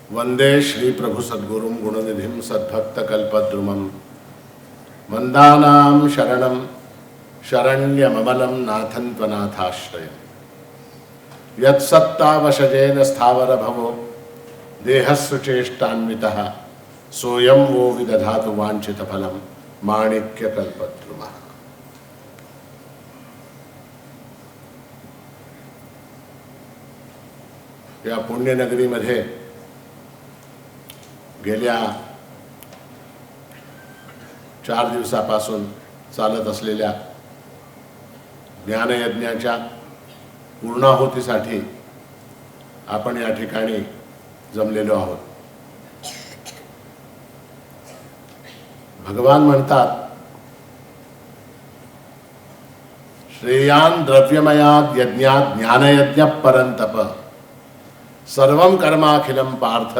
वंदे श्री प्रभु सद्गुरुं गुणनिधिं सद्भक्तकल्पद्रुमं मंदानां शरणं शरण्यममलं नाथं त्वनाथाश्रयम् यत्सत्तावशजेन स्थावरभवो देहस्सुचेष्टान्वितः सोऽयं वो विदधातु वाञ्छितफलं माणिक्यकल्पद्रुमः। या पुण्यनगरीमध्ये गेल्या 4 दिवसापासून चालत असलेल्या ज्ञानयज्ञाच्या पूर्णाहुतीसाठी आपण या ठिकाणी जमलेलो आहोत। भगवान म्हणतात, श्रेयान द्रव्यमयाद यज्ञात ज्ञानयज्ञ परंतप सर्वं कर्माखिलं पार्थ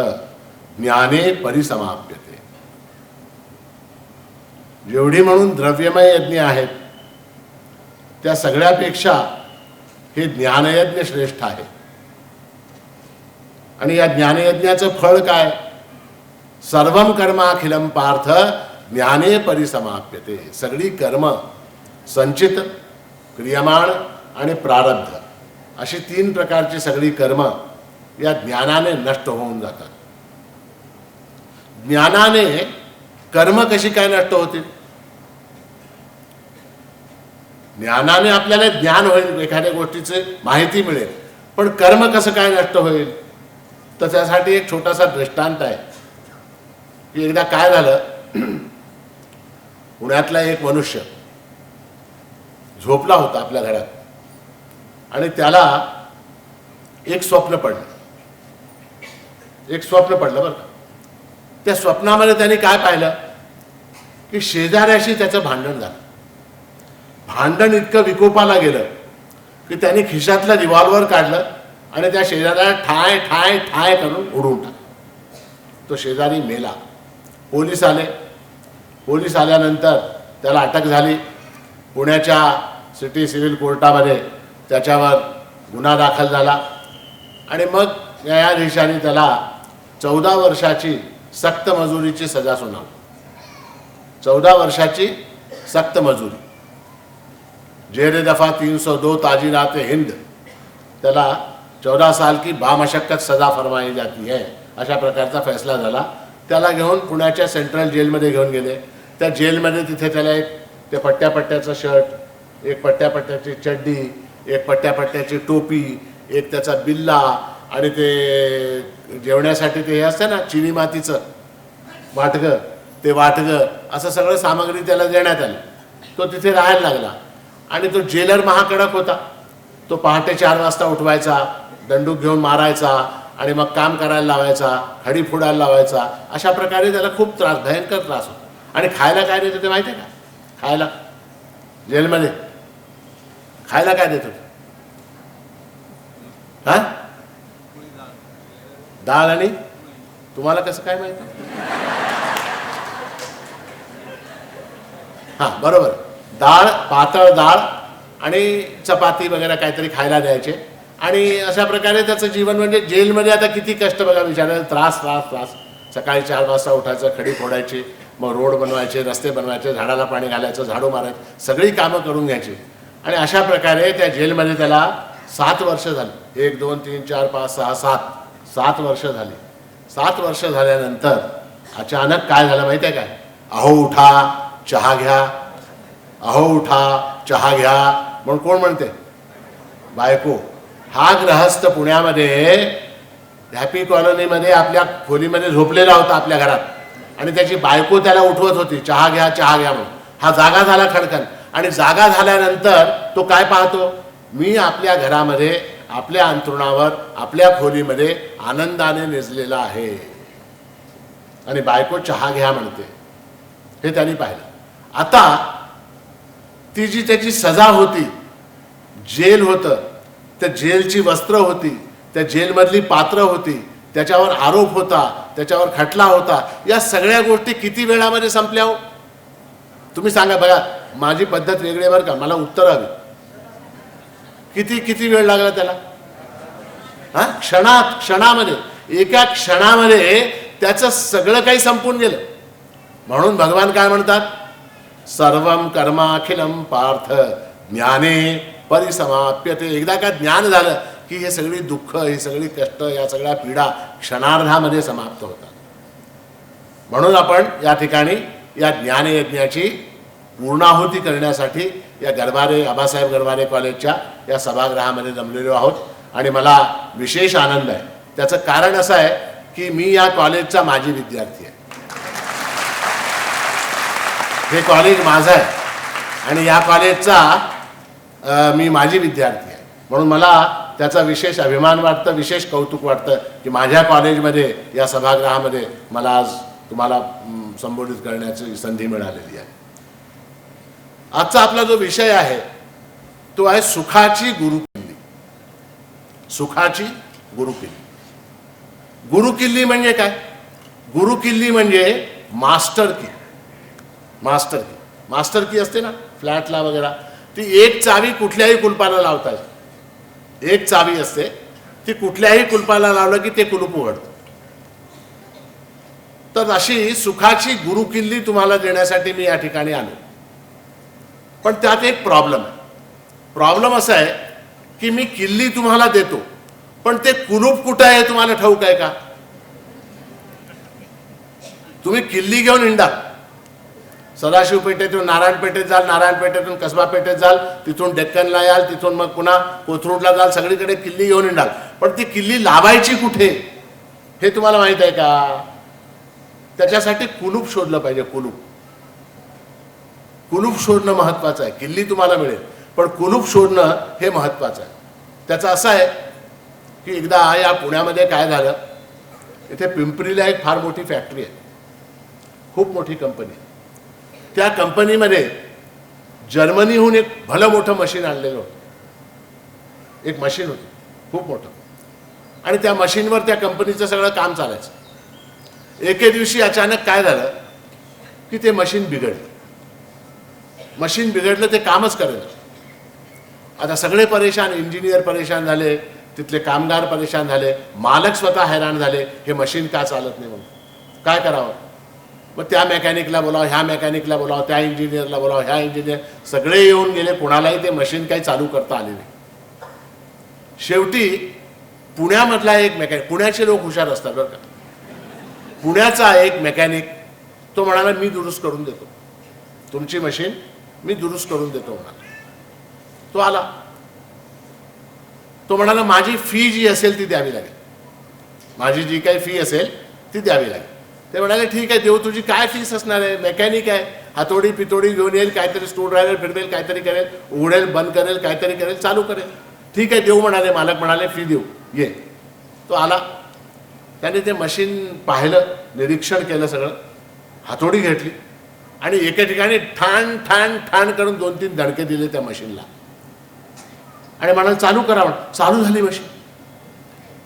ज्ञाने परिसमाप्यते। जेवढी म्हणून द्रव्यमय यज्ञ आहेत त्या सगळ्यापेक्षा हे ज्ञानयज्ञ श्रेष्ठ आहे। आणि या ज्ञानयज्ञाचं फळ काय? सर्वं कर्माखिलं पार्थ ज्ञाने परिसमाप्यते। सगळी कर्म संचित, क्रियमाण आणि प्रारब्ध अशी 3 प्रकारची सगळी कर्म या ज्ञानाने नष्ट होऊन जातात। ज्ञानाने कर्म कशी काय नष्ट होतील? ज्ञानाने आपल्याला ज्ञान होईल, एखाद्या गोष्टीची माहिती मिळेल, पण कर्म कसं काय नष्ट होईल? तर त्यासाठी एक छोटासा दृष्टांत आहे की एकदा काय झालं, पुण्यातला एक मनुष्य झोपला होता आपल्या घरात आणि त्याला एक स्वप्न पडलं बरं का। त्या स्वप्नामध्ये त्याने काय पाहिलं की शेजाऱ्याशी त्याचं भांडण झालं। भांडण इतकं विकोपाला गेलं की त्याने खिशातलं रिव्हॉल्वर काढलं आणि त्या शेजाऱ्याला ठाय ठाय ठाय करून उडवून टाकलं। तो शेजारी मेला। पोलीस आले। पोलीस आल्यानंतर त्याला अटक झाली। पुण्याच्या सिटी सिव्हिल कोर्टामध्ये त्याच्यावर गुन्हा दाखल झाला आणि मग न्यायाधीशाने त्याला 14 वर्षाची सक्त मजुरीची सजा सुनावली। 14 वर्षाची सक्त मजुरी, जेर दफा 302 ताजीरात हिंद, त्याला 14 साल की बामशक्कत सजा फरमाई जाती है, अशा प्रकारचा फैसला झाला। त्याला घेऊन पुण्याच्या सेंट्रल जेलमध्ये घेऊन गेले। त्या जेलमध्ये तिथे त्याला एक ते पट्ट्यापट्ट्याचं शर्ट, एक पट्ट्यापट्ट्याची चड्डी, एक पट्ट्यापट्ट्याची टोपी, एक त्याचा बिल्ला आणि ते जेवण्यासाठी ते हे असतं ना चिनी मातीचं वाटगं, ते वाटगं असं सगळं सामग्री त्याला देण्यात आली। तो तिथे राहायला लागला आणि तो जेलर महाकडक होता। तो पहाटे 4 वाजता उठवायचा, दंडूक घेऊन मारायचा आणि मग काम करायला लावायचा, खडी फोडायला लावायचा। अशा प्रकारे त्याला खूप त्रास, भयंकर त्रास होता। आणि खायला काय देत होते माहिती आहे का? खायला जेलमध्ये खायला काय देत होते? हा, डाळ आणि तुम्हाला कसं काय माहिती? हां बरोबर, डाळ, पातळ डाळ आणि चपाती वगैरे काहीतरी खायला द्यायचे। आणि अशा प्रकारे त्याचं जीवन, म्हणजे जेलमध्ये आता किती कष्ट बघा, विचारायला त्रास त्रास त्रास। सकाळी 4 वाजता उठायचं, खडी फोडायची, मग रोड बनवायचे, रस्ते बनवायचे, झाडाला पाणी घालायचं, झाडू मारायचं, सगळी कामं करून घ्यायची। आणि अशा प्रकारे त्या जेलमध्ये त्याला 7 वर्ष झाली। 1 2 3 4 5 6 7 वर्ष झाली। 7 वर्ष झाल्यानंतर अचानक काय झालं माहिती आहे काय? अहो उठा चहा घ्या, अहो उठा चहा घ्या म्हणून कोण म्हणते? बायको। हा गृहस्थ पुण्यामध्ये हॅपी कॉलनीमध्ये आपल्या खोलीमध्ये झोपलेला होता आपल्या घरात आणि त्याची बायको त्याला उठवत होती, चहा घ्या चहा घ्या म्हणून। हा जागा झाला खडकन आणि जागा झाल्यानंतर तो काय पाहतो? मी आपल्या घरामध्ये, आपल्या अंथरुणावर, आपल्या खोलीमध्ये आनंदाने निजलेला आहे आणि बायको चहा घ्या म्हणते, हे त्यांनी पाहिलं। आता ती जी त्याची सजा होती, जेल होतं, त्या जेलची वस्त्र होती, त्या जेलमधली पात्र होती, त्याच्यावर आरोप होता, त्याच्यावर खटला होता, या सगळ्या गोष्टी किती वेळामध्ये संपल्या हो? तुम्ही सांगा बघा। माझी पद्धत वेगळी आहे बरं का, मला उत्तर हवी। किती वेळ लागला त्याला? क्षणामध्ये एका क्षणामध्ये त्याचं सगळं काही संपून गेलं. म्हणून भगवान काय म्हणतात, सर्वम कर्माखिलम पार्थ ज्ञाने परिसमाप्यते. एकदा का ज्ञान झालं की हे सगळी दुःख, हे सगळी कष्ट, या सगळ्या पीडा क्षणार्धामध्ये समाप्त होतात. म्हणून आपण या ठिकाणी या ज्ञानयज्ञाची पूर्णाहुती करण्यासाठी या गरवारे, आबासाहेब गरवारे कॉलेजच्या या सभागृहामध्ये जमलेलो आहोत. आणि मला विशेष आनंद आहे. त्याचं कारण असं आहे की मी या कॉलेजचा माजी विद्यार्थी आहे. हे कॉलेज माझं आहे आणि या कॉलेजचा मी माजी विद्यार्थी आहे. म्हणून मला त्याचा विशेष अभिमान वाटतं, विशेष कौतुक वाटतं की माझ्या कॉलेजमध्ये, या सभागृहामध्ये मला आज तुम्हाला संबोधित करण्याची संधी मिळालेली आहे. आजचा आपला जो विषय आहे तो आहे सुखाची गुरुकिल्ली. सुखाची गुरुकिल्ली. गुरुकिल्ली म्हणजे काय? गुरुकिल्ली म्हणजे मास्टर की. मास्टर की, मास्टर की असते ना फ्लॅटला वगैरे, ती एक चावी कुठल्याही कुलपाला लावता येते. एक चावी असते, ती कुठल्याही कुलपाला लावलं की ते कुलूप उघडतं. तर अशी सुखाची गुरुकिल्ली तुम्हाला देण्यासाठी मी या ठिकाणी आलो. पण त्यात एक प्रॉब्लेम आहे. प्रॉब्लेम असा आहे की मी किल्ली तुम्हाला देतो, पण ते कुलूप कुठं आहे तुम्हाला ठाऊक आहे का? तुम्ही किल्ली घेऊन हिंडा, सदाशिव पेठेतून नारायण पेठेत जाल, नारायण पेठेतून कसबा पेठेत जाल, तिथून डेक्कनला याल, तिथून मग पुन्हा कोथरूडला जाल, सगळीकडे किल्ली घेऊन हिंडाल. पण ती किल्ली लावायची कुठे हे तुम्हाला माहित आहे का? त्याच्यासाठी कुलूप शोधलं पाहिजे. कुलूप कुलूप शोधणं महत्वाचं आहे. किल्ली तुम्हाला मिळेल, पण कुलूप शोधणं हे महत्वाचं आहे. त्याचं असं आहे की एकदा या पुण्यामध्ये काय झालं, इथे पिंपरीला एक फार मोठी फॅक्टरी आहे, खूप मोठी कंपनी. त्या कंपनीमध्ये जर्मनीहून एक भलं मोठं मशीन आणलेलं होतं. एक मशीन होतं खूप मोठं, आणि त्या मशीनवर त्या कंपनीचं सगळं काम चालायचं. एके दिवशी अचानक काय झालं की ते मशीन बिघडलं. मशीन बिघडलं, ते कामच करेल. आता सगळे परेशान, इंजिनियर परेशान झाले, तिथले कामगार परेशान झाले, मालक स्वतः हैराण झाले, हे मशीन का चालत नाही म्हणून काय करावं. मग त्या मेकॅनिकला बोलावं, ह्या मेकॅनिकला बोलावं, त्या इंजिनियरला बोलावं, ह्या इंजिनियर, सगळे येऊन गेले, कोणालाही ते मशीन काही चालू करता आले नाही. शेवटी पुण्यामधला एक मेकॅनिक, पुण्याचे लोक हुशार असतात बरं का, पुण्याचा एक मेकॅनिक तो म्हणाला मी दुरुस्त करून देतो, तुमची मशीन मी दुरुस्त करून देतो म्हणाला. तो आला, तो म्हणाला माझी फी जी असेल ती द्यावी लागेल, माझी जी काही फी असेल ती द्यावी लागेल. ते म्हणाले ठीक आहे देऊ. तुझी काय फीस असणार आहे? मेकॅनिक आहे, हातोडी पितोडी घेऊन येईल, काहीतरी स्क्रू ड्रायव्हर फिरवेल, काहीतरी करेल, उघडेल बंद करेल, काहीतरी करेल, चालू करेल. ठीक आहे देऊ म्हणाले. मालक म्हणाले फी देऊ, ये. तो आला, त्याने ते मशीन पाहिलं, निरीक्षण केलं, सगळं हातोडी घेतली आणि एके ठिकाणी ठाण ठाण ठाण करून 2-3 धडके दिले त्या मशीनला आणि म्हणाले चालू करा. चालू झाली मशीन.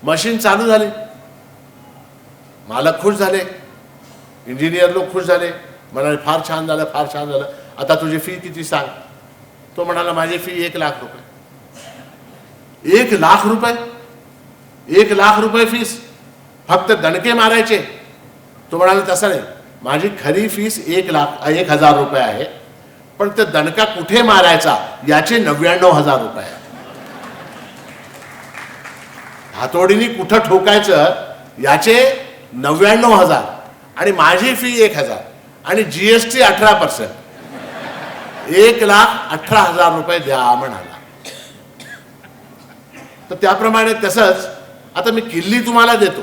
मशीन चालू झाली. मालक खुश झाले, इंजिनियर लोक खुश झाले, म्हणाले फार छान झालं, फार छान झालं. आता तुझी फी किती सांग? तो म्हणाला माझी फी 1 लाख रुपये. 1 लाख रुपये? 1 लाख रुपये फीस, फक्त दणके मारायचे? तो म्हणाला तसं नाही, माझी खरी फीस 1,00,000 रुपये आहे, पण ते दणका कुठे मारायचा याचे 99,000 रुपये आहे. हातोडीने कुठं ठोकायचं याचे 99,000 आणि माझी फी 1,000 आणि जीएसटी 18%. 1,18,000 रुपये द्या म्हणाला. तर त्याप्रमाणे तसंच आता मी किल्ली तुम्हाला देतो,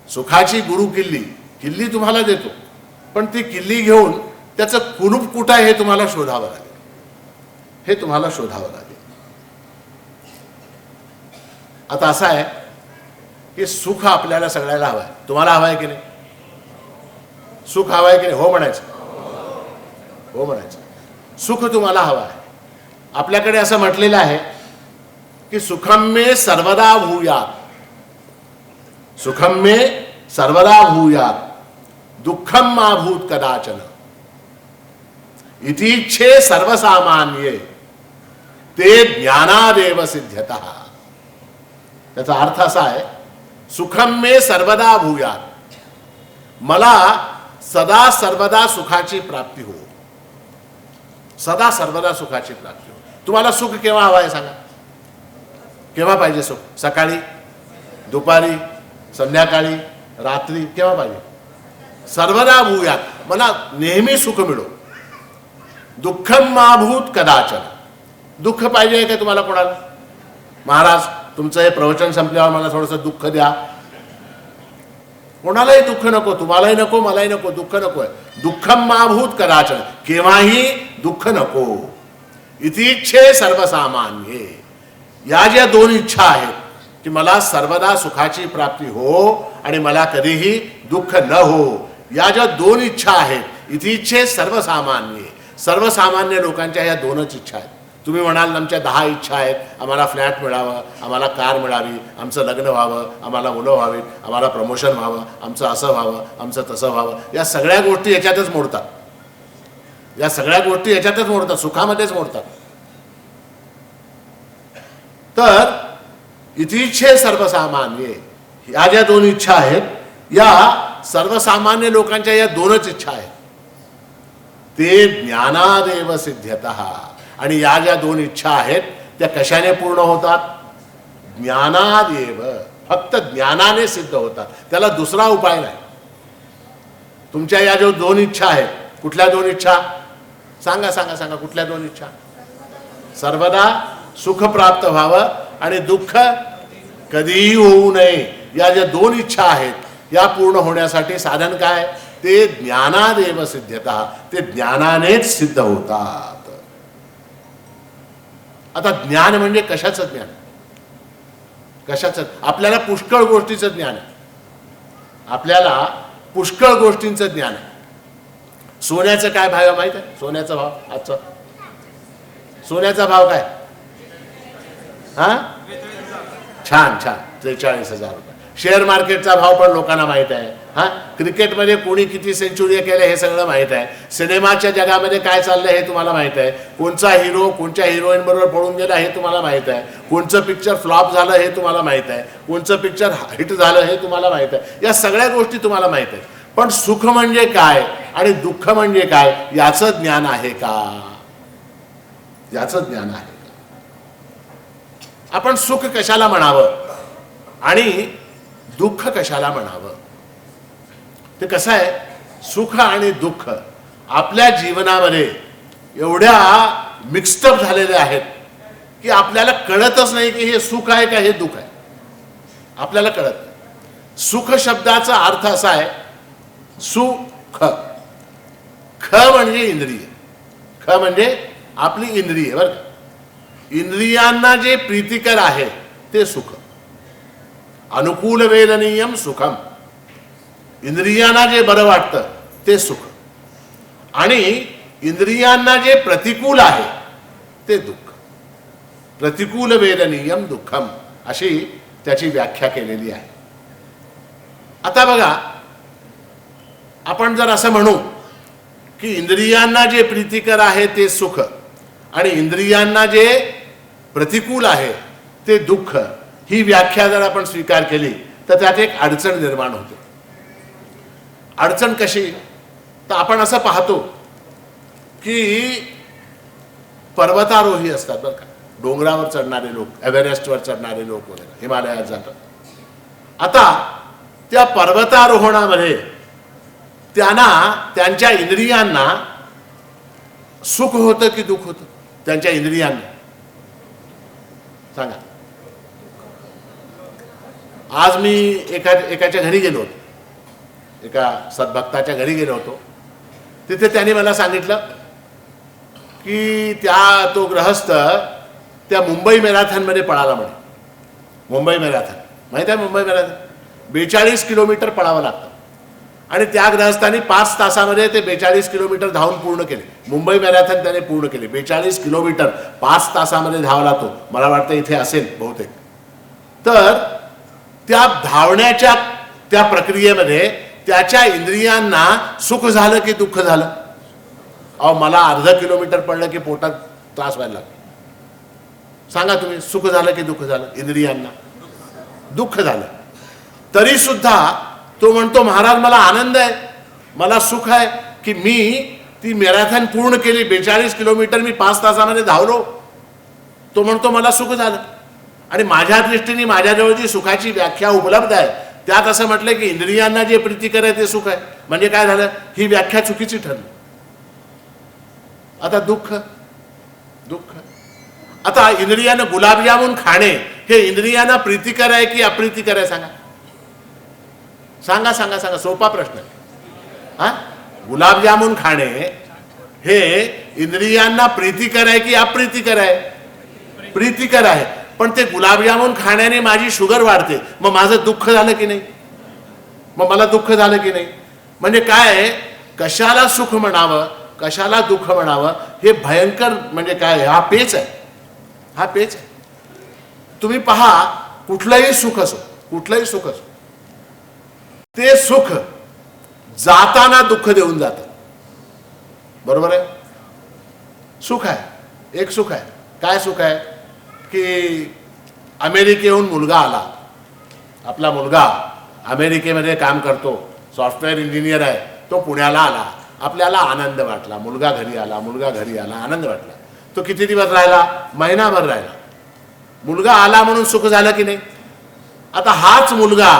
सुखाची गुरु किल्ली, किल्ली तुम्हाला देतो, पण ती किल्ली घेऊन त्याचं कुलूप कुठं आहे हे तुम्हाला शोधावं लागेल. हे तुम्हाला शोधावं लागेल. आता असं आहे की सुख आपल्याला सगळ्याला हवं आहे. तुम्हाला हवं आहे की नाही? सुख हवं आहे की नाही? हो म्हणायचं, हो म्हणायचं. सुख तुम्हाला हवं आहे. आपल्याकडे असं म्हटलेलं आहे की सुखम मे सर्वदा भूयात, सुखम मे सर्वदा भूयात, दुःखम मा भूत कदाचन, इतीच्छे सर्वसामान्ये ते ज्ञानादेव सिद्ध्यतः. त्याचा अर्थ असा आहे सुखम मे सर्वदा भूयात, मला सदा सर्वदा सुखाची प्राप्ती हो, सदा सर्वदा सुखाची प्राप्ती हो. तुम्हाला सुख केव्हा हवं आहे सांगा? केव्हा पाहिजे सुख? सकाळी, दुपारी, संध्याकाळी, रात्री, केव्हा पाहिजे? सर्वदा भूयात, मला नेहमी सुख मिळो. दुःखम माभूत कदाचन, दुःख पाहिजे का तुम्हाला कोणाला? महाराज तुमचं हे प्रवचन संपल्यावर मला थोडंसं दुःख द्या. कोणालाही दुःख नको, तुम्हालाही नको, मलाही नको, दुःख नको आहे. दुःखम माभूत कदाचन, केव्हाही दुःख नको. इतिच्छे सर्वसामान्ये, या ज्या दोन इच्छा आहेत की मला सर्वदा सुखाची प्राप्ती हो आणि मला कधीही दुःख न हो, या ज्या दोन इच्छा आहेत, इतिच्छे सर्वसामान्ये, सर्वसामान्य लोकांच्या या दोनच इच्छा आहेत. तुम्ही म्हणाल आमच्या 10 इच्छा आहेत, आम्हाला फ्लॅट मिळावं, आम्हाला कार मिळावी, आमचं लग्न व्हावं, आम्हाला मुलं व्हावीत, आम्हाला प्रमोशन व्हावं, आमचं असं व्हावं, आमचं तसं व्हावं. या सगळ्या गोष्टी याच्यातच मोडतात, या सगळ्या गोष्टी याच्यातच मोडतात, सुखामध्येच मोडतात. तर इतिच्छे सर्वसामान्य, या ज्या दोन इच्छा आहेत, या सर्वसामान्य लोकांच्या या दोनच इच्छा आहेत. ते ज्ञानादेव सिद्ध्यतः, आणि या ज्या दोन इच्छा आहेत त्या कशाने पूर्ण होतात? ज्ञानादेव, फक्त ज्ञानाने सिद्ध होतात, त्याला दुसरा उपाय नाही. तुमच्या या ज्या दोन इच्छा आहेत, कुठल्या दोन इच्छा सांगा सांगा सांगा, कुठल्या दोन इच्छा? सर्वदा सुख प्राप्त व्हावं आणि दुःख कधीही होऊ नये, या ज्या दोन इच्छा आहेत, या पूर्ण होण्यासाठी साधन काय? ते ज्ञानादेव सिद्ध्यतः, ते ज्ञानानेच सिद्ध होतात. आता ज्ञान म्हणजे कशाचं ज्ञान? कशाचं? आपल्याला पुष्कळ गोष्टीचं ज्ञान आहे, आपल्याला पुष्कळ गोष्टींचं ज्ञान आहे. सोन्याचं काय भाव आहे माहित आहे? सोन्याचा भाव आजचा, सोन्याचा भाव काय? हा, छान छान, 43,000 रुपये. शेअर मार्केटचा भाव पण लोकांना माहित आहे. हा, क्रिकेटमध्ये कोणी किती सेंचुरी केल्या हे सगळं माहित आहे. सिनेमाच्या जगामध्ये काय चाललंय हे तुम्हाला माहित आहे. कोणचा हिरो कोणत्या हिरोईन बरोबर पळून गेला हे तुम्हाला माहित आहे. कोणचं पिक्चर फ्लॉप झालं हे तुम्हाला माहित आहे. कोणचं पिक्चर हिट झालं हे तुम्हाला माहित आहे. या सगळ्या गोष्टी तुम्हाला माहित आहेत. पण सुख म्हणजे काय आणि दुःख म्हणजे काय याचं ज्ञान आहे का? याचं ज्ञान आहे का? आपण सुख कशाला म्हणावं आणि दुःख कशाला म्हणावं? ते कसं आहे, सुख आणि दुःख आपल्या जीवनामध्ये एवढ्या मिक्स्डअप झालेले आहेत की आपल्याला कळतच नाही की हे सुख आहे का हे दुःख आहे. आपल्याला कळत नाही. सुख शब्दाचा अर्थ असा आहे, सुख, ख म्हणजे इंद्रिय, ख म्हणजे आपली इंद्रिय, बरं का. इंद्रियांना जे प्रीतिकर आहे ते सुख. अनुकूल वेदनीयम सुखम, इंद्रियांना जे बरं वाटतं ते सुख, आणि इंद्रियांना जे प्रतिकूल आहे ते दुःख. प्रतिकूल वेदनीयम दुःखम अशी त्याची व्याख्या केलेली आहे. आता बघा, आपण जर असं म्हणू की इंद्रियांना जे प्रीतिकर आहे ते सुख आणि इंद्रियांना जे प्रतिकूल आहे ते दुःख, ही व्याख्या जर आपण स्वीकार केली तर त्यात एक अडचण निर्माण होते. अडचण कशी? तर आपण असं पाहतो की पर्वतारोही असतात बरं का, डोंगरावर चढणारे लोक, एव्हरेस्टवर चढणारे लोक वगैरे, हिमालयात जातात. आता त्या पर्वतारोहणामध्ये त्यांना त्यांच्या इंद्रियांना सुख होतं की दुःख होतं? त्यांच्या इंद्रियांना सांगा. आज मी एकाच्या घरी गेलो होतो, एका सद्भक्ताच्या घरी गेलो होतो. तिथे त्यांनी मला सांगितलं की तो गृहस्थ त्या मुंबई मॅरेथॉनमध्ये पळाला म्हणे. मुंबई मॅरेथॉन माहिती आहे? मुंबई मॅरेथॉन 42 किलोमीटर पळावं लागतं आणि त्या गृहस्थांनी 5 तासामध्ये ते 42 किलोमीटर धावून पूर्ण केले. मुंबई मॅरेथॉन त्याने पूर्ण केली. 42 किलोमीटर 5 तासामध्ये धावला तो. मला वाटतं इथे असेल बहुतेक. तर त्या धावण्याच्या त्या प्रक्रियेमध्ये त्याच्या इंद्रियांना सुख झालं की दुःख झालं? अहो, मला अर्धा किलोमीटर पडलं की पोटात त्रास व्हायला लागला. सांगा तुम्ही, सुख झालं की दुःख झालं? इंद्रियांना दुःख झालं. तरी सुद्धा तो म्हणतो महाराज मला आनंद आहे, मला सुख आहे की मी ती मॅरेथॉन पूर्ण केली, 42 किलोमीटर मी 5 तासामध्ये धावलो. तो म्हणतो मला सुख झालं. आणि माझ्या दृष्टीने माझ्याजवळ जी सुखाची व्याख्या उपलब्ध आहे त्यात असं म्हटलं की इंद्रियांना जे प्रीतिकर आहे ते सुख आहे. म्हणजे काय झालं, ही व्याख्या चुकीची ठरली. आता दुःख, आता इंद्रियानं गुलाबजामुन खाणे हे इंद्रियांना प्रीतिकर आहे की अप्रीतिकर आहे? सांगा सांगा सांगा सांगा, सोपा प्रश्न आहे हा. गुलाबजामुन खाणे हे इंद्रियांना प्रीतिकर आहे की अप्रीतिकर आहे? प्रीतिकर आहे. पण ते गुलाबजामुन खाण्याने माझी शुगर वाढते, मग माझं दुःख झालं की नाही? मग मला दुःख झालं की नाही? म्हणजे काय, कशाला सुख म्हणावं कशाला दुःख म्हणावं हे भयंकर, म्हणजे काय, हा पेच आहे, हा पेच आहे. तुम्ही पहा, कुठलंही सुख असो, कुठलंही सुख असो, ते सुख जाताना दुःख देऊन जातं. बरोबर आहे? सुख आहे, एक सुख आहे. काय सुख आहे की अमेरिकेहून मुलगा आला, आपला मुलगा अमेरिकेमध्ये काम करतो, सॉफ्टवेअर इंजिनियर आहे, तो पुण्याला आला, आपल्याला आनंद वाटला, मुलगा घरी आला, आनंद वाटला. तो किती दिवस राहिला? महिनाभर राहिला. मुलगा आला म्हणून सुख झालं की नाही? आता हाच मुलगा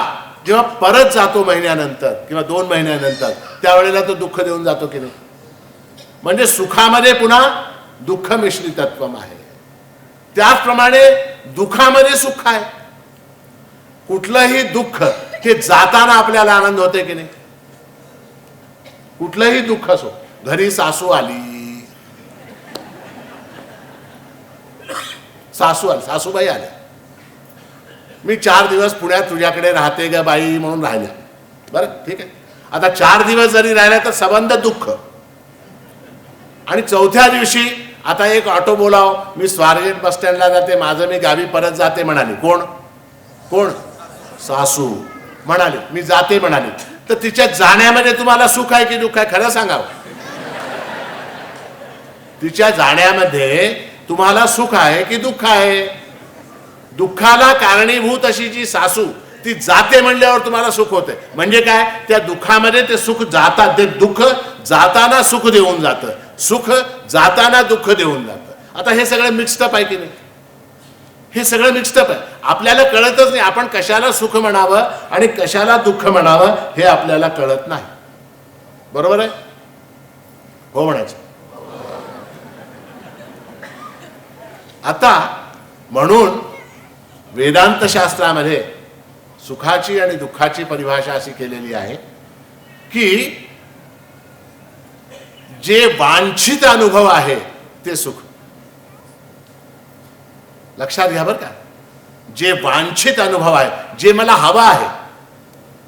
जेव्हा परत जातो महिन्यानंतर किंवा 2 महिन्यानंतर, त्यावेळेला तो दुःख देऊन जातो की नाही? म्हणजे सुखामध्ये पुन्हा दुःख मिश्रितत्व आहे. त्याचप्रमाणे दुःखामध्ये सुख आहे. कुठलंही दुःख हे जाताना आपल्याला आनंद होते की नाही? कुठलंही दुःख असो, घरी सासू आली, सासूबाई आल्या, मी 4 दिवस पुण्यात तुझ्याकडे राहते ग बाई म्हणून राहिल्या. बरं, ठीक आहे. आता 4 दिवस जरी राहिल्या तर संबंध दुःख. आणि 4थ्या दिवशी आता एक ऑटो बोलाव, मी स्वारगेट बस स्टँडला जाते, माझं मी गावी परत जाते म्हणाली. कोण? सासू म्हणाली, मी जाते म्हणाली. तर तिच्या जाण्यामध्ये तुम्हाला सुख आहे की दुःख आहे? खरं सांगावं. तिच्या जाण्यामध्ये तुम्हाला सुख आहे की दुःख आहे? दुःखाला कारणीभूत अशी जी सासू, ती जाते म्हणल्यावर तुम्हाला सुख होते. म्हणजे काय, त्या दुःखामध्ये ते सुख जातात, ते दुःख जाताना सुख देऊन जातं, सुख जाताना दुःख देऊन जातं. आता हे सगळं मिक्स्डअप आहे की नाही? हे सगळं मिक्स्डअप आहे. आपल्याला कळतच नाही आपण कशाला सुख म्हणावं आणि कशाला दुःख म्हणावं हे आपल्याला कळत नाही. बरोबर आहे? हो म्हणायचं. आता म्हणून वेदांत शास्त्रामध्ये सुखाची आणि दुःखाची परिभाषा अशी केलेली आहे की जे वांछित अनुभव आहे ते सुख. लक्षात घ्या बरं का, जे वांछित अनुभव आहे, जे मला हवं आहे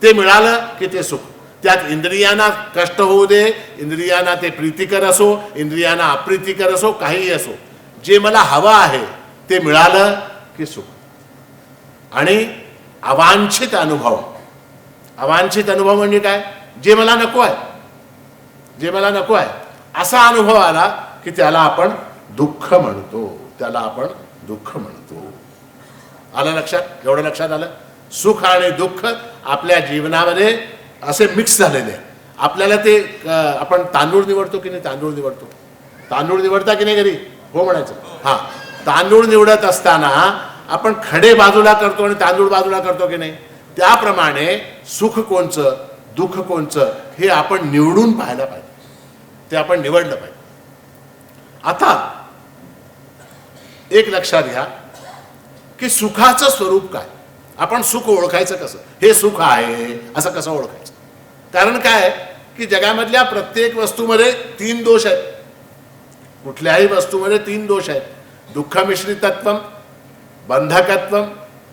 ते मिळालं की ते सुख. त्यात इंद्रियांना कष्ट होऊ दे, इंद्रियांना ते प्रीतिकर असो, इंद्रियांना अप्रीतिकर असो, काहीही असो, जे मला हवं आहे ते मिळालं की सुख. आणि अवांछित अनुभव, अवांछित अनुभव म्हणजे काय, जे मला नको आहे, जे मला नको आहे असा अनुभव आला की त्याला आपण दुःख म्हणतो, त्याला आपण दुःख म्हणतो. आलं लक्षात? एवढं लक्षात आलं? सुख आणि दुःख आपल्या जीवनामध्ये असे मिक्स झालेले आहे. आपल्याला ते आपण तांदूळ निवडतो की नाही? तांदूळ निवडता की नाही घरी? हो म्हणायचं. हा, तांदूळ निवडत असताना आपण खडे बाजूला करतो आणि तांदूळ बाजूला करतो की नाही? त्याप्रमाणे सुख कोणचं दुःख कोणचं हे आपण निवडून पाहायला पाहिजे, ते आपण निवडलं पाहिजे. आता एक लक्षात घ्या की सुखाचं स्वरूप काय, आपण सुख ओळखायचं कसं, हे सुख आहे असं कसं ओळखायचं? कारण काय की जगामधल्या प्रत्येक वस्तूमध्ये 3 दोष आहेत. कुठल्याही वस्तूमध्ये 3 दोष आहेत. दुःख मिश्रितत्व, बंधकत्व,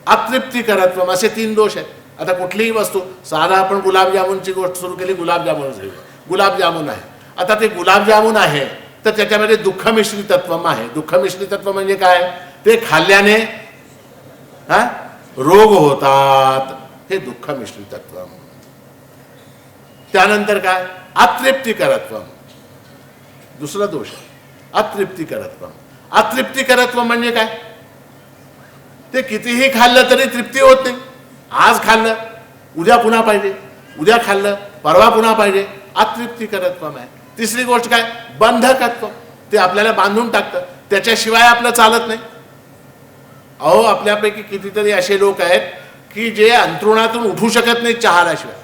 अतृप्तिकरत्व असे 3 दोष आहेत. आता कुठलीही वस्तू, साधा आपण गुलाबजामुनची गोष्ट सुरू केली, गुलाबजामुनच घेऊ. गुलाबजामुन आहे, आता ते गुलाबजामुन आहे तर त्याच्यामध्ये दुःख मिश्रितत्व आहे. दुःख मिश्रितत्व म्हणजे काय, ते खाल्ल्याने रोग होतात, हे दुःख मिश्रितत्व. त्यानंतर काय, अतृप्तिकरत्व, दुसरा दोष अतृप्तिकरत्व. अतृप्तिकरत्व म्हणजे काय, ते कितीही खाल्लं तरी तृप्ती होत नाही. आज खाल्लं, उद्या पुन्हा पाहिजे, उद्या खाल्लं परवा पुन्हा पाहिजे, अतृप्तिकरत्व आहे. तिसरी गोष्ट काय, बंधकत्व. ते आपल्याला बांधून टाकतं, त्याच्याशिवाय आपलं चालत नाही. अहो आपल्यापैकी कितीतरी असे लोक आहेत की जे अंथरुणातून उठू शकत नाहीत चहाशिवाय.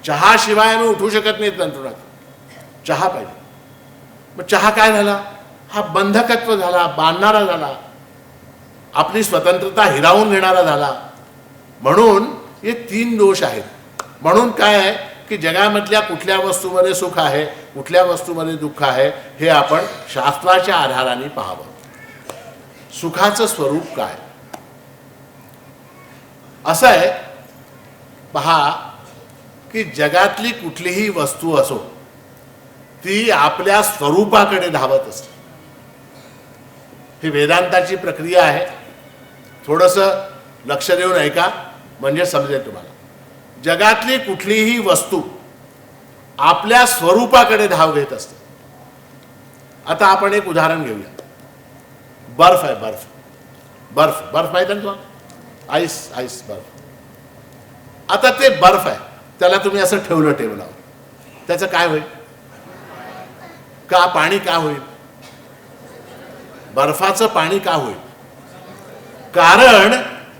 चहाशिवाय आम्ही उठू शकत नाहीत अंथरुणातून, चहा पाहिजे. मग चहा काय झाला, हा बंधकत्व झाला, बांधणारा झाला, आपली स्वतंत्रता हिरावून घेणारा झाला. म्हणून हे 3 दोष आहेत. म्हणून काय आहे की जगामधल्या कुठल्या वस्तूमध्ये सुख आहे, कुठल्या वस्तूमध्ये दुःख आहे, हे आपण शास्त्राच्या आधाराने पाहावं. सुखाचं स्वरूप काय असं आहे पहा, की जगातली कुठलीही वस्तू असो ती आपल्या स्वरूपाकडे धावत असते. ही वेदांताची प्रक्रिया आहे. थोडंसं लक्ष देऊन ऐका म्हणजे समजेल तुम्हाला. जगातली कुठलीही वस्तू आपल्या स्वरूपाकडे धाव घेत असते. आता आपण एक उदाहरण घेऊया. बर्फ आहे, बर्फ बर्फ बर्फ माहिती आहे ना तुम्हाला, आईस आईस बर्फ. आता ते बर्फ आहे, त्याला तुम्ही असं ठेवलं टेबलावर, त्याचं काय होईल, का पाणी का होईल, बर्फाचं पाणी का होईल, कारण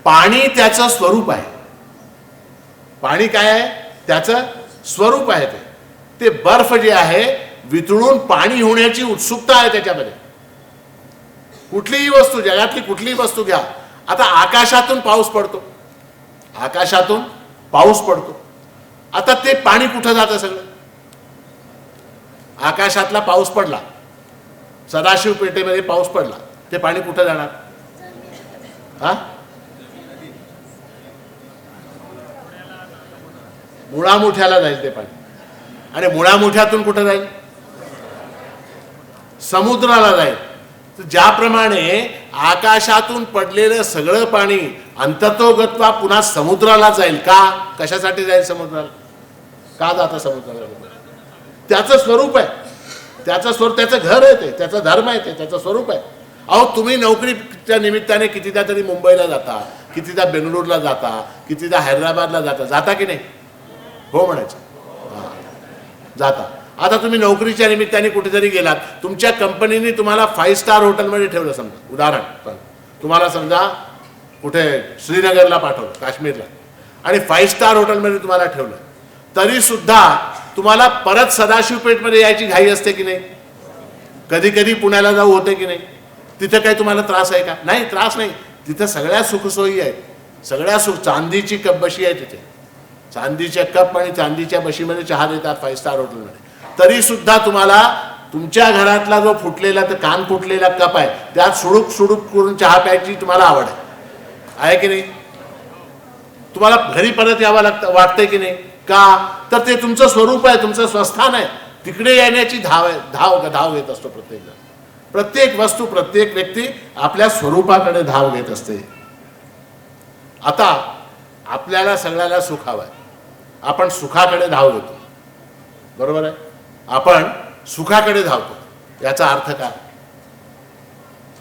पाणी त्याचं स्वरूप आहे. पाणी काय आहे, त्याचं स्वरूप आहे. ते बर्फ जे आहे वितळून पाणी होण्याची उत्सुकता आहे त्याच्यामध्ये. कुठलीही वस्तू, जगातली कुठलीही वस्तू घ्या. आता आकाशातून पाऊस पडतो, आकाशातून पाऊस पडतो. आता ते पाणी कुठं जातं सगळं, आकाशातला पाऊस पडला, सदाशिव पेठेमध्ये पाऊस पडला, ते पाणी कुठं जाणार, हा मुळामुठ्याला जाईल ते पाणी. आणि मुळामुठ्यातून कुठं जाईल, समुद्राला जाईल. तर ज्याप्रमाणे आकाशातून पडलेलं सगळं पाणी अंततोगत्वा पुन्हा समुद्राला जाईल. का, कशासाठी जाईल समुद्राला, का जातं समुद्राला, त्याचं स्वरूप आहे, त्याचं स्वरूप, त्याचं घर आहे ते, त्याचा धर्म आहे ते, त्याचं स्वरूप आहे. अहो तुम्ही नोकरीच्या निमित्ताने कितीदा तरी मुंबईला जाता, कितीदा बेंगळूरला जाता, कितीदा हैदराबादला जाता, जाता की नाही, हो म्हणायचं, जाता. आता तुम्ही नोकरीच्या निमित्ताने कुठेतरी गेलात, तुमच्या कंपनीने तुम्हाला 5 स्टार हॉटेलमध्ये ठेवलं, समजा उदाहरण, तुम्हाला समजा कुठे श्रीनगरला पाठवलं, काश्मीरला, आणि 5 स्टार हॉटेलमध्ये तुम्हाला ठेवलं, तरी सुद्धा तुम्हाला परत सदाशिवपेठमध्ये यायची घाई असते की नाही, कधी कधी पुण्याला जाऊ होते की नाही. तिथं काही तुम्हाला त्रास आहे का, नाही, त्रास नाही. तिथं सगळ्या सुखसोयी आहेत, सगळ्या सुख, चांदीची कप बशी आहे तिथे, चांदीच्या कप आणि चांदीच्या बशीमध्ये चहा देतात 5 स्टार हॉटेलमध्ये. तरी सुद्धा तुम्हाला तुमच्या घरातला जो फुटलेला, तर कान फुटलेला कप आहे, त्यात सुडूक सुडूक करून चहा प्यायची तुम्हाला आवड आहे की नाही. तुम्हाला घरी परत यावं लागतं, वाटतंय की नाही, का, तर ते तुमचं स्वरूप आहे, तुमचं स्वस्थान आहे. तिकडे येण्याची धाव आहे, धाव घेत असतो प्रत्येक जण. प्रत्येक वस्तू, प्रत्येक व्यक्ती आपल्या स्वरूपाकडे धाव घेत असते. आता आपल्याला सगळ्याला सुख हवं आहे, आपण सुखाकडे धाव घेतो, बरोबर आहे, आपण सुखाकडे धावतो. याचा अर्थ काय,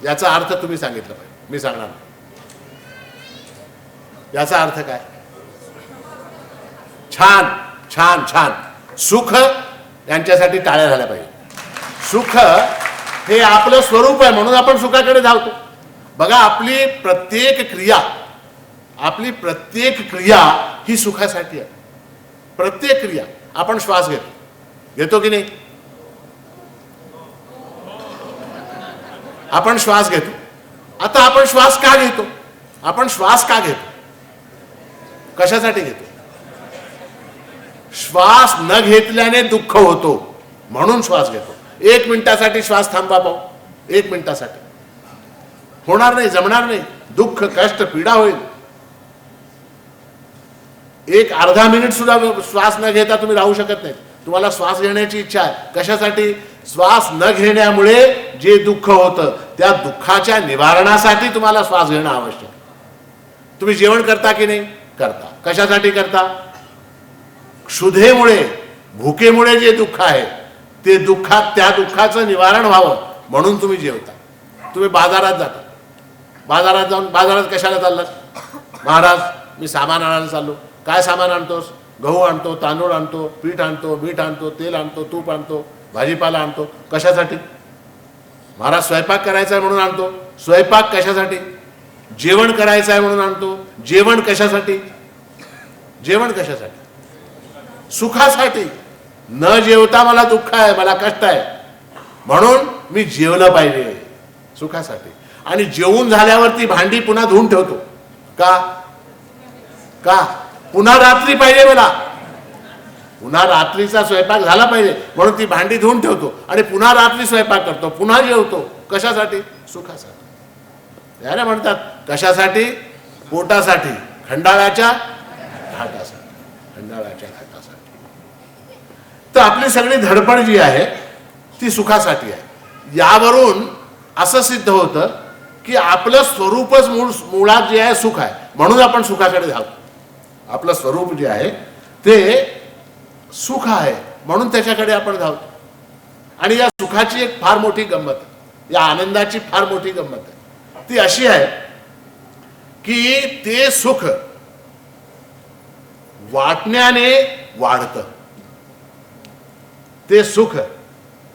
याचा अर्थ तुम्ही सांगितलं पाहिजे, मी सांगणार नाही. याचा अर्थ काय, छान छान छान, सुख, यांच्यासाठी टाळ्या झाल्या पाहिजे. सुख हे आपलं स्वरूप आहे, म्हणून आपण सुखाकडे धावतो. बघा आपली प्रत्येक क्रिया ही सुखासाठी आहे. प्रत्येक क्रिया, आपण श्वास घेतो की नाही, आपण श्वास घेतो. आता आपण श्वास का घेतो, आपण श्वास का घेतो, कशासाठी घेतो, श्वास न घेतल्याने दुःख होतो म्हणून श्वास घेतो. 1 मिनिटासाठी श्वास थांबवा पाहू, 1 मिनिटासाठी होणार नाही, जमणार नाही, दुःख, कष्ट, पीडा होईल. एक अर्धा मिनिट सुद्धा श्वास न घेता तुम्ही राहू शकत नाही. तुम्हाला श्वास घेण्याची इच्छा आहे, कशासाठी, श्वास न घेण्यामुळे जे दुःख होतं त्या दुःखाच्या निवारणासाठी तुम्हाला श्वास घेणं आवश्यक. तुम्ही जेवण करता की नाही, करता, कशासाठी करता, क्षुधेमुळे, भुकेमुळे जे दुःख आहे ते त्या दुःखाचं निवारण व्हावं म्हणून तुम्ही जेवता. तुम्ही बाजारात जाता, बाजारात जाऊन, बाजारात कशाला चाललात, महाराज मी सामान आणायला चाललो, काय सामान आणतोस? गहू आणतो, तांदूळ आणतो, पीठ आणतो, मीठ आणतो, तेल आणतो, तूप आणतो, भाजीपाला आणतो. कशासाठी? महाराज स्वयंपाक करायचा आहे म्हणून आणतो. स्वयंपाक कशासाठी? जेवण करायचं आहे म्हणून आणतो. जेवण कशासाठी? जेवण कशासाठी? सुखासाठी. न जेवता मला दुःख आहे, मला कष्ट आहे, म्हणून मी जेवलं पाहिजे सुखासाठी. आणि जेवून झाल्यावर ती भांडी पुन्हा धुवून ठेवतो. का? का? पुन्हा रात्री पाहिजे मला, पुन्हा रात्रीचा स्वयंपाक झाला पाहिजे म्हणून ती भांडी धुवून ठेवतो आणि पुन्हा रात्री स्वयंपाक करतो, पुन्हा जेवतो. कशासाठी? सुखासाठी. याला म्हणतात कशासाठी? पोटासाठी, खंडाळाच्या घाटासाठी, खंडाळाच्या घाटासाठी. तर आपली सगळी धडपड जी आहे ती सुखासाठी आहे. यावरून असं सिद्ध होतं की आपलं स्वरूपच मुळात जे आहे सुख आहे, म्हणून आपण सुखाकडे धावतो. आपलं स्वरूप जे आहे ते सुख आहे म्हणून त्याच्याकडे आपण धावतो. आणि या सुखाची एक फार मोठी गंमत आहे, या आनंदाची फार मोठी गंमत आहे. ती अशी आहे की ते सुख वाटण्याने वाढतं, ते सुख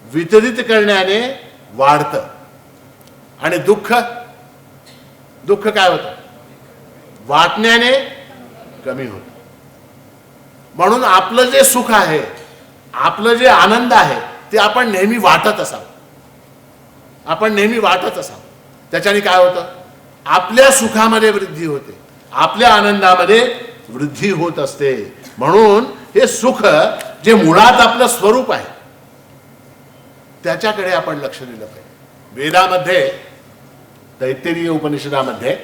वितरित करण्याने वाढतं. आणि दुःख, दुःख काय होतं? वाटण्याने कमी होतं. म्हणून आपलं जे सुख आहे, आपलं जे आनंद आहे ते आपण नेहमी वाटत असावं, आपण नेहमी वाटत असावं. त्याच्याने काय होतं? आपल्या सुखामध्ये वृद्धी होते, आपल्या आनंदामध्ये वृद्धी होत असते. म्हणून हे सुख जे मुळात आपलं स्वरूप आहे त्याच्याकडे आपण लक्ष दिलं पाहिजे. वेदामध्ये, तैत्तिरीय उपनिषदामध्ये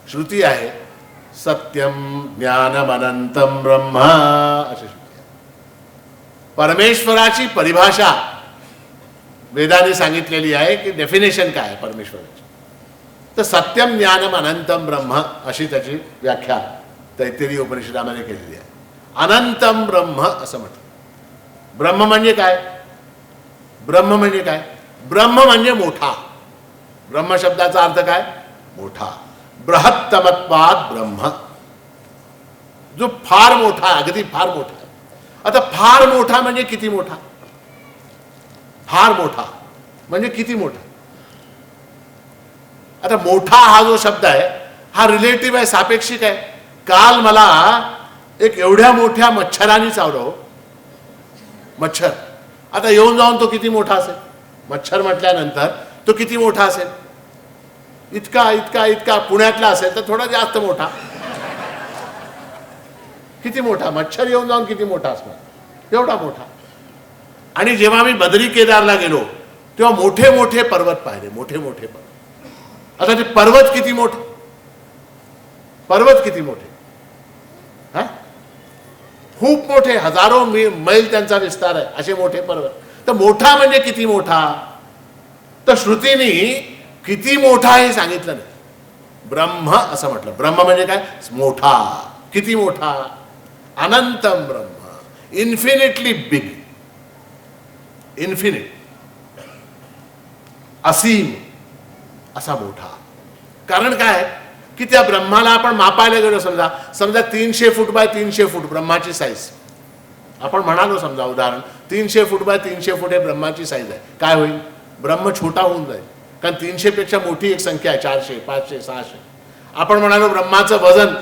श्रुती आहे, सत्यम ज्ञानम अनंतम ब्रह्म अशी श्रुती आहे. परमेश्वराची परिभाषा वेदाने सांगितलेली आहे की डेफिनेशन काय आहे परमेश्वराची. तर सत्यम ज्ञानम अनंतम ब्रह्म अशी त्याची व्याख्या तैत्तिरीय उपनिषदामध्ये केलेली आहे. अनंतम ब्रह्म असं म्हटलं. ब्रह्म म्हणजे काय? ब्रह्म म्हणजे काय? ब्रह्म म्हणजे मोठा. ब्रह्म शब्दाचा अर्थ काय? मोठा. बृहत्तमत्वात् ब्रह्म, जो फार मोठा, अगदी फार मोठा. आता फार मोठा म्हणजे किती मोठा? फार मोठा म्हणजे किती मोठा? आता मोठा हा जो शब्द आहे हा रिलेटिव्ह आहे, सापेक्षिक आहे. काल मला एक एवढ्या मोठ्या मच्छराने चावलं हो, मच्छर. आता येऊन जाऊन तो किती मोठा असेल? मच्छर म्हटल्यानंतर तो किती मोठा असेल? इतका इतका इतका. पुण्यातला असेल तर थोडा जास्त मोठा. किती मोठा? मच्छर येऊन जाऊन किती मोठा असणार? एवढा मोठा. आणि जेव्हा मी बद्री केदारला गेलो तेव्हा मोठे मोठे पर्वत पाहिले, मोठे मोठे पर्वत. आता ते पर्वत किती मोठे? पर्वत किती मोठे? हा, खूप मोठे, हजारो मैल त्यांचा विस्तार आहे, असे मोठे पर्वत. तर मोठा म्हणजे किती मोठा? तर श्रुतीने किती मोठा हे सांगितलं नाही, ब्रह्म असं म्हटलं. ब्रह्म म्हणजे काय? मोठा. किती मोठा? अनंतम ब्रह्म, इन्फिनिटली बिग, इन्फिनिट, असीम असा मोठा. कारण काय की त्या ब्रह्माला आपण मापायला गेलो, समजा समजा 300 फूट बाय 300 फूट ब्रह्माची साईज आपण म्हणालो, समजा उदाहरण 300 फूट बाय 300 फूट हे ब्रह्माची साईज आहे. काय होईल? ब्रह्म छोटा होऊन जाईल. कारण 300 पेक्षा मोठी एक संख्या आहे, 400, 500, 600. आपण म्हणालो ब्रह्माचं वजन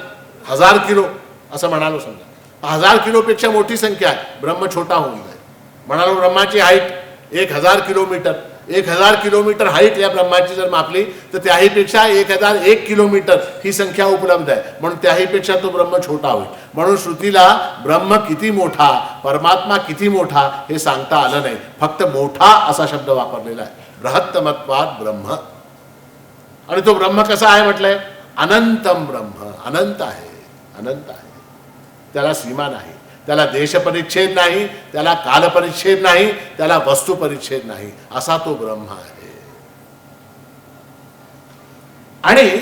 1000 किलो असं म्हणालो, समजा 1000 किलोपेक्षा मोठी संख्या आहे, ब्रह्म छोटा होऊन जाईल. म्हणालो ब्रह्माची हाईट 1000 किलोमीटर, 1000 किलोमीटर हाईट या ब्रह्माची जर मापली तर त्याहीपेक्षा 1001 किलोमीटर ही संख्या उपलब्ध आहे, म्हणून त्याहीपेक्षा तो ब्रह्म छोटा होईल. म्हणून श्रुतीला ब्रह्म किती मोठा, परमात्मा किती मोठा हे सांगता आलं नाही, फक्त मोठा असा शब्द वापरलेला आहे, बृहत्तमत्वात् ब्रह्म. आणि तो ब्रह्म कसा आहे म्हटलंय? अनंतम ब्रह्म, अनंत आहे, अनंत आहे. त्याला सीमा नाही, त्याला देशपरिच्छेद नाही, त्याला कालपरिच्छेद नाही, त्याला वस्तुपरिच्छेद नाही, असा तो ब्रह्म आहे. आणि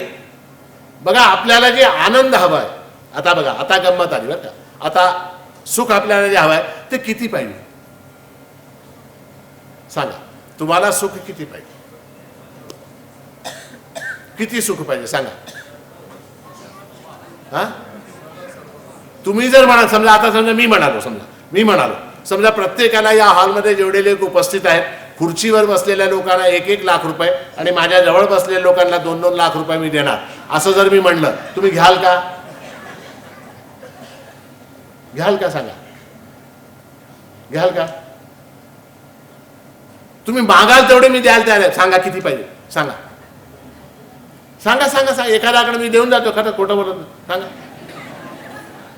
बघा आपल्याला जे आनंद हवाय, आता बघा आता गंमत आली बरं का. आता सुख आपल्याला जे हवंय ते किती पाहिजे सांगा? तुम्हाला सुख किती पाहिजे? किती सुख पाहिजे सांगा? हा, तुम्ही जर म्हणा, समजा आता समजा मी म्हणालो समजा प्रत्येकाला या हॉलमध्ये जेवढे लोक उपस्थित आहेत, खुर्चीवर बसलेल्या लोकांना 1-1 लाख रुपये आणि माझ्या जवळ बसलेल्या लोकांना 2-2 लाख रुपये मी देणार, असं जर मी म्हणलं, तुम्ही घ्याल का? घ्याल का? सांगा, घ्याल का? तुम्ही मागाल तेवढे मी द्याल तयार आहे. सांगा किती पाहिजे? सांगा सांगा सांगा सांगा. एखाद्याकडे मी देऊन जातो, खरं खोटं बोलत नाही. सांगा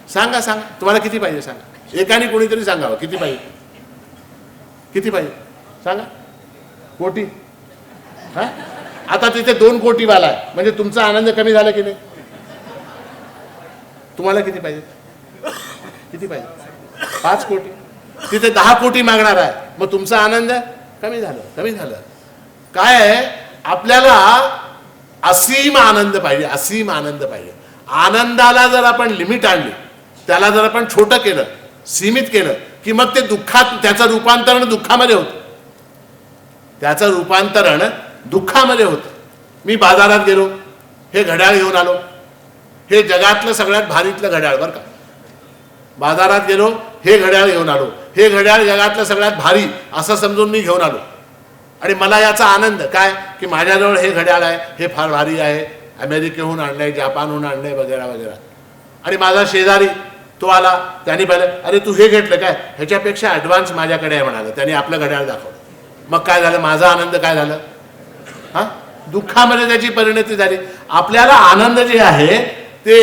सांगा सांगा तुम्हाला किती पाहिजे सांगा. एकाने कोणीतरी सांगावं किती पाहिजे, किती पाहिजे सांगा. कोटी? हा, आता तिथे 2 कोटीवाला आहे, म्हणजे तुमचा आनंद कमी झाला की नाही? तुम्हाला किती पाहिजे? किती पाहिजे? 5 कोटी. तिथे 10 कोटी मागणार आहे, मग तुमचा आनंद कमी झालं. काय आहे, आपल्याला असीम आनंद पाहिजे, असीम आनंद पाहिजे. आनंदाला जर आपण लिमिट आणली, त्याला जर आपण छोटं केलं, सीमित केलं, की मग ते दुःखात, त्याचं रूपांतरण दुःखामध्ये होतं. मी बाजारात गेलो, हे घड्याळ घेऊन आलो, हे जगातलं सगळ्यात भारीतलं घड्याळ बरं का. बाजारात गेलो, हे घड्याळ घेऊन आलो, हे घड्याळ जगातलं सगळ्यात भारी असं समजून मी घेऊन आलो. आणि मला याचा आनंद काय, की माझ्याजवळ हे घड्याळ आहे, हे फार भारी आहे, अमेरिकेहून आणलंय, जापानहून आणलंय वगैरे वगैरे. आणि माझा शेजारी तो आला, त्याने पाहिलं, अरे तू हे घेतलं काय, ह्याच्यापेक्षा ॲडव्हान्स माझ्याकडे आहे म्हणालं. त्याने आपलं घड्याळ दाखवलं. मग काय झालं, माझा आनंद काय झालं? हां, दुःखामध्ये त्याची परिणती झाली. आपल्याला आनंद जे आहे ते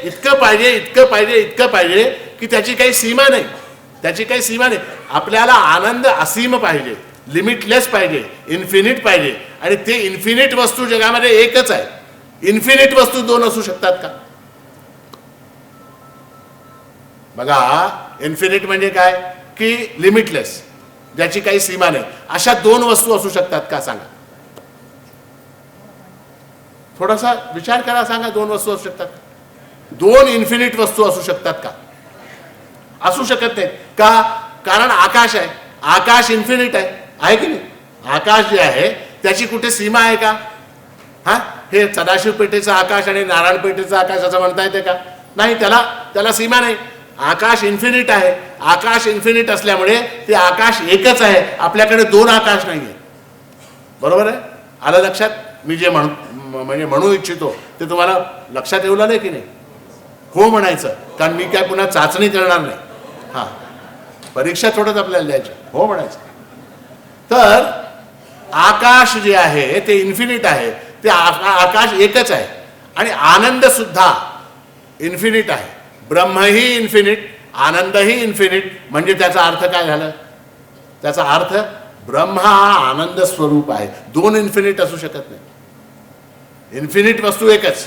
इतकं पाहिजे की त्याची काही सीमा नाही. आपल्याला आनंद असीम पाहिजे, लिमिटलेस पाहिजे, इन्फिनिट पाहिजे. आणि ते इन्फिनिट वस्तू जगामध्ये एकच आहे. इन्फिनिट वस्तू 2 असू शकतात का? बघा, इन्फिनिट म्हणजे काय, की लिमिटलेस, ज्याची काही सीमा नाही. अशा 2 वस्तू असू शकतात का? सांगा, थोडासा विचार करा. सांगा, 2 वस्तू असू शकतात? 2 इन्फिनिट वस्तू असू शकतात का? असू शकत नाहीत का? कारण आकाश आहे, आकाश इन्फिनिट आहे की नाही? आकाश जे आहे त्याची कुठे सीमा आहे का? हा, हे सदाशिव पेठेचं आकाश आणि नारायण पेठेचं आकाश असं म्हणता येते का? नाही, त्याला सीमा नाही. आकाश इन्फिनिट आहे. आकाश इन्फिनिट असल्यामुळे ते आकाश एकच आहे. आपल्याकडे 2 आकाश नाही आहे. बरोबर आहे? आलं लक्षात? मी जे म्हणू इच्छितो ते तुम्हाला लक्षात येऊ लागलं की नाही? हो म्हणायचं, कारण मी काय पुन्हा चाचणी करणार नाही. हां, परीक्षा थोडंच आपल्याला द्यायची. हो म्हणायचं. तर आकाश जे आहे ते इन्फिनिट आहे. ते आकाश एकच आहे. आणि आनंद सुद्धा इन्फिनिट आहे. ब्रह्मही इन्फिनिट, आनंदही इन्फिनिट. म्हणजे त्याचा अर्थ काय झालं? त्याचा अर्थ ब्रह्म हा आनंद स्वरूप आहे. 2 इन्फिनिट असू शकत नाही. इन्फिनिट वस्तू एकच,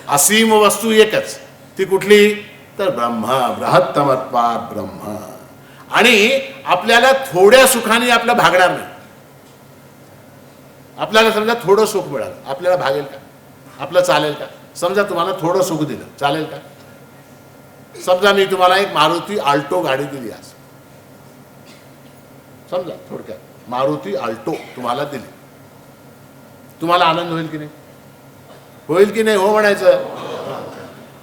असीम वस्तू एकच. ती कुठली? तर ब्रह्म, बृहत्तमत्वात् ब्रह्म. आणि आपल्याला थोड्या सुखाने आपलं भागणार नाही. आपल्याला समजा थोडं सुख मिळालं, आपल्याला भागेल का? आपलं चालेल का? समजा तुम्हाला थोडं सुख दिलं, चालेल का? समजा मी तुम्हाला एक मारुती आल्टो गाडी दिली आज, समजा थोडक्यात मारुती आल्टो तुम्हाला दिली, तुम्हाला आनंद होईल की नाही? होईल की नाही? हो म्हणायचं.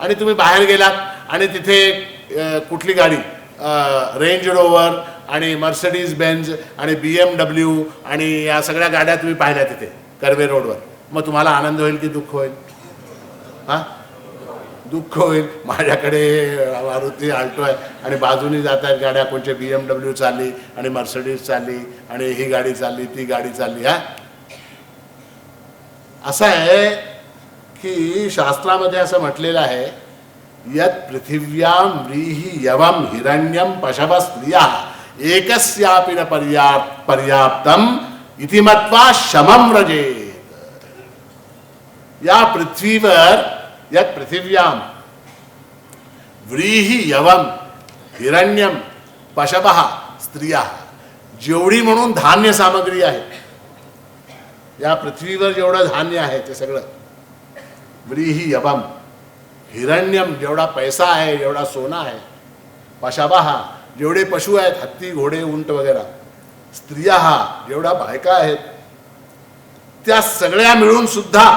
आणि तुम्ही बाहेर गेलात आणि तिथे कुठली गाडी, रेंज रोवर आणि मर्सिडीज बेंज आणि BMW आणि या सगळ्या गाड्या तुम्ही पाहिल्या तिथे कर्वे रोडवर, मग तुम्हाला आनंद होईल की दुःख होईल? हां, दुःख होईल. माझ्याकडे मारुती आल्टो आहे आणि बाजूनी जात आहेत गाड्या, कोणचे BMW चालली आणि मर्सिडीज चालली आणि ही गाडी चालली, ती गाडी चालली. हा, असं आहे की शास्त्रामध्ये असं म्हटलेलं आहे, यत् पृथिव्याम व्रीहि यवम हिरण्यम पशव स्त्रिया एकस्यापि न पर्याप्तम इति मत्वा शमम व्रजेत. या पृथ्वीवर यत् पृथिव्याम व्रीहि यवम हिरण्यम पशव स्त्रिया, जेवढी म्हणून धान्य सामग्री आहे, या पृथ्वीवर जेवढं धान्य आहे ते सगळं, व्रीहि यवम, हिरण्यम जेवढा पैसा आहे, जेवढा सोना आहे, पशवः जेवढे पशु आहेत, हत्ती घोडे उंट वगैरे, स्त्रिया जेवढा बायका आहेत, त्या सगळ्या मिळून सुद्धा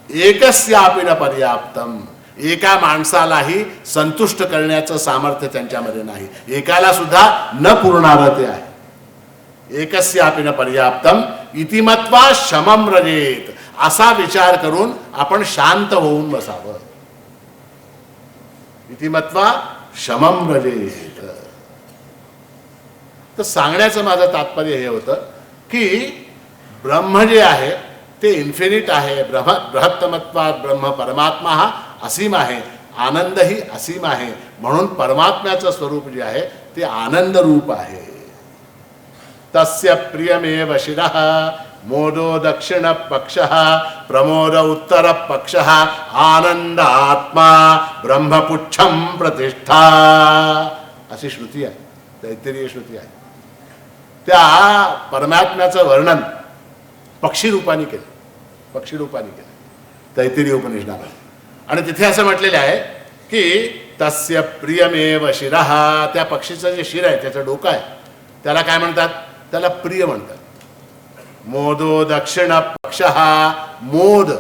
एकस्यापि न पर्याप्तम, एका माणसालाही संतुष्ट करण्याचं सामर्थ्य त्यांच्यामध्ये नाही. एकाला सुद्धा न पुरणारं ते आहे. एकस्यापि न पर्याप्तम इति मत्वा शमम रजेत. असा विचार करून आपण शांत होऊन बसावं. इति मत्वा शमम रजेत. तर सांगण्याचं माझं तात्पर्य हे होतं की ब्रह्म जे आहे ते इन्फिनिट आहे. बृहत्तमत्वात ब्रह्म, परमात्मा हा असीम आहे, आनंदही असीम आहे. म्हणून परमात्म्याचं स्वरूप जे आहे ते आनंद रूप आहे. तस्य प्रियमेव शिरः मोदो दक्षिण पक्षः प्रमोद उत्तर पक्षः आनंदात्मा ब्रह्मपुच्छम प्रतिष्ठा. अशी श्रुती आहे, तैत्तिरीय श्रुती आहे. त्या परमात्म्याचं वर्णन पक्षी रूपाने केलं, पक्षी रूपाने केलं तैत्तिरीय उपनिषदामध्ये. आणि तिथे असं म्हटलेलं आहे की तस्य प्रियमेव शिरः. त्या पक्षीचं जे शिर आहे, त्याचं डोकं आहे, त्याला काय म्हणतात? त्याला प्रिय म्हणतात. मोदो दक्षिण पक्षः. मोद,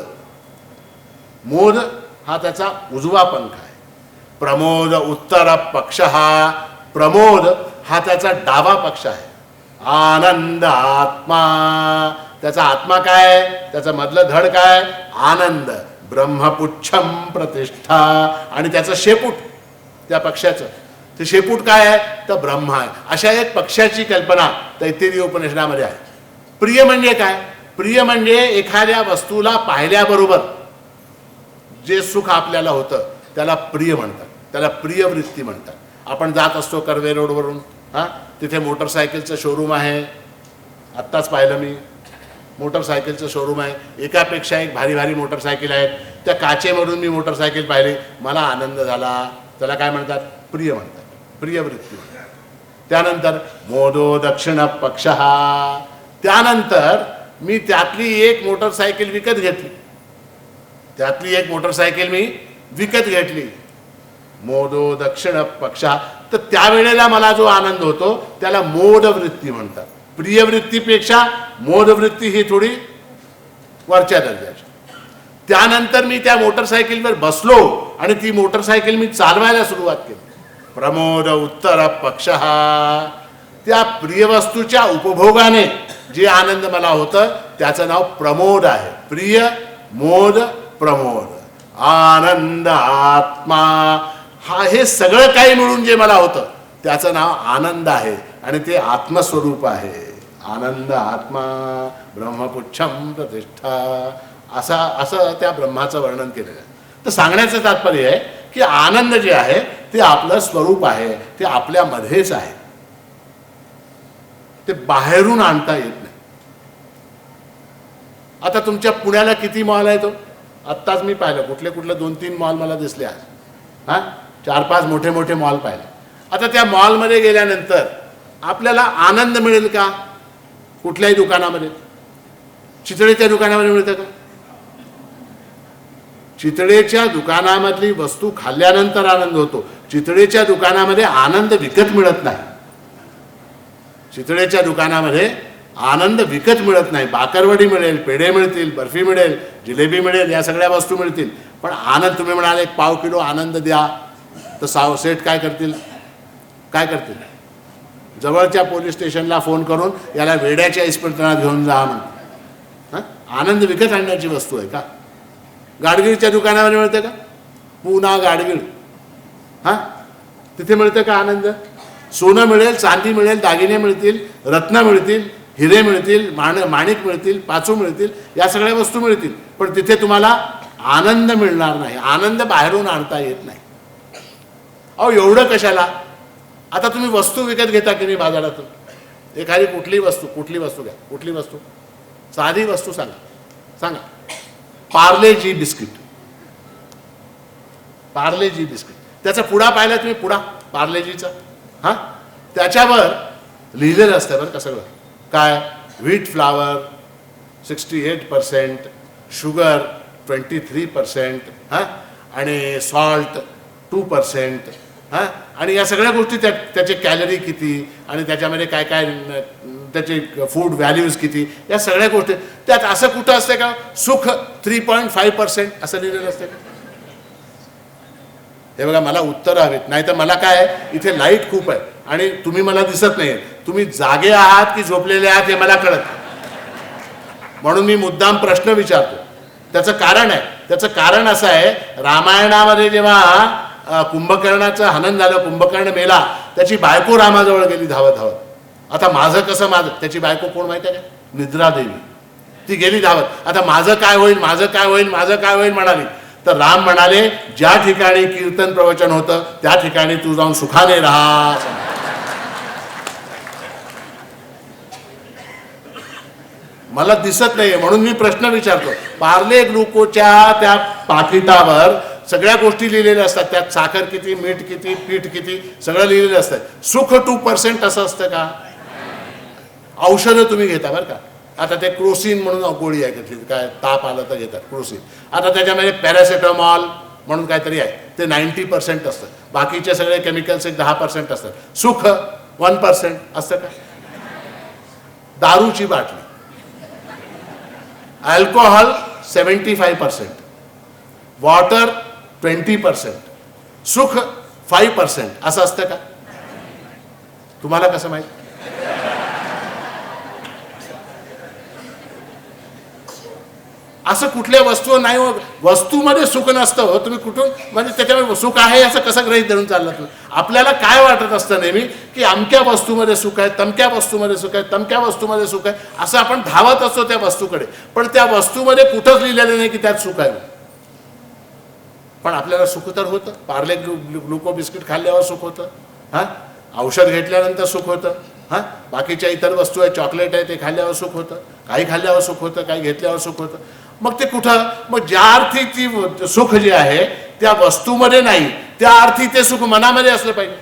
मोद हा त्याचा उजवा पंख आहे. प्रमोद उत्तर पक्षः. प्रमोद हा त्याचा डावा पक्ष आहे. आनंद आत्मा, त्याचा आत्मा काय? त्याचं मधलं धड काय? आनंद. ब्रह्मपुच्छम प्रतिष्ठा. आणि त्याचं शेपूट, त्या पक्षाचं ते शेपूट काय आहे? तर ब्रह्म आहे. अशा एक पक्षाची कल्पना तैत्तिरीय उपनिषदामध्ये आहे. प्रिय म्हणजे काय? प्रिय म्हणजे एखाद्या वस्तूला पाहिल्याबरोबर जे सुख आपल्याला होतं त्याला प्रिय म्हणतात, त्याला प्रिय वृत्ती म्हणतात. आपण जात असतो कर्वे रोडवरून, तिथे मोटरसायकलचं शोरूम आहे. आत्ताच पाहिलं मी, मोटरसायकलचं शोरूम आहे. एकापेक्षा एक भारी भारी मोटरसायकल आहेत. त्या काचेमधून मी मोटरसायकल पाहिली, मला आनंद झाला. त्याला काय म्हणतात? प्रिय म्हणतात, प्रिय वृत्ती म्हणतात. त्यानंतर मोदो दक्षिण पक्षः. त्यानंतर मी त्यातली एक मोटरसायकल विकत घेतली, त्यातली एक मोटरसायकल मी विकत घेतली. मोदो दक्षिण पक्षः. तर त्यावेळेला मला जो आनंद होतो त्याला मोद वृत्ती म्हणतात. प्रिय वृत्तीपेक्षा मोद वृत्ती ही थोडी वरच्या दर्जाची. त्यानंतर मी त्या मोटरसायकलवर बसलो आणि ती मोटरसायकल मी चालवायला सुरुवात केली. प्रमोद उत्तर पक्षः. त्या प्रिय वस्तूच्या उपभोगाने जे आनंद मला होतं त्याचं नाव प्रमोद आहे. प्रिय, मोद, प्रमोद. आनंद आत्मा. हा हे सगळं काही मिळून जे मला होतं त्याचं नाव आनंद आहे आणि ते आत्मस्वरूप आहे. आनंद आत्मा ब्रह्मपुच्छम प्रतिष्ठा. असं त्या ब्रह्माचं वर्णन केलेलं आहे. तर सांगण्याचं तात्पर्य आहे की आनंद जे आहे ते आपलं स्वरूप आहे, ते आपल्यामध्येच आहे, ते बाहेरून आणता येत नाही. आता तुमच्या पुण्याला किती मॉल आहे? तो आत्ताच मी पाहिलं, कुठले 2-3 मॉल मला दिसले आज. 4-5 मोठे मोठे मॉल पाहिले. आता त्या मॉलमध्ये गेल्यानंतर आपल्याला आनंद मिळेल का? कुठल्याही दुकानामध्ये? चितळेच्या दुकानामध्ये मिळतं का? चितळेच्या दुकानामधली वस्तू खाल्ल्यानंतर आनंद होतो. चितळेच्या दुकानामध्ये आनंद विकत मिळत नाही. चितळेच्या दुकानामध्ये आनंद विकत मिळत नाही. बाकरवडी मिळेल, पेढे मिळतील, बर्फी मिळेल, जिलेबी मिळेल, या सगळ्या वस्तू मिळतील. पण आनंद, तुम्ही म्हणाल 1 पाव किलो आनंद द्या, तर सेठ काय करतील? काय करतील? जवळच्या पोलीस स्टेशनला फोन करून याला वेड्याच्या इस्पितळात घेऊन जा म्हणते. आनंद विकत आणण्याची वस्तू आहे का? गाडगिळच्या दुकानावर मिळतं का? पुणा गाडगिळ, तिथे मिळतं का आनंद? सोनं मिळेल, चांदी मिळेल, दागिने मिळतील, रत्न मिळतील, हिरे मिळतील, माणिक मिळतील, पाचू मिळतील, या सगळ्या वस्तू मिळतील. पण तिथे तुम्हाला आनंद मिळणार नाही. आनंद बाहेरून आणता येत नाही. अहो एवढं कशाला? आता तुम्ही वस्तू विकत घेता की नाही बाजारातून? एखादी कुठली वस्तू घ्या. कुठली वस्तू? साधी वस्तू सांगा. Parle G biscuit. Parle G biscuit, त्याचा पुडा पाहिला तुम्ही? पुडा पार्लेजीचा, त्याच्यावर लिहिलेलं असतं बरं का सगळं. काय? व्हीट फ्लावर 68%, शुगर 23%, आणि सॉल्ट 2%, आणि या सगळ्या गोष्टी त्याचे कॅलरी किती आणि त्याच्यामध्ये काय काय त्याचे फूड व्हॅल्यूज किती, या सगळ्या गोष्टी. त्यात असं कुठं असते का सुख 3.5% असं लिहिलेलं असते का? हे बघा, मला उत्तर हवीत, नाही तर मला काय आहे, इथे लाईट खूप आहे आणि तुम्ही मला दिसत नाही, तुम्ही जागे आहात की झोपलेले आहात हे मला कळत नाही. म्हणून मी मुद्दाम प्रश्न विचारतो. त्याचं कारण आहे, त्याचं कारण असं आहे, रामायणामध्ये जेव्हा कुंभकर्णाचं हनन झालं, कुंभकर्ण मेला, त्याची बायको रामाजवळ गेली धावत धावत. आता माझं कसं, माझं, त्याची बायको कोण माहिती आहे का? निद्रादेवी. ती गेली धावत, आता माझं काय होईल, माझं काय होईल, माझं काय होईल म्हणाली. तर राम म्हणाले, ज्या ठिकाणी कीर्तन प्रवचन होतं त्या ठिकाणी तू जाऊन सुखाने राहा. मला दिसत नाहीये म्हणून मी प्रश्न विचारतो. पार्ले ग्लुकोजच्या त्या पाकिटावर सगळ्या गोष्टी लिहिलेल्या असतात, त्यात साखर किती, मीठ किती, पीठ किती, सगळं लिहिलेलं असतं. सुख 2% असं असतं का? औषधं तुम्ही घेता बरं का, आता ते क्रोसिन म्हणून गोळी आहे घेतली, काय ताप आला तर घेतात क्रोसिन. आता त्याच्यामध्ये पॅरासिटामॉल म्हणून काहीतरी आहे, ते 90% असतं, बाकीचे सगळे केमिकल्स एक 10% असतात. सुख 1% असतं का? दारूची बाटली, अल्कोहोल 75%, वॉटर 20%, सुख 5%, असं असतं का? तुम्हाला कसं माहित? असं कुठल्या वस्तू नाही, वस्तूमध्ये सुख नसतं हो. तुम्ही कुठून, म्हणजे त्याच्यामध्ये सुख आहे असं कसं गृहीत धरून चालला तुम्ही? आपल्याला काय वाटत असतं नेहमी की अमक्या वस्तूमध्ये सुख आहे, तमक्या वस्तूमध्ये सुख आहे, तमक्या वस्तूमध्ये सुख आहे, असं आपण धावत असतो त्या वस्तूकडे. पण त्या वस्तूमध्ये कुठंच लिहिलेलं नाही की त्यात सुख आहे. पण आपल्याला सुख तर होतं. पार्ले ग्लुको बिस्किट खाल्ल्यावर सुख होतं, हां, औषध घेतल्यानंतर सुख होतं, हां, बाकीच्या इतर वस्तू आहे, चॉकलेट आहे, ते खाल्ल्यावर सुख होतं, काही खाल्ल्यावर सुख होतं, काही घेतल्यावर सुख होतं. मग ते कुठं, मग ज्या अर्थी ती सुख जे आहे त्या वस्तूमध्ये नाही, त्या अर्थी ते सुख मनामध्ये असलं पाहिजे.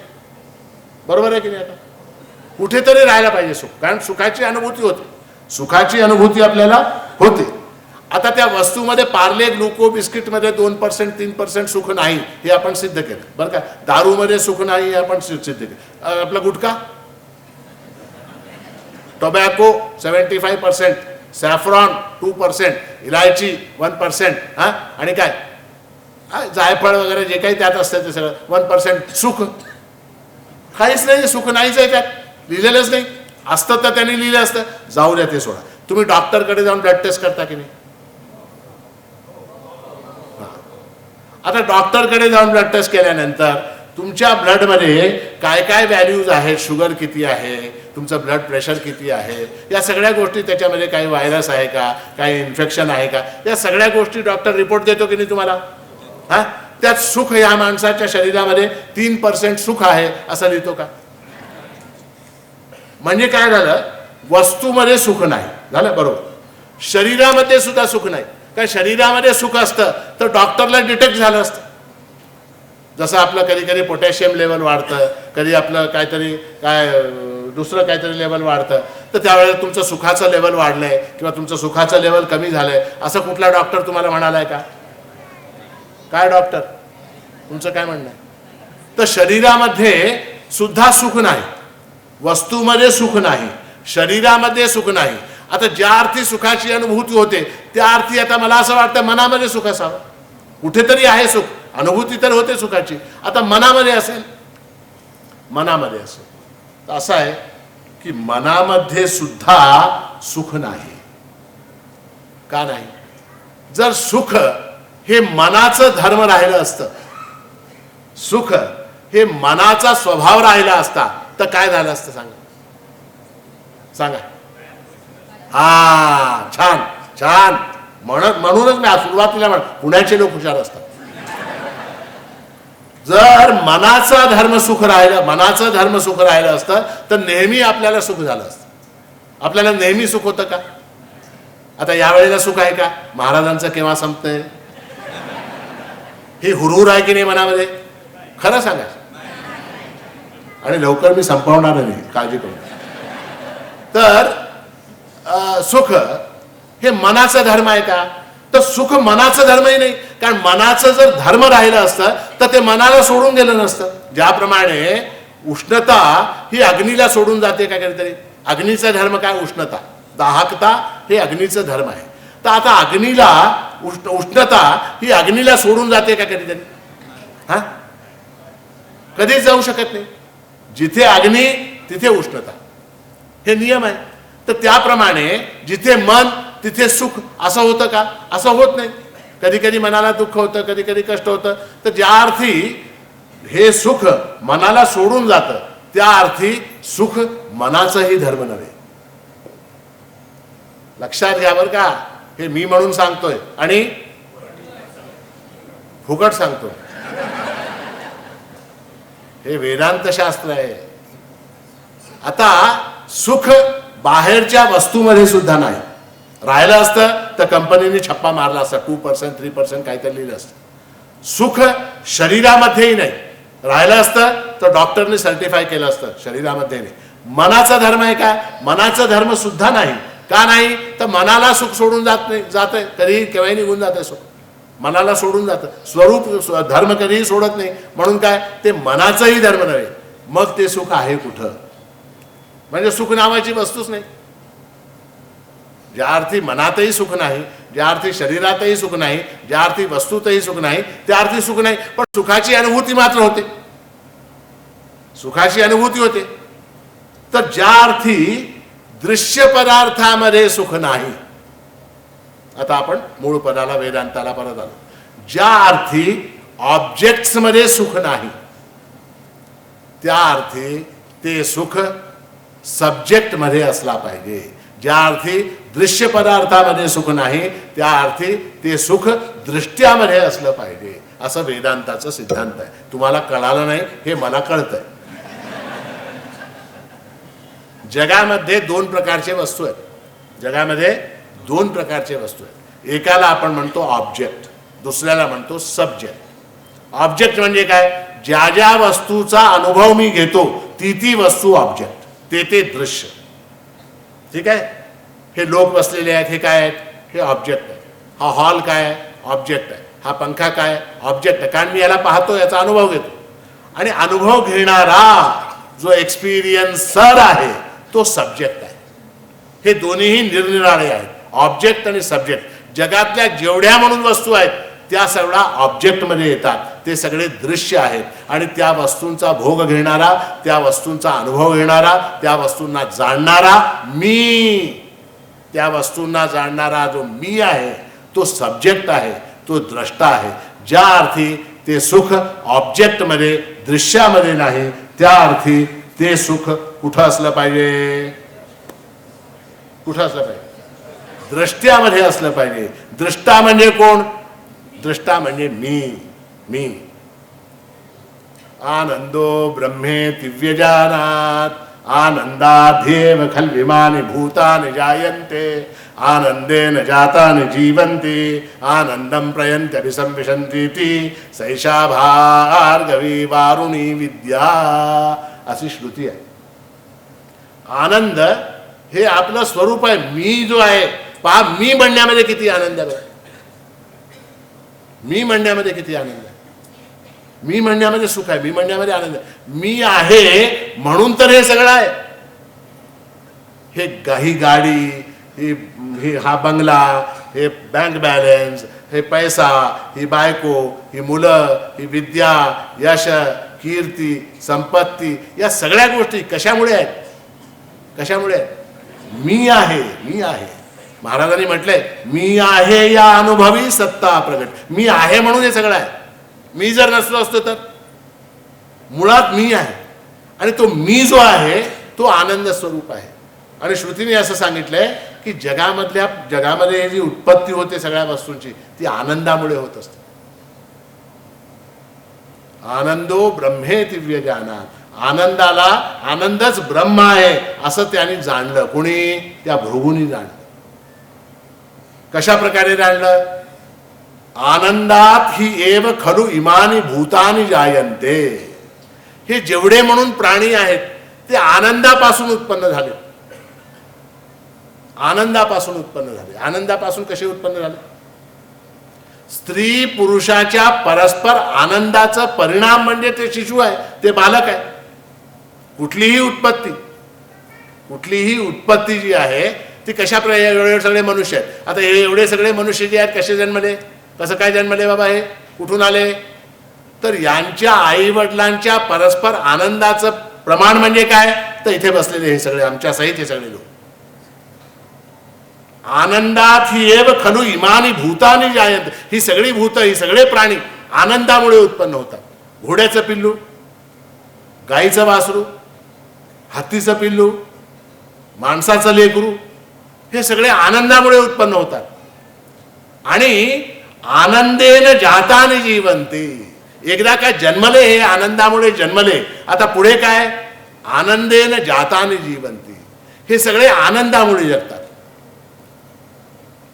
बरोबर आहे की नाही? आता कुठेतरी राहायला पाहिजे सुख, कारण सुखाची अनुभूती होते, सुखाची अनुभूती आपल्याला होते. आता त्या वस्तूमध्ये पार्ले ग्लुको बिस्किटमध्ये 2% 3% सुख नाही हे आपण सिद्ध केलं बरं का. दारूमध्ये सुख नाही हे आपण सिद्ध केलं. आपला गुटखा, टोबॅको 75%, सॅफ्रॉन 2%, इलायची 1%, हां, आणि काय जायफळ वगैरे जे काही त्यात असतं ते सगळं 1%. सुख काहीच नाही, सुख नाहीच आहे, त्यात लिहिलेलंच नाही. असतं तर त्यांनी लिहिलं असतं. जाऊ द्या, ते सोडा. तुम्ही डॉक्टरकडे जाऊन ब्लड टेस्ट करता की नाही? आता डॉक्टरकडे जाऊन ब्लड टेस्ट केल्यानंतर तुमच्या ब्लडमध्ये काय काय व्हॅल्यूज आहेत, शुगर किती आहे, तुमचं ब्लड प्रेशर किती आहे, या सगळ्या गोष्टी, त्याच्यामध्ये काही व्हायरस आहे का, काही इन्फेक्शन आहे का, या सगळ्या गोष्टी डॉक्टर रिपोर्ट देतो की नाही तुम्हाला? हां, त्यात सुख या माणसाच्या शरीरामध्ये 3% सुख आहे असं लिहितो का? म्हणजे काय झालं, वस्तूमध्ये सुख नाही झालं, बरोबर. शरीरामध्ये सुद्धा सुख नाही. काय शरीरामध्ये सुख असतं तर डॉक्टरला डिटेक्ट झालं असतं. जसं आपलं कधी कधी पोटॅशियम लेवल वाढतं, कधी आपलं काहीतरी दुसरं काहीतरी लेवल वाढतं, तर त्यावेळेला तुमचं सुखाचं लेवल वाढलंय किंवा तुमचं सुखाचं लेवल कमी झालंय असं कुठला डॉक्टर तुम्हाला म्हणालाय का? काय डॉक्टर, तुमचं काय म्हणणं आहे? तर शरीरामध्ये सुद्धा सुख नाही, वस्तूमध्ये सुख नाही, शरीरामध्ये सुख नाही. आता ज्या अर्थी सुखाची अनुभूती होते त्या अर्थी आता मला असं वाटतं मनामध्ये सुख असावं. कुठेतरी आहे सुख, अनुभूती तर होते सुखाची. आता मनामध्ये असेल, मनामध्ये असेल तर असं आहे की मनामध्ये सुद्धा सुख नाही. का नाही? जर सुख हे मनाचं धर्म राहिलं असतं, सुख हे मनाचा स्वभाव राहिला असता तर काय झालं असतं सांगा? सांगा. हा, छान छान. म्हणूनच मी सुरुवातीला पुण्याचे लोक हुशार असतात. जर मनाचा धर्म सुख राहिलं, मनाचं धर्म सुख राहिलं असतं तर नेहमी आपल्याला सुख झालं असतं. आपल्याला नेहमी सुख होतं का? आता यावेळेला सुख आहे का? महाराजांचं केव्हा संपतंय? ही हुरहुर आहे की नाही मनामध्ये? खरं सांगा. आणि लवकर मी संपवणार नाही, काळजी करू. तर सुख हे मनाचा धर्म आहे का? तर सुख मनाचं धर्मही नाही. कारण मनाचं जर धर्म राहिलं असतं तर ते मनाला सोडून गेलं नसतं. ज्याप्रमाणे उष्णता ही अग्नीला सोडून जाते का कधीतरी? अग्नीचा धर्म काय? उष्णता, दाहकता हे अग्नीचं धर्म आहे. तर आता अग्नीला उष्णता ही अग्नीला सोडून जाते का कधीतरी? हां, कधीच जाऊ शकत नाही. जिथे अग्नी तिथे उष्णता, हे नियम आहे. तर त्याप्रमाणे जिथे मन तिथे सुख असं होतं का? असं होत नाही. कधी कधी मनाला दुःख होतं, कधी कधी कष्ट होतं. तर ज्या अर्थी हे सुख मनाला सोडून जातं, त्या अर्थी सुख मनाचाही धर्म नव्हे. लक्षात घ्या बरं का. हे मी म्हणून सांगतोय आणि फुकट सांगतोय. हे वेदांत शास्त्र आहे. आता सुख बाहेरच्या वस्तूमध्ये सुद्धा नाही. राहिलं असतं तर कंपनीने छप्पा मारला असता, 2% 3% काहीतरी लिहिलं असतं. सुख शरीरामध्येही नाही. राहिलं असतं तर डॉक्टरने सर्टिफाय केलं असतं, शरीरामध्ये नाही. मनाचा धर्म आहे काय? मनाचा धर्म सुद्धा नाही. का नाही? तर मनाला सुख सोडून जात नाही, जात आहे कधीही, केव्हाही निघून जाते सुख. मनाला सोडून जातं. स्वरूप धर्म कधीही सोडत नाही. म्हणून काय? ते मनाचाही धर्म नव्हे. मग ते सुख आहे कुठं? म्हणजे सुख नावाची वस्तूच नाही. ज्या अर्थी मनातही सुख नाही, ज्या अर्थी शरीरातही सुख नाही, ज्या अर्थी वस्तूतही सुख नाही, त्या अर्थी सुख नाही. पण सुखाची अनुभूती मात्र होते. सुखाची अनुभूती होते. तर ज्या अर्थी दृश्य पदार्थामध्ये सुख नाही, आता आपण मूळ पदाला वेदांताला परत आलो. ज्या अर्थी ऑब्जेक्ट्स मध्ये सुख नाही, त्या अर्थी ते सुख सब्जेक्ट मध्ये असला पाहिजे. ज्या अर्थी दृश्य पदार्थामध्ये सुख नाही, त्या अर्थी ते सुख दृष्ट्यामध्ये असलं पाहिजे. असं वेदांताचं सिद्धांत आहे. तुम्हाला कळालं नाही हे मला कळतंय. जगामध्ये दोन प्रकारचे वस्तू आहेत. जगामध्ये दोन प्रकारचे वस्तू आहेत. एकाला आपण म्हणतो ऑब्जेक्ट, दुसऱ्याला म्हणतो सब्जेक्ट. ऑब्जेक्ट म्हणजे काय? ज्या ज्या वस्तूचा अनुभव मी घेतो ती वस्तू ऑब्जेक्ट, ते दृश्य. ठीक आहे. हे लोक बसलेले आहेत, हे काय आहेत? हे ऑब्जेक्ट आहे. हा हॉल काय आहे? ऑब्जेक्ट आहे. हा पंखा काय? ऑब्जेक्ट आहे. कारण मी याला पाहतो, याचा अनुभव घेतो. आणि अनुभव घेणारा जो एक्सपिरियन्सर आहे तो सब्जेक्ट आहे. हे दोन्हीही निरनिराळे आहेत, ऑब्जेक्ट आणि सब्जेक्ट. जगातल्या जेवढ्या म्हणून वस्तू आहेत त्या सगळ्या ऑब्जेक्टमध्ये येतात. ते सगळे दृश्य आहेत. आणि त्या वस्तूंचा भोग घेणारा, त्या वस्तूंचा अनुभव घेणारा, त्या वस्तूंना जाणणारा मी, त्या वस्तूंना जाणणारा जो मी आहे तो सब्जेक्ट आहे, तो द्रष्टा आहे. ज्या अर्थी ते सुख ऑब्जेक्टमध्ये दृश्यामध्ये नाही, त्या अर्थी ते सुख कुठं असलं पाहिजे? कुठं असलं पाहिजे? दृष्ट्यामध्ये असलं पाहिजे. दृष्टा म्हणजे कोण? दृष्टा म्हणजे मी. आनंदो ब्रह्मे दिव्यजानात आनंदाध्येव खल्विमानि भूतानि जायन्ते आनंदेन जातानि जीवन्ति आनंदं प्रयन्ति अभिसंविशन्तीति सैषा भार्गवी वारुणी विद्या, अशी श्रुती आहे. आनंद हे आपलं स्वरूप आहे. मी जो आहे पहा, मी म्हणण्यामध्ये किती आनंद आहे. मी म्हणण्यामध्ये किती आनंद आहे. मी म्हणण्यामध्ये सुख आहे, मी म्हणण्यामध्ये आनंद आहे. मी आहे म्हणून तर हे सगळं आहे. ही गाडी, ही हा बंगला, हे बँक बॅलन्स, हे पैसा, ही बायको, ही मुलं, ही विद्या, यश, कीर्ती, संपत्ती, या सगळ्या गोष्टी कशामुळे आहेत? कशामुळे आहेत? मी आहे. मी आहे. महाराजांनी म्हटलंय मी आहे या अनुभवी सत्ता प्रगट. मी आहे म्हणून हे सगळं आहे. मी जर नसलो असतो तर मुळात मी आहे. आणि तो मी जो आहे तो आनंद स्वरूप आहे. आणि श्रुतीने असं सांगितलंय की जगामध्ये जी उत्पत्ती होते सगळ्या वस्तूंची ती आनंदामुळे होत असते. आनंदो ब्रह्मे दिव्यजानात, आनंदाला आनंदच ब्रह्म आहे असं त्यांनी जाणलं. कोणी? त्या भृगूंनी जाणलं. कशा प्रकारे जाणलं? आनंदात ही एव खलु इमानी भूतानी जायन्ते. हे जेवढे म्हणून प्राणी आहेत ते आनंदापासून उत्पन्न झाले. आनंदापासून उत्पन्न झाले. आनंदापासून कसे उत्पन्न झाले? स्त्री पुरुषाच्या परस्पर आनंदाचा परिणाम म्हणजे ते शिशु आहे, ते बालक आहे. कुठलीही उत्पत्ती जी आहे ती कशा एवढे सगळे मनुष्य आहेत. आता हे एवढे सगळे मनुष्य जे आहेत कसे जन्मले? कसं काय जन्मले बाबा? हे कुठून आले? तर यांच्या आई वडिलांच्या परस्पर आनंदाचं प्रमाण म्हणजे काय? तर इथे बसलेले हे सगळे आमच्या सहित हे सगळे लोक आनंदात ही एव खलु इमानी भूतानी जायंत. ही सगळी भूत, ही सगळे प्राणी आनंदामुळे उत्पन्न होतात. घोड्याचं पिल्लू, गाईचं वासरू, हत्तीचं पिल्लू, माणसाचं लेकरू, हे सगळे आनंदामुळे उत्पन्न होतात. आणि आनंदेन जाताने जीवंते. एकदा काय जन्मले, हे आनंदामुळे जन्मले. आता पुढे काय? आनंदेन जाताने जीवंते. हे सगळे आनंदामुळे जगतात.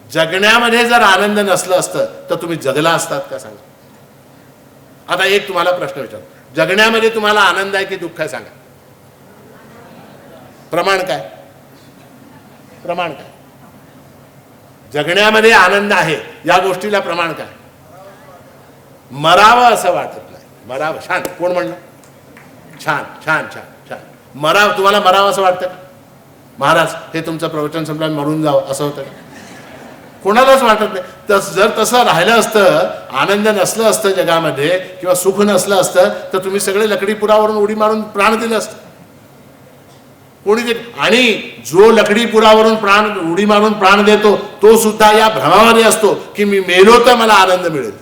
जगण्यामध्ये जर आनंद नसलं असतं तर तुम्ही जगला असतात का सांगा? आता एक तुम्हाला प्रश्न विचारतो, जगण्यामध्ये तुम्हाला आनंद आहे की दुःख आहे सांगा? प्रमाण काय? प्रमाण काय? जगण्यामध्ये आनंद आहे या गोष्टीला प्रमाण काय? मरावं असं वाटत नाही. मरावं. छान. कोण म्हणलं? छान छान छान छान. तुम्हाला मरावं असं वाटतं का? महाराज हे तुमचं प्रवचन संपल्यावर मरून जावं असं होतं का? कोणालाच वाटत नाही. जर तसं राहिलं असतं, आनंद नसलं असतं जगामध्ये किंवा सुख नसलं असतं तर तुम्ही सगळे लकडीपुरावरून उडी मारून प्राण दिलं असतं. कोणी आणि जो लकडीपुरावरून उडी मारून प्राण देतो तो सुद्धा या भ्रमामध्ये असतो की मी मेलो तर मला आनंद मिळेल.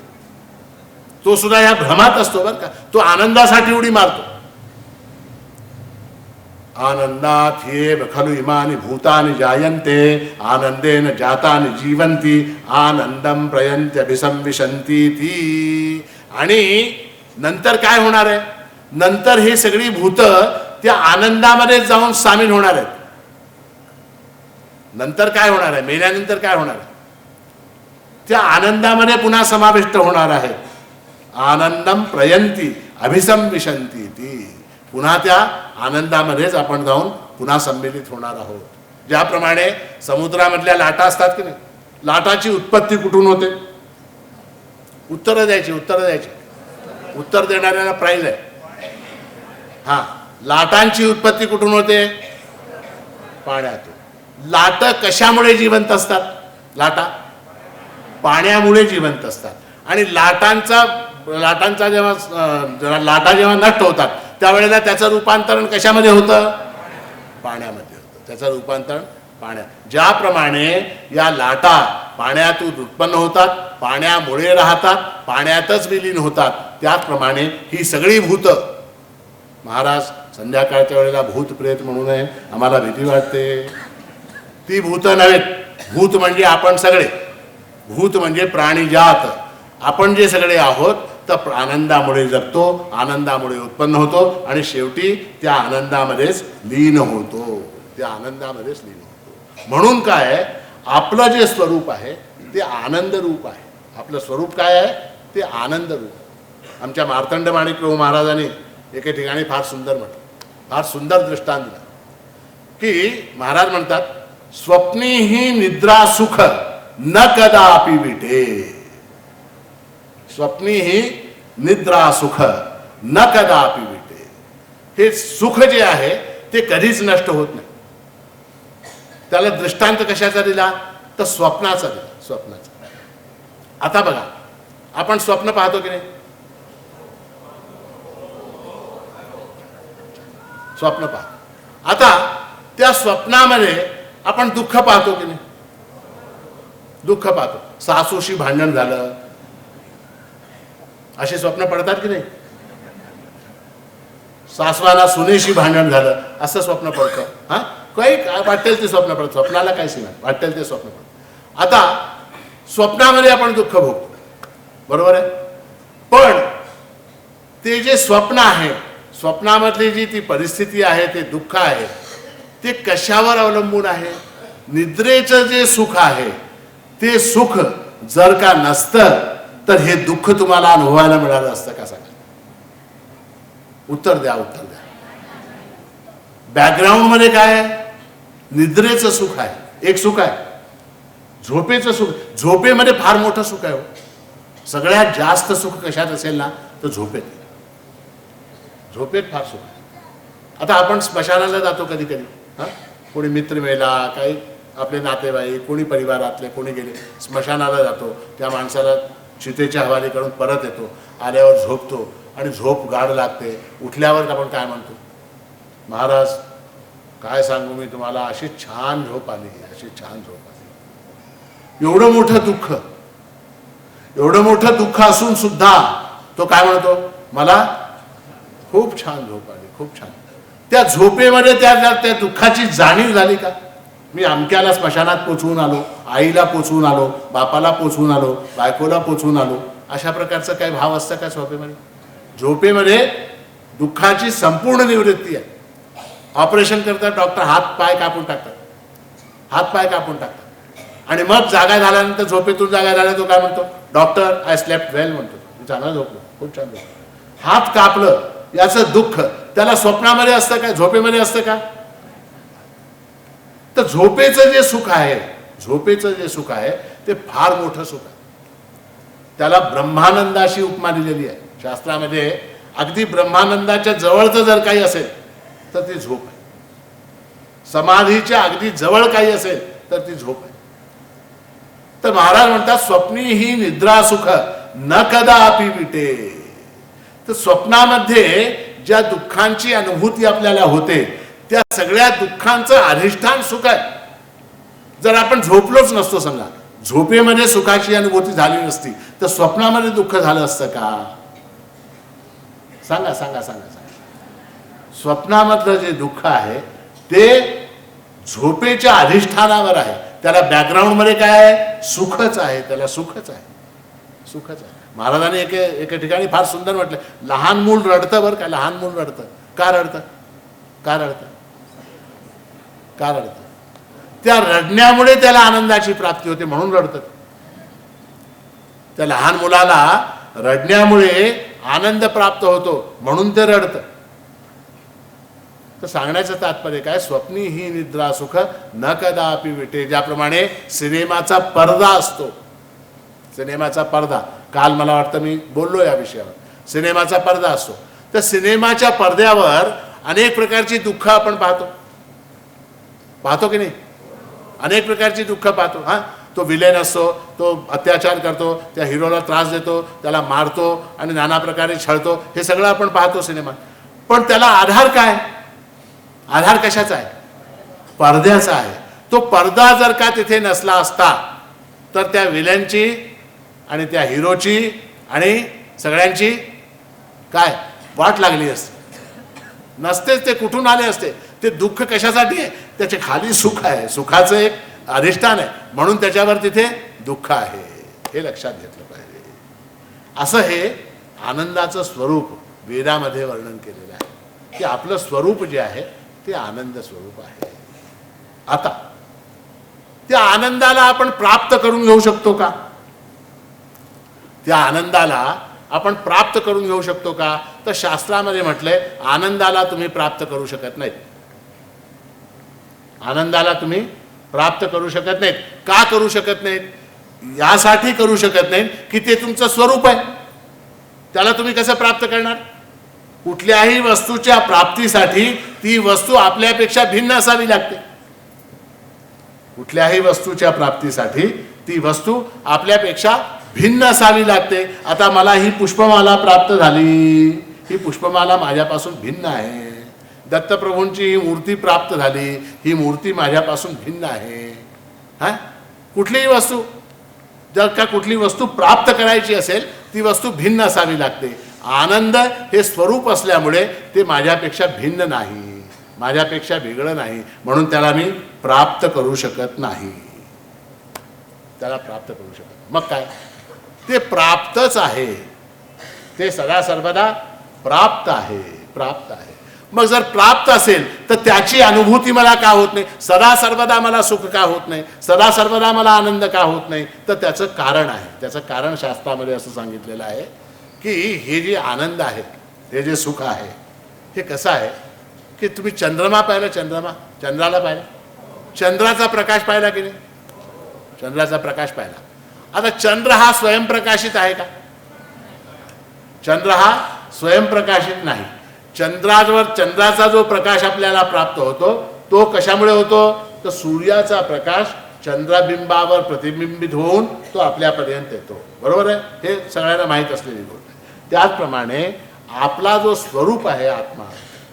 तो सुद्धा या भ्रमात असतो बरं का. तो आनंदासाठी उडी मारतो. आनंदात हे खलु इमानी भूतानि जायन्ते आनंदेन जातानि जीवन्ति आनंदम प्रयन्त्य अभिसंविशन्ति ती. आणि नंतर काय होणार आहे? नंतर हे सगळी भूत त्या आनंदामध्ये जाऊन सामील होणार आहेत. नंतर काय होणार आहे? मेल्यानंतर काय होणार आहे? त्या आनंदामध्ये पुन्हा समाविष्ट होणार आहे. आनंदम प्रयन्ति अभिसंविशन्ति ती. पुन्हा त्या आनंदामध्येच आपण जाऊन पुन्हा संमिलित होणार आहोत. ज्याप्रमाणे समुद्रामधल्या लाटा असतात की नाही, लाटाची उत्पत्ती कुठून होते? उत्तर द्यायची. उत्तर देणाऱ्याला प्राईज आहे. हा, लाटांची उत्पत्ती कुठून होते? पाण्यातून. लाट कशामुळे जिवंत असतात? लाटा पाण्यामुळे जिवंत असतात. आणि लाटांचा जेव्हा लाटा नष्ट होतात त्यावेळेला त्याचं रूपांतरण कशामध्ये होतं? पाण्यामध्ये होतं. त्याचं रूपांतरण पाण्यात. ज्याप्रमाणे या लाटा पाण्यातून उत्पन्न होतात, पाण्यामुळे राहतात, पाण्यातच विलीन होतात, त्याचप्रमाणे ही सगळी भूत. महाराज संध्याकाळच्या वेळेला भूत प्रेत म्हणून आहे आम्हाला भीती वाटते. ती भूत नव्हेत. भूत म्हणजे आपण सगळे. भूत म्हणजे प्राणीजात. आपण जे सगळे आहोत तर आनंदामुळे जगतो, आनंदामुळे उत्पन्न होतो आणि शेवटी त्या आनंदामध्येच लीन होतो. त्या आनंदामध्येच लीन होतो. म्हणून काय, आपलं जे स्वरूप आहे ते आनंद रूप आहे. आपलं स्वरूप काय आहे? ते आनंद रूप. आमच्या मार्तंड माणिक प्रभू महाराजांनी एके ठिकाणी फार सुंदर म्हटलं, फार सुंदर दृष्टांत दिला की महाराज म्हणतात, स्वप्नी ही निद्रा सुख न कदापि विटे. स्वप्नी ही निद्रा सुख न कदापि विटे. हे सुख जे आहे ते कधीच नष्ट होत नाही. त्याला दृष्टांत कशाचा दिला? तर स्वप्नाचा दिला. स्वप्नाचा. आता बघा, आपण स्वप्न पाहतो की नाही? स्वप्न पाहतो. आता त्या स्वप्नामध्ये आपण दुःख पाहतो की नाही? दुःख पाहतो. सासूशी भांडण झालं असे स्वप्न पडतात की नाही? सासवाला सुनेशी भांडण झालं असं स्वप्न पडतं. हा, काही वाटेल ते स्वप्न पडतं. स्वप्नाला काय सीमा? वाटेल ते स्वप्न पडतं. आता स्वप्नामध्ये आपण दुःख भोगतो, बरोबर आहे. पण ते जे स्वप्न आहे, स्वप्नामधली जी ती परिस्थिती आहे, ते दुःख आहे, ते कशावर अवलंबून आहे? निद्रेचं जे सुख आहे ते सुख जर का नसतं तर हे दुःख तुम्हाला अनुभवायला मिळालं असतं का सांगा? उत्तर द्या, उत्तर द्या. बॅकग्राऊंड मध्ये काय आहे? निद्रेचं सुख आहे, एक सुख आहे. झोपेचं सुख, झोपेमध्ये फार मोठं सुख आहे हो. सगळ्यात जास्त सुख कशात असेल ना तर झोपेत. झोपेत फार सुख आहे. आता आपण स्मशानाला जातो कधी कधी. हा, कोणी मित्र मेला, काही आपले नातेवाईक, कोणी परिवारातले कोणी गेले, स्मशानाला जातो. त्या माणसाला चितेच्या हवालीकडून परत येतो, आल्यावर झोपतो आणि झोप गाढ लागते. उठल्यावर आपण काय म्हणतो, महाराज काय सांगू मी तुम्हाला, अशी छान झोप आली, अशी छान झोप आली. एवढं मोठं दुःख असून सुद्धा तो काय म्हणतो, मला खूप छान झोप आली, खूप छान. त्या झोपेमध्ये त्या दुःखाची जाणीव झाली का, मी अमक्याला स्मशानात पोचवून आलो, आईला पोचवून आलो, बापाला पोचवून आलो, बायकोला पोचवून आलो, अशा प्रकारचं काही भाव असतं का झोपेमध्ये? झोपेमध्ये दुःखाची संपूर्ण निवृत्ती आहे. ऑपरेशन करतात डॉक्टर, हात पाय कापून टाकतात आणि मग जागा झाल्यानंतर, झोपेतून जागा झाल्या, तो काय म्हणतो, डॉक्टर आय स्लेप्ट वेल म्हणतो, मी चांगला झोपलो, खूप छान झोपलो. हात कापलं याचं दुःख त्याला स्वप्नामध्ये असतं का, झोपेमध्ये असतं का? तर झोपेचं जे सुख आहे ते फार मोठं सुख आहे. त्याला ब्रह्मानंदाशी उपमा दिलेली आहे शास्त्रामध्ये. अगदी ब्रह्मानंदाच्या जवळचं जर काही असेल तर ती झोप आहे. समाधीच्या अगदी जवळ काही असेल तर ती झोप आहे. तर महाराज म्हणतात, स्वप्नी ही निद्रा सुख न कदापि विटे. तर स्वप्नामध्ये ज्या दुःखांची अनुभूती आपल्याला होते त्या सगळ्या दुःखांचं अधिष्ठान सुख आहे. जर आपण झोपलोच नसतो, समजा झोपेमध्ये सुखाची अनुभूती झाली नसती, तर स्वप्नामध्ये दुःख झालं असतं का? सांगा. स्वप्नामधलं जे दुःख आहे ते झोपेच्या अधिष्ठानावर आहे. त्याला बॅकग्राऊंड मध्ये काय आहे, सुखच आहे. त्याला सुखच आहे. महाराजांनी एके ठिकाणी फार सुंदर म्हटलं, लहान मूल रडतं बरं का, लहान मूल रडतं. का रडतं? त्या रडण्यामुळे त्याला आनंदाची प्राप्ती होते म्हणून रडतं. त्या लहान मुलाला रडण्यामुळे आनंद प्राप्त होतो म्हणून ते रडतं. तर सांगण्याचं तात्पर्य काय, स्वप्नी ही निद्रा सुख न कदापि विटे. ज्याप्रमाणे सिनेमाचा पडदा असतो, सिनेमाचा पडदा, काल मला वाटतं मी बोललो या विषयावर, सिनेमाचा पडदा असतो. तर सिनेमाच्या पडद्यावर अनेक प्रकारची दुःख आपण पाहतो की नाही? अनेक प्रकारची दुःख पाहतो. तो विलेन असतो, तो अत्याचार करतो, त्या हिरोला त्रास देतो, त्याला मारतो आणि नाना प्रकारे छळतो, हे सगळं आपण पाहतो सिनेमात. पण त्याला आधार काय? आधार कशाचा आहे? पडद्याचा आहे. तो पडदा जर का तिथे नसला असता तर त्या विलेनची आणि त्या हिरोची आणि सगळ्यांची काय वाट लागली असते. नसतेच, ते कुठून आले असते? ते दुःख कशासाठी आहे? त्याचे खाली सुख आहे, सुखाचं एक अधिष्ठान आहे म्हणून त्याच्यावर तिथे दुःख आहे. हे लक्षात घेतलं पाहिजे. असं हे आनंदाचं स्वरूप वेदामध्ये वर्णन केलेलं आहे की आपलं स्वरूप जे आहे ते आनंद स्वरूप आहे. आता त्या आनंदाला आपण प्राप्त करून घेऊ शकतो का? त्या आनंदाला आपण प्राप्त करून घेऊ शकतो का? तर शास्त्रामध्ये म्हटलंय, आनंदाला तुम्ही प्राप्त करू शकत नाहीत. आनंदाला तुम्ही प्राप्त करू शकत नाहीत. का करू शकत नाहीत? यासाठी करू शकत नाहीत की ते तुमचं स्वरूप आहे. त्याला तुम्ही कसं प्राप्त करणार? कुठल्याही वस्तूच्या प्राप्तीसाठी ती वस्तू आपल्यापेक्षा भिन्न असावी लागते. कुठल्याही वस्तूच्या प्राप्तीसाठी ती वस्तू आपल्यापेक्षा भिन्न असावी लागते. आता मला ही पुष्पमाला प्राप्त झाली, ही पुष्पमाला माझ्यापासून भिन्न आहे. दत्तप्रभूंची ही मूर्ती प्राप्त झाली, ही मूर्ती माझ्यापासून भिन्न आहे. कुठलीही वस्तू जर का कुठली वस्तू प्राप्त करायची असेल ती वस्तू भिन्न असावी लागते. आनंद हे स्वरूप असल्यामुळे ते माझ्यापेक्षा भिन्न नाही, माझ्यापेक्षा वेगळं नाही, म्हणून त्याला मी प्राप्त करू शकत नाही. त्याला प्राप्त करू शकत. मग काय? ते प्राप्तच आहे, ते सदा सर्वदा प्राप्त आहे. मग जर प्राप्त असेल तर त्याची अनुभूती मला का होत नाही? सदा सर्वदा मला सुख का होत नाही? सदा सर्वदा मला आनंद का होत नाही? तर त्याचं कारण आहे. त्याचं कारण शास्त्रामध्ये असं सांगितलेलं आहे की हे जे आनंद आहे, हे जे सुख आहे, हे कसं आहे की तुम्ही चंद्रमा पाहिला, चंद्राला पाहिला, चंद्राचा प्रकाश पाहिला की नाही? चंद्राचा प्रकाश पाहिला. आता चंद्र हा स्वयंप्रकाशित आहे का? चंद्र हा स्वयंप्रकाशित नाही. चंद्राचा जो प्रकाश आपल्याला प्राप्त होतो तो कशामुळे होतो? तर सूर्याचा प्रकाश चंद्रबिंबावर प्रतिबिंबित होऊन तो आपल्यापर्यंत येतो. बरोबर आहे, हे सगळ्यांना माहीत असलेली गोष्ट आहे. त्याचप्रमाणे आपला जो स्वरूप आहे आत्मा,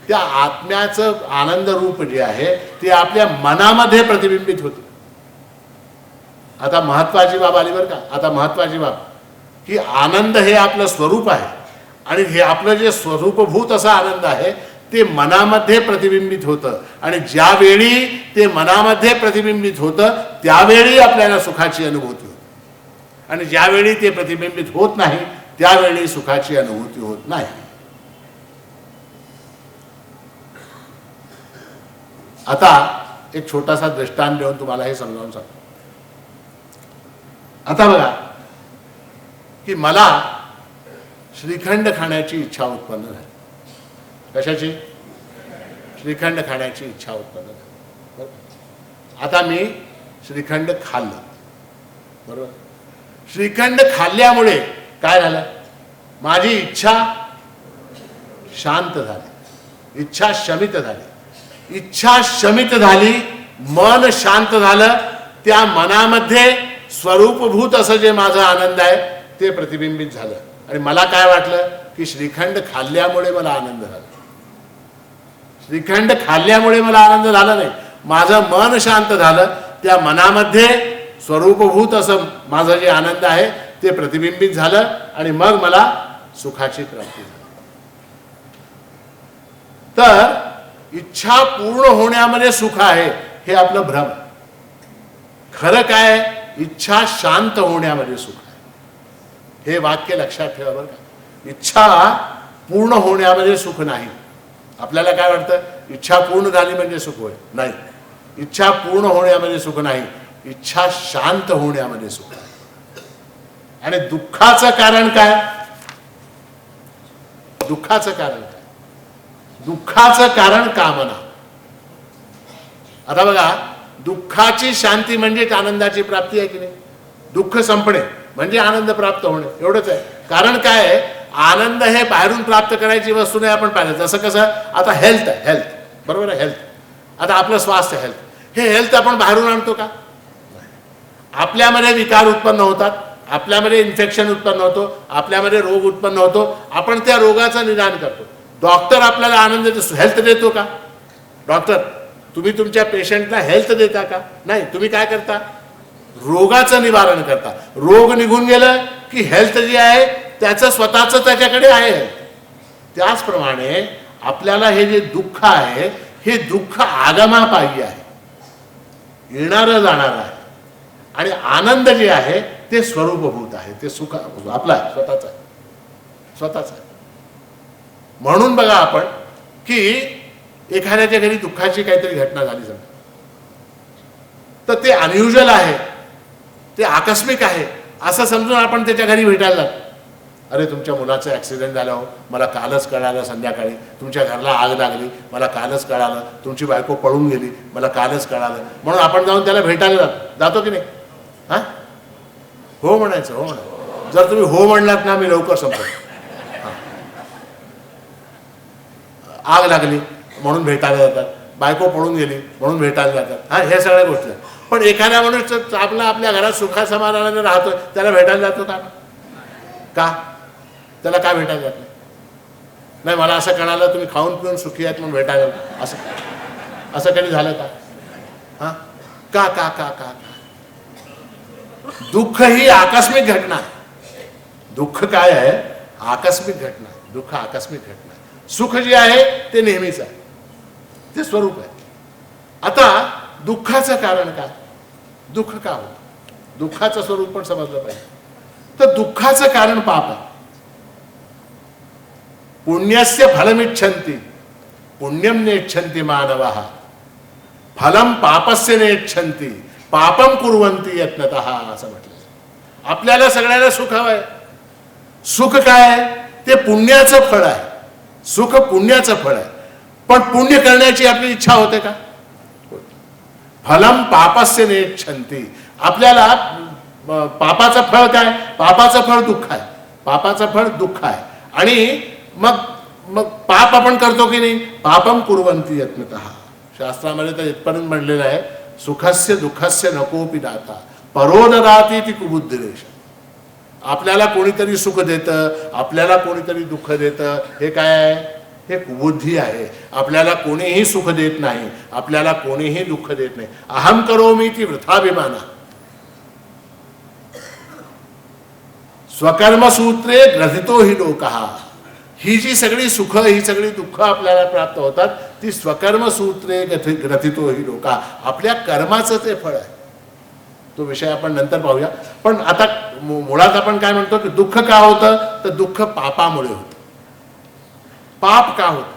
त्या आत्म्याचं आनंद रूप जे आहे ते आपल्या मनामध्ये प्रतिबिंबित होते. आता महत्वाची बाब आली बरं का. आता महत्वाची बाब की आनंद हे आपलं स्वरूप आहे आणि हे आपलं जे स्वरूपभूत असा आनंद आहे ते मनामध्ये प्रतिबिंबित होतं. आणि ज्यावेळी ते मनामध्ये प्रतिबिंबित होतं त्यावेळी आपल्याला सुखाची अनुभूती होते, आणि ज्यावेळी ते प्रतिबिंबित होत नाही त्यावेळी सुखाची अनुभूती होत नाही. आता एक छोटासा दृष्टांत देऊन तुम्हाला हे समजावून सांगतो. आता बघा की मला श्रीखंड खाण्याची इच्छा उत्पन्न झाली. कशाची? श्रीखंड खाण्याची इच्छा उत्पन्न झाली. आता मी श्रीखंड खाल्लं. बरोबर. श्रीखंड खाल्ल्यामुळे काय झालं? माझी इच्छा शांत झाली, इच्छा शमित झाली. इच्छा शमित झाली, मन शांत झालं. त्या मनामध्ये स्वरूपभूत असं जे माझा आनंद आहे ते प्रतिबिंबित झालं. आणि मला काय वाटलं की श्रीखंड खाल्ल्यामुळे मला आनंद झाला. श्रीखंड खाल्ल्यामुळे मला आनंद झाला नाही, माझं मन शांत झालं. त्या मनामध्ये स्वरूपभूत असं माझं जे आनंद आहे ते प्रतिबिंबित झालं आणि मग मला सुखाची प्राप्ती झाली. तर इच्छा पूर्ण होण्यामध्ये सुख आहे हे आपलं भ्रम. खरं काय? इच्छा शांत होण्यामध्ये सुख आहे. हे वाक्य लक्षात ठेवा बरं का. इच्छा पूर्ण होण्यामध्ये सुख नाही. आपल्याला काय वाटतं इच्छा पूर्ण झाली म्हणजे सुख होय? नाही, इच्छा पूर्ण होण्यामध्ये सुख नाही, इच्छा शांत होण्यामध्ये सुख आहे. आणि दुःखाचं कारण काय? दुःखाचं कारण काय? दुःखाचं कारण कामना. आता बघा, दुःखाची शांती म्हणजे आनंदाची प्राप्ती आहे की नाही? दुःख संपणे म्हणजे आनंद प्राप्त होणे, एवढंच आहे. कारण काय आहे? आनंद हे बाहेरून प्राप्त करायची वस्तू नाही. आपण पाहिलं जसं कसं आता हेल्थ आहे, हेल्थ बरोबर आहे, हेल्थ. आता आपलं स्वास्थ्य, हेल्थ, हे हेल्थ आपण बाहेरून आणतो का? आपल्यामध्ये विकार उत्पन्न होतात, आपल्यामध्ये इन्फेक्शन उत्पन्न होतो, आपल्यामध्ये रोग उत्पन्न होतो. आपण त्या रोगाचं निदान करतो. डॉक्टर आपल्याला आनंद देतो, हेल्थ देतो का? डॉक्टर, तुम्ही तुमच्या पेशंटला हेल्थ देता का? नाही. तुम्ही काय करता? रोगाचं निवारण करता. रोग निघून गेलं की हेल्थ जी आहे त्याचं स्वतःचं त्याच्याकडे आहे. त्याचप्रमाणे आपल्याला हे जे दुःख आहे हे दुःख आगमापायी आहे, येणारं जाणारं आहे. आणि आनंद जे आहे ते स्वरूपभूत आहे, ते सुख आपला स्वतःच आहे, स्वतःच आहे. म्हणून बघा आपण की एखाद्याच्या घरी दुःखाची काहीतरी घटना झाली समजा, तर ते अनयुज्युअल आहे, ते आकस्मिक आहे असं समजून आपण त्याच्या घरी भेटायला जातो. अरे तुमच्या मुलाचं ॲक्सिडेंट झालं हो, मला कालच कळालं. संध्याकाळी तुमच्या घराला आग लागली, मला कालच कळालं. तुमची बायको पळून गेली, मला कालच कळालं. म्हणून आपण जाऊन त्याला भेटायला जातो की नाही? हां, हो म्हणायचं, हो म्हणायचं. जर तुम्ही हो म्हणलात ना, मी लवकर संपतो. आग लागली म्हणून भेटायला जातात, बायको पळून गेली म्हणून भेटायला जातात. हां, हे सगळ्या गोष्टी. पण एखाद्या माणूस आपल्या घरात सुखा समाधानाने राहतोय, त्याला भेटायला जातो का? का त्याला काय भेटायला जात नाही? नाही, मला असं कळालं तुम्ही खाऊन पिऊन सुखी आहेत म्हणून भेटायला, असं असं कधी झालं का? हां, का का का का दुःख ही आकस्मिक घटना आहे. दुःख काय आहे? आकस्मिक घटना. दुःख आकस्मिक घटना. सुख जे आहे ते नेहमीच आहे, ते स्वरूप आहे. आता दुःखाचं कारण काय? दुःख का होतं? दुःखाचं स्वरूप पण समजलं पाहिजे. तर दुःखाचं कारण पाप आहे. पुण्यस्य फलमिच्छन्ति पुण्यम नेच्छन्ति मानवः फलम पापस्य नेच्छन्ति पापम कुर्वन्ति यत्नतः असं म्हटलं. आपल्याला सगळ्याला सुख हवंय. सुख काय आहे? ते पुण्याचं फळ आहे. सुख पुण्याचं फळ आहे. पण पुण्य करण्याची आपली इच्छा होते का? फलम पापस्य नेच्छन्ति. आपल्याला पापाचं फळ काय? पापाचं फळ दुःख आहे. पापाचं फळ दुःख आहे. आणि मग मग पाप आपण करतो की नाही? पापम कुर्वन्ति यत्नतः. शास्त्रामध्ये तर इथपर्यंत म्हणलेलं आहे सुखस्य दुःखस्य नकोपि दाता परोदराती ती कुबुद्धिरेश. आपल्याला कोणीतरी सुख देतं, आपल्याला कोणीतरी दुःख देतं, हे काय आहे? हे कुबुद्धी आहे. आपल्याला कोणीही सुख देत नाही, आपल्याला कोणीही दुःख देत नाही. अहम करोमी ती वृथाभिमाना. स्वकर्मसूत्रे ग्रथितो हि लोकः. ही जी सगळी सुख, ही सगळी दुःख आपल्याला प्राप्त होतात ती स्वकर्मसूत्रे ग्रथितो हि लोकः. आपल्या कर्माचं ते फळ आहे. तो विषय आपण नंतर पाहूया. पण आता मुळात आपण काय म्हणतो की दुःख का होतं? तर दुःख पापामुळे होतं. पाप का होतं?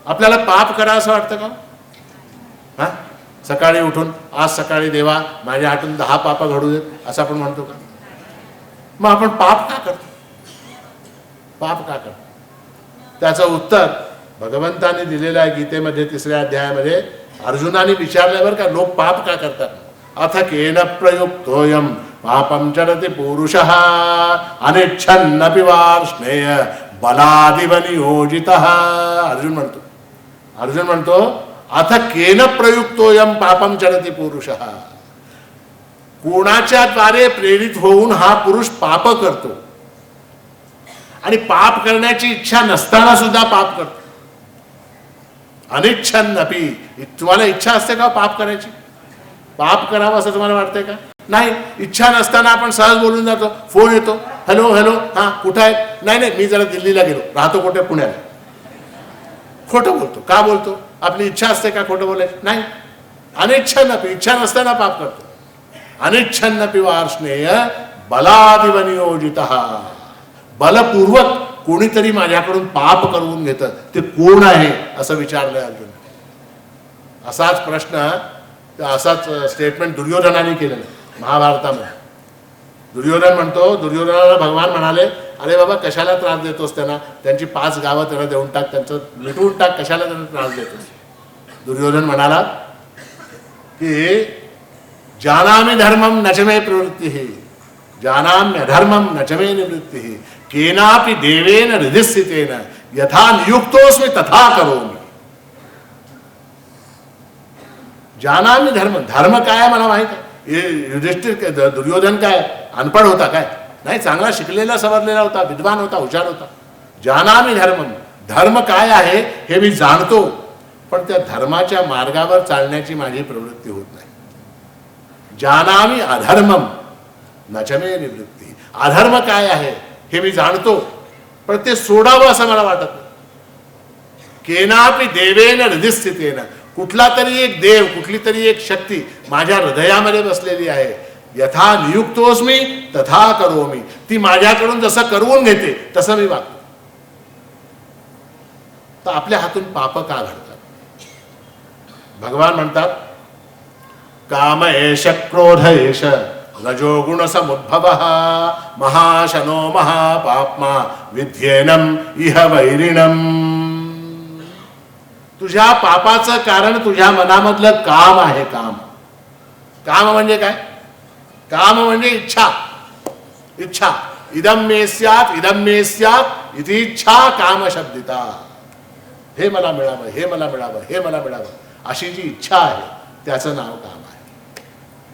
आपल्याला पाप करा असं वाटतं का? हा, सकाळी उठून आज सकाळी देवा माझ्या हातून 10 पाप घडू देत असं आपण म्हणतो का? मग आपण पाप का करतो? पाप का करतो? त्याचं उत्तर भगवंताने दिलेलं आहे गीतेमध्ये 3ऱ्या अध्यायामध्ये. अर्जुनाने विचारल्यावर का लोक पाप का करतात? अथ केन प्रयुक्तोयम पापम चरति पुरुषः अनिच्छन्नपि वार्ष्णेय बलादिव नियोजितः. अर्जुन म्हणतो अथ केन प्रयुक्तोयम पापम चरति पुरुषः. कोणाच्या द्वारे प्रेरित होऊन हा पुरुष पाप करतो आणि पाप करण्याची इच्छा नसताना सुद्धा पाप करतो. अनिच्छन्नपि. तुम्हाला इच्छा असते का पाप करायची? पाप करावं असं तुम्हाला वाटतंय का? नाही. इच्छा नसताना आपण सहज बोलून जातो. फोन येतो, हॅलो हॅलो, हा कुठं आहे? नाही नाही मी जरा दिल्लीला गेलो, राहतो कुठे? पुण्याला. खोटं बोलतो. का बोलतो? आपली इच्छा असते का खोटं बोलायची? नाही. अनिच्छन्नपि. इच्छा नसताना पाप करतो. अनिच्छन्नपि वार्ष्णेय बलादिव नियोजितः. बलपूर्वक कोणीतरी माझ्याकडून पाप करून घेतं. ते कोण आहे असं विचारलंय अर्जुन. असाच प्रश्न, असाच स्टेटमेंट दुर्योधनाने केलेलं महाभारतामध्ये. दुर्योधन म्हणतो, दुर्योधनाला भगवान म्हणाले अरे बाबा कशाला त्रास देतोस त्यांना? त्यांची 5 गावं त्यांना देऊन टाक, त्यांचं मिटवून टाक, कशाला त्यांना त्रास देतोस? दुर्योधन म्हणाला की जानामि धर्मम न च मे प्रवृत्तिः जानाम्यधर्मम न च मे निवृत्तिः केनापि देवेन हृदिस्थितेन यथा नियुक्तोस्मि तथा करोमि. जानामि धर्म. धर्म काय आहे मला माहित आहे. युधिष्ठिर दुर्योधन काय अनपढ होता काय? नाही, चांगला शिकलेला सवरलेला होता, विद्वान होता, हुशार होता. जानामि धर्मम. धर्म काय आहे हे मी जाणतो, पण त्या धर्माच्या मार्गावर चालण्याची माझी प्रवृत्ती होत नाही. जानामि अधर्मम न च मे निवृत्ती. अधर्म काय आहे हे मी जाणतो, पण ते सोडावं असं मला वाटत नाही. केनापि देवेन हृदिस्थितेन. कुठला तरी एक देव, कुठली तरी एक शक्ती माझ्या हृदयामध्ये बसलेली आहे. यथा नियुक्तोस्मि तथा करोमि. ती माझ्याकडून जसं करवून घेते तसं मी वागतो. तर आपल्या हातून पाप का घडतात? भगवान म्हणतात काम एष क्रोध एष रजोगुण समुद्भवः महाशनो महापाप्मा विध्येनम इह वैरिणम. तुझ्या पापाचं कारण तुझ्या मनामधलं काम आहे. काम. काम म्हणजे काय? काम म्हणजे इच्छा. इच्छा. इदम मे स्यात् इदम मे स्यात् इति इच्छा काम शब्दिता. हे मला मिळावं, हे मला मिळावं, हे मला मिळावं अशी जी इच्छा आहे त्याचं नाव काम आहे.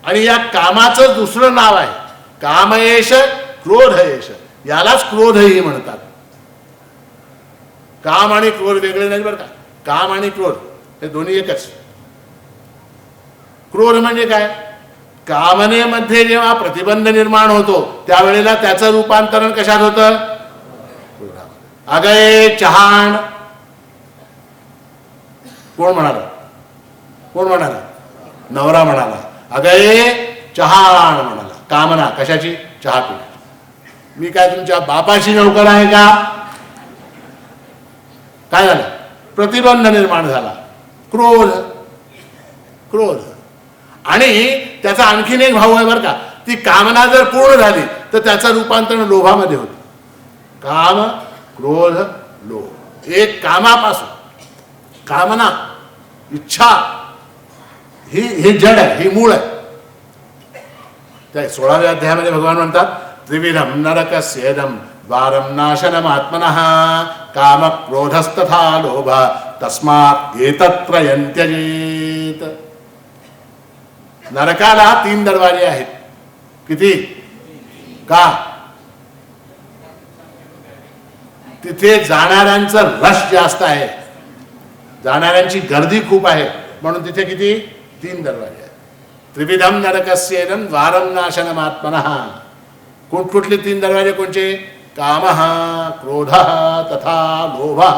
आणि या कामाचं दुसरं नाव आहे कामयेश क्रोधयेश. यालाच क्रोधही म्हणतात. काम आणि क्रोध वेगळे नाही बरं का. काम आणि क्रोध हे दोन्ही एकच. क्रोध म्हणजे काय? कामनेमध्ये जेव्हा प्रतिबंध निर्माण होतो त्यावेळेला त्याचं रूपांतरण कशात होतं? अगये चहाण. कोण म्हणाला? कोण म्हणाला? नवरा म्हणाला. अगये चहाण म्हणाला. कामना कशाची? चहा पिण्याची. मी काय तुमच्या बापाची नोकर आहे का? काय झालं? प्रतिबंध निर्माण झाला. क्रोध. क्रोध. आणि त्याचा आणखीन एक भाऊ आहे बरं का. ती कामना जर पूर्ण झाली तर त्याचं रूपांतरण लोभामध्ये होतं. काम क्रोध लोभ. एक कामापासून कामना इच्छा ही जड आहे, ही मूळ आहे. त्या 16व्या अध्यायामध्ये भगवान म्हणतात त्रिविधम नरकस्येदम द्वारम नाशनम आत्मनः काम क्रोधस्तथा लोभ तस्मात् एतत्त्रयं त्यजेत. नरकाला 3 दरवाजे आहेत. किती? का? तिथे जाणाऱ्यांचं रश जास्त आहे, जाणाऱ्यांची गर्दी खूप आहे, म्हणून तिथे किती? 3 दरवाजे आहेत. त्रिविधम नरकस्येदं द्वारं नाशनमात्मनः. कुठले 3 दरवाजे कोणचे? कामः, क्रोधः तथा लोभः.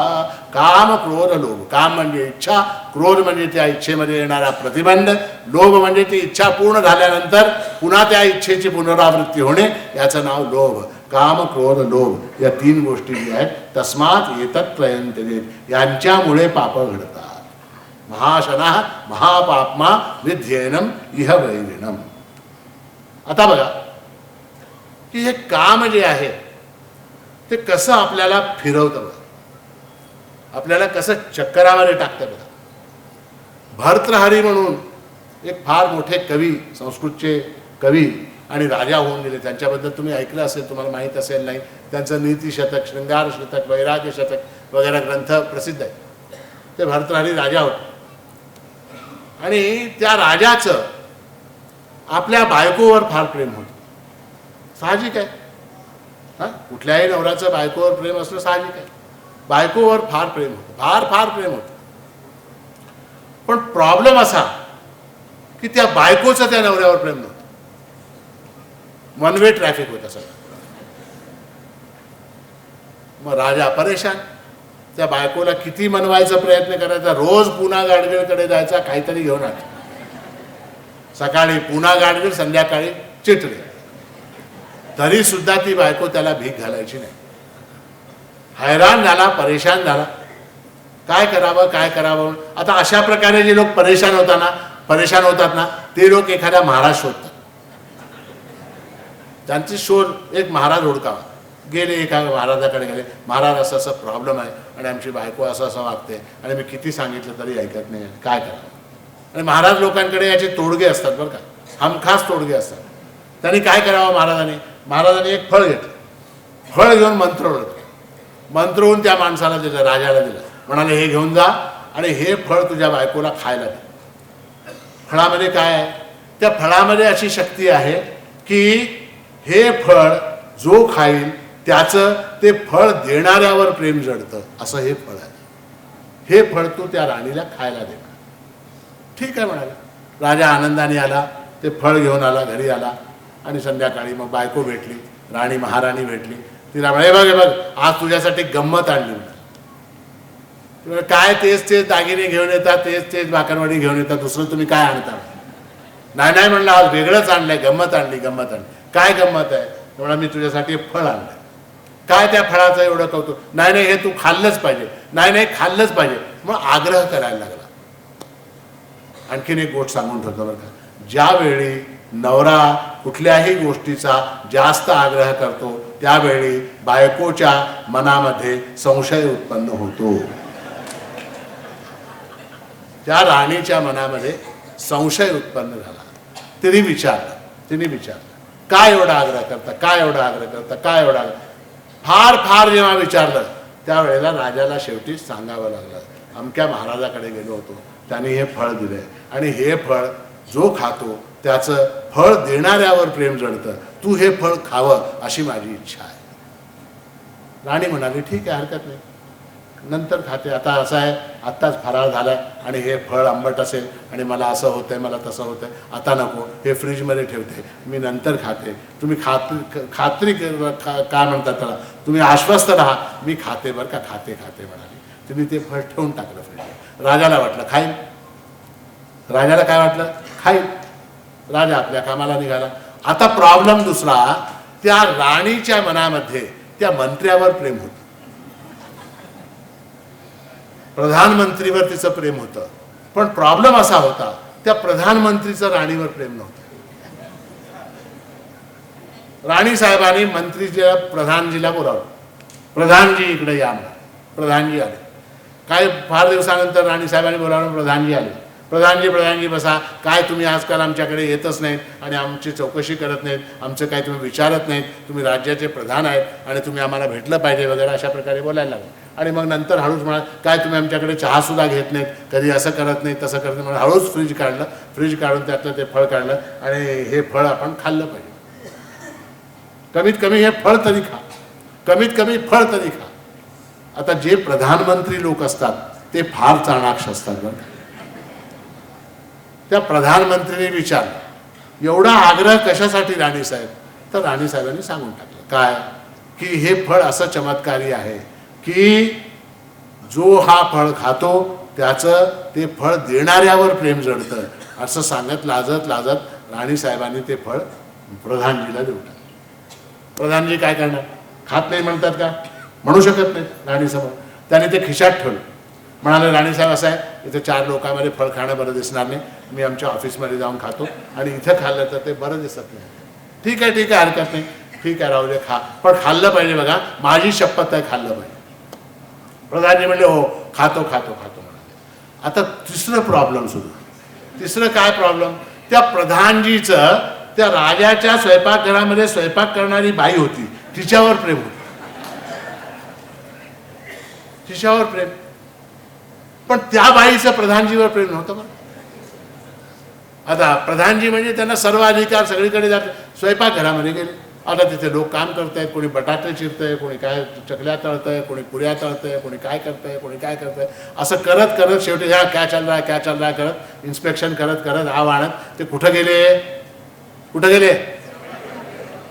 काम, क्रोध, लोभ. काम म्हणजे इच्छा, क्रोध म्हणजे त्या इच्छेमध्ये येणारा प्रतिबंध, लोभ म्हणजे ती इच्छा पूर्ण झाल्यानंतर पुन्हा त्या इच्छेची पुनरावृत्ती होणे, याचं नाव लोभ. काम, क्रोध, लोभ या 3 गोष्टी ज्या आहेत, तस्मात एतत् त्रयं त्यजेत्, यांच्यामुळे पाप घडतात. महाशनः महापाप्मा विध्येनम इह वैरिणम. आता बघा की हे काम जे आहे ते कसं आपल्याला फिरवतं बघा, आपल्याला कसं चक्करामध्ये टाकतं बघा. भर्तृहरी म्हणून एक फार मोठे कवी, संस्कृतचे कवी आणि राजा होऊन गेले. त्यांच्याबद्दल तुम्ही ऐकलं असेल, तुम्हाला माहीत असेल नाही. त्यांचं नीतिशतक, शृंगार शतक, वैराग्य शतक वगैरे ग्रंथ प्रसिद्ध आहे. ते भर्तृहरी राजा होते आणि त्या राजाचं आपल्या बायकोवर फार प्रेम होतं. साहजिक आहे, कुठल्याही नवऱ्याचं बायकोवर प्रेम असणं साहजिक आहे. बायकोवर फार प्रेम होतं, फार फार प्रेम होतं. पण प्रॉब्लेम असा की त्या बायकोचं त्या नवऱ्यावर प्रेम नव्हतं. वन वे ट्रॅफिक होतं सगळं. मग राजा परेशान. त्या बायकोला किती मनवायचा प्रयत्न करायचा. रोज पुन्हा गाडगीळकडे जायचा, काहीतरी घेऊन आला. सकाळी पुन्हा गाडगीळ, संध्याकाळी चिटले. तरी सुद्धा ती बायको त्याला भीक घालायची नाही. हैराण झाला, परेशान झाला. काय करावं काय करावं. आता अशा प्रकारे जे लोक परेशान होतात ना ते लोक एखाद्या महाराज शोधतात. त्यांची शोध एक महाराज ओळखावा. गेले एका महाराजाकडे गेले. महाराज असं असं प्रॉब्लेम आहे आणि आमची बायको असं असं वागते आणि मी किती सांगितलं तरी ऐकत नाही, काय करावं. आणि महाराज लोकांकडे याचे तोडगे असतात बरं का, हमखास तोडगे असतात. त्यांनी काय करावं महाराजांनी एक फळ घेतलं. फळ घेऊन मंत्रवून त्या माणसाला दिलं, राजाला दिलं. म्हणाले हे घेऊन जा आणि हे फळ तुझ्या बायकोला खायला दे. फळामध्ये काय आहे? त्या फळामध्ये अशी शक्ती आहे की हे फळ जो खाईल त्याचं ते फळ देणाऱ्यावर प्रेम जडतं, असं हे फळ आहे. हे फळ तू त्या राणीला खायला दे. ठीक आहे म्हणाला. राजा आनंदाने आला, ते फळ घेऊन आला, घरी आला आणि संध्याकाळी मग बायको भेटली, राणी महाराणी भेटली. तिला म्हणे बघ आज तुझ्यासाठी गंमत आणली. काय तेच दागिने घेऊन येतात, तेच भाकरवडी घेऊन येतात, दुसरं तुम्ही काय आणता? नाही म्हणलं आज वेगळंच आणलंय, गंमत आणली. काय गंमत आहे? म्हणा मी तुझ्यासाठी फळ आणलंय. काय त्या फळाचं एवढं कौतुक? नाही हे तू खाल्लंच पाहिजे. नाही खाल्लंच पाहिजे. मग आग्रह करायला लागला. आणखीन एक गोष्ट सांगून ठेवतो बरं का. ज्यावेळी नवरा कुठल्याही गोष्टीचा जास्त आग्रह करतो त्यावेळी बायकोच्या मनामध्ये संशय उत्पन्न होतो. त्या राणीच्या मनामध्ये संशय उत्पन्न झाला. तिने विचारलं काय एवढा आग्रह करता. फार जेव्हा विचारलं त्यावेळेला राजाला शेवटी सांगावं लागलं, अमक्या महाराजाकडे गेलो होतो, त्याने हे फळ दिले आणि हे फळ जो खातो त्याचं फळ देणाऱ्यावर प्रेम जडतं, तू हे फळ खावं अशी माझी इच्छा आहे. राणी म्हणाली ठीक आहे, हरकत नाही, नंतर खाते. आता असं आहे, आत्ताच फराळ झाला आणि हे फळ आंबट असेल आणि मला असं होतंय, मला तसं होतंय, आता नको, हे फ्रीजमध्ये ठेवते, मी नंतर खाते. तुम्ही खात्री काय म्हणतात त्याला, तुम्ही आश्वस्त राहा, मी खाते बरं का, खाते म्हणाली. तिने ते फळ ठेवून टाकलं फ्रीजमध्ये. राजाला वाटलं खाईल. राजाला काय वाटलं? खाईल. राजा आपल्या कामाला निघाला. आता प्रॉब्लेम दुसरा, त्या राणीच्या मनामध्ये त्या मंत्र्यावर प्रेम होतं, प्रधानमंत्रीवर तिचं प्रेम होतं. पण प्रॉब्लेम असा होता त्या प्रधानमंत्रीचं राणीवर प्रेम नव्हतं. राणी साहेबांनी मंत्रीच्या प्रधानजीला बोलावलं, प्रधानजी इकडे या म्हणा. प्रधानजी आले. काय फार दिवसानंतर राणी साहेबांनी बोलावलं, प्रधानजी आले. प्रधानजी बसा. काय तुम्ही आजकाल आमच्याकडे येतच नाहीत आणि आमची चौकशी करत नाहीत, आमचं काय तुम्ही विचारत नाहीत, तुम्ही राज्याचे प्रधान आहेत आणि तुम्ही आम्हाला भेटलं पाहिजे वगैरे अशा प्रकारे बोलायला लागले. आणि मग नंतर हळूच म्हणा काय तुम्ही आमच्याकडे चहासुद्धा घेत नाहीत, कधी असं करत नाही तसं करत नाही म्हणून हळूच फ्रीज काढलं, फ्रीज काढून त्यातलं ते फळ काढलं आणि हे फळ आपण खाल्लं पाहिजे. कमीत कमी हे फळ तरी खा, कमीत कमी फळ तरी खा. आता जे प्रधानमंत्री लोक असतात ते फार चाणाक्ष असतात बरं. त्या प्रधानमंत्रीने विचारलं एवढा आग्रह कशासाठी राणीसाहेब, तर राणीसाहेबांनी सांगून टाकलं काय की हे फळ असं चमत्कारी आहे की जो हा फळ खातो त्याचं ते फळ देणाऱ्यावर प्रेम जडतं. असं सांगत लाजत लाजत राणीसाहेबांनी ते फळ प्रधानजीला देऊ टाकलं. प्रधानजी काय करणार, खात नाही म्हणतात का, म्हणू शकत नाही राणीसमोर. त्याने ते खिशात ठेवलं. म्हणाले राणीसाहेब असं आहे इथे 4 लोकांमध्ये फळ खाणं बरं दिसणार नाही, मी आमच्या ऑफिसमध्ये जाऊन खातो आणि इथं खाल्लं तर ते बरं दिसत नाही. ठीक आहे ठीक आहे हरकत नाही, ठीक आहे राहू दे खा, पण खाल्लं पाहिजे बघा, माझी शपथ आहे खाल्लं पाहिजे. प्रधानजी म्हणले हो खातो खातो खातो म्हणाले. आता तिसरं प्रॉब्लेम सुरू. तिसरं काय प्रॉब्लेम, त्या प्रधानजीचं त्या राजाच्या स्वयंपाकघरामध्ये स्वयंपाक करणारी बाई होती तिच्यावर प्रेम होतं, तिच्यावर प्रेम. पण त्या बाईचं प्रधानजीवर प्रेम नव्हतं बरं. आता प्रधानजी म्हणजे त्यांना सर्व अधिकार, सगळीकडे जाते. स्वयंपाकघरामध्ये गेले, आता तिथे लोक काम करतायत, कोणी बटाटे चिरतंय, कोणी काय चकल्या तळतंय, कोणी पुऱ्या तळतंय, कोणी काय करतंय, कोणी काय करतंय. असं करत करत शेवटी ह्या क्या चल रहा है क्या चल रहा है करत इन्स्पेक्शन करत करत आव आणत ते कुठं गेले, कुठं गेले,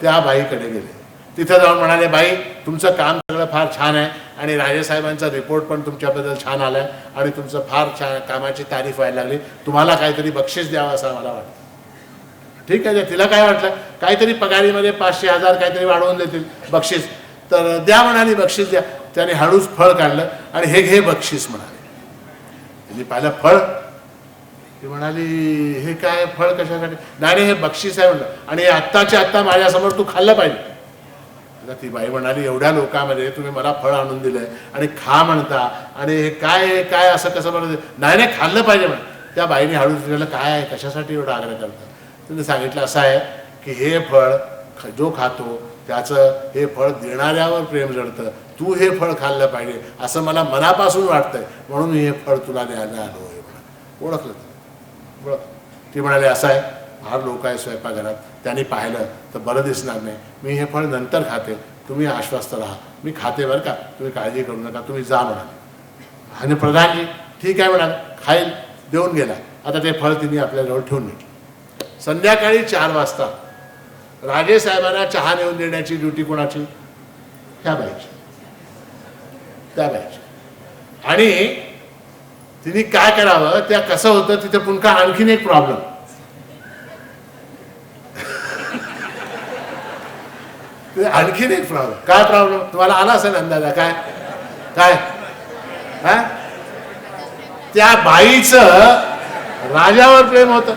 त्या बाईकडे गेले. तिथं जाऊन म्हणाले बाई तुमचं काम सगळं फार छान आहे आणि राजेसाहेबांचा रिपोर्ट पण तुमच्याबद्दल छान आलाय आणि तुमचं फार छान कामाची तारीफ व्हायला लागली, तुम्हाला काहीतरी बक्षीस द्यावं असं मला वाटतं. ठीक आहे, तिला काय वाटलं काहीतरी पगारीमध्ये 500-1000 काहीतरी वाढवून देतील बक्षीस, तर द्या म्हणाली बक्षीस द्या. त्याने हळूच फळ काढलं आणि हे घे बक्षीस म्हणाले. त्यांनी पाहिलं फळ, ती म्हणाली हे काय फळ कशासाठी, नाही हे बक्षीस आहे म्हणलं आणि आत्ताच्या आत्ता माझ्यासमोर तू खाल्लं पाहिजे. ती बाई म्हणाली एवढ्या लोकांमध्ये तुम्ही मला फळ आणून दिलंय आणि खा म्हणता आणि हे काय काय असं कसं बरं, नाही नाही खाल्लं पाहिजे म्हण. त्या बाईने हळूच विचारलं काय आहे कशासाठी एवढा आग्रह करता. तिने सांगितलं असं आहे की हे फळ जो खातो त्याचं हे फळ देणाऱ्यावर प्रेम जडतं, तू हे फळ खाल्लं पाहिजे असं मला मनापासून वाटतंय म्हणून मी हे फळ तुला द्यायला आलो आहे म्हणा. ओळखलं ओळख. ती म्हणाले असं आहे फार लोक आहे स्वयंपाकघरात, त्यांनी पाहिलं तर बरं दिसणार नाही, मी हे फळ नंतर खाते, तुम्ही आश्वस्त राहा, मी खाते बरं का, तुम्ही काळजी करू नका, तुम्ही जा म्हणाले. आणि प्रधानजी ठीक आहे म्हणाल, खाईल, देऊन गेला. आता ते फळ तिने आपल्याजवळ ठेवून घेतलं. संध्याकाळी 4 वाजता राजेसाहेबांना चहा नेऊन देण्याची ड्युटी कोणाची, त्या बाईची, त्या बाईची. आणि तिने काय करावं, त्या कसं होतं तिथे पुन्हा आणखीन एक प्रॉब्लेम. आणखीन एक प्रॉब्लेम, काय प्रॉब्लेम तुम्हाला आला असेल अंदाजा, काय काय हा, त्या बाईचं राजावर प्रेम होतं,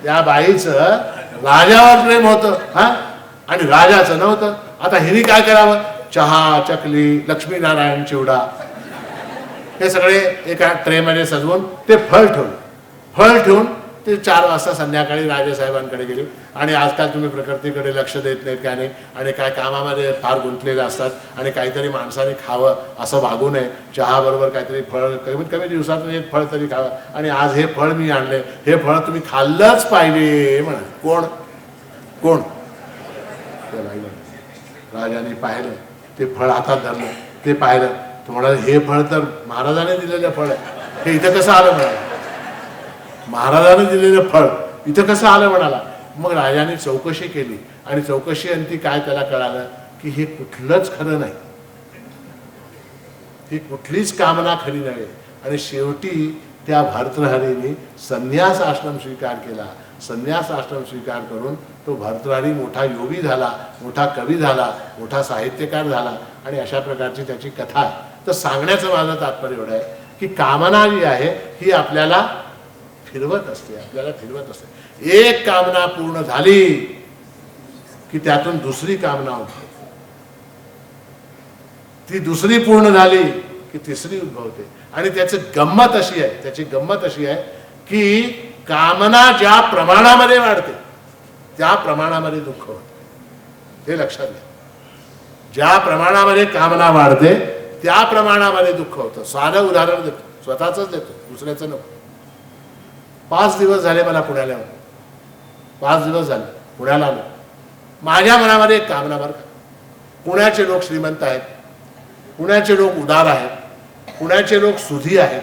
त्या बाईचं राजावर प्रेम होतं हा आणि राजाचं नव्हतं. आता हिने काय करावं, चहा चकली लक्ष्मीनारायण चिवडा हे सगळे एका ट्रेमध्ये सजवून ते फळ ठेवलं. फळ ठेवून ते 4 वाजता संध्याकाळी राजेसाहेबांकडे गेले. आणि आजकाल तुम्ही प्रकृतीकडे लक्ष देत नाहीत काय नाही आणि काय कामामध्ये फार गुंतलेले असतात आणि काहीतरी माणसाने खावं असं वागू नये, चहाबरोबर काहीतरी फळ कमीत कमी दिवसातून एक फळ तरी खावं आणि आज हे फळ मी आणले, हे फळ तुम्ही खाल्लंच पाहिजे म्हणाले. कोण कोण, राजाने पाहिलं ते फळ हातात धरलं, ते पाहिलं, तो म्हणाले हे फळ तर महाराजाने दिलेलं फळ आहे, हे इथं कसं आलं म्हणाला, महाराजाने दिलेलं फळ इथं कसं आलं म्हणाला. मग राजाने चौकशी केली आणि चौकशी अंती काय त्याला कळालं की हे कुठलंच खरं नाही, ही कुठलीच कामना खरी नव्हे. आणि शेवटी त्या भर्तृहरीने संन्यास आश्रम स्वीकार केला. संन्यास आश्रम स्वीकार करून तो भर्तृहरी मोठा योगी झाला, मोठा कवी झाला, मोठा साहित्यकार झाला आणि अशा प्रकारची त्याची कथा आहे. तर सांगण्याचं माझं तात्पर्य एवढं आहे की कामना जी आहे ही आपल्याला फिरवत असते, आपल्याला फिरवत असते. एक कामना पूर्ण झाली की त्यातून दुसरी कामना उद्भवते, ती दुसरी पूर्ण झाली की तिसरी उद्भवते. आणि त्याची गंमत अशी आहे, त्याची गंमत अशी आहे की कामना ज्या प्रमाणामध्ये वाढते त्या प्रमाणामध्ये दुःख होते, हे लक्षात घ्या. ज्या प्रमाणामध्ये कामना वाढते त्या प्रमाणामध्ये दुःख होतं. साधं उदाहरण देतो, स्वतःच देतो, दुसऱ्याचं नको. 5 दिवस झाले मला पुण्याला येऊन, 5 दिवस झाले पुण्याला आलो. माझ्या मनामध्ये एक कामना बरं का, पुण्याचे लोक श्रीमंत आहेत, पुण्याचे लोक उदार आहेत, पुण्याचे लोक सुधी आहेत.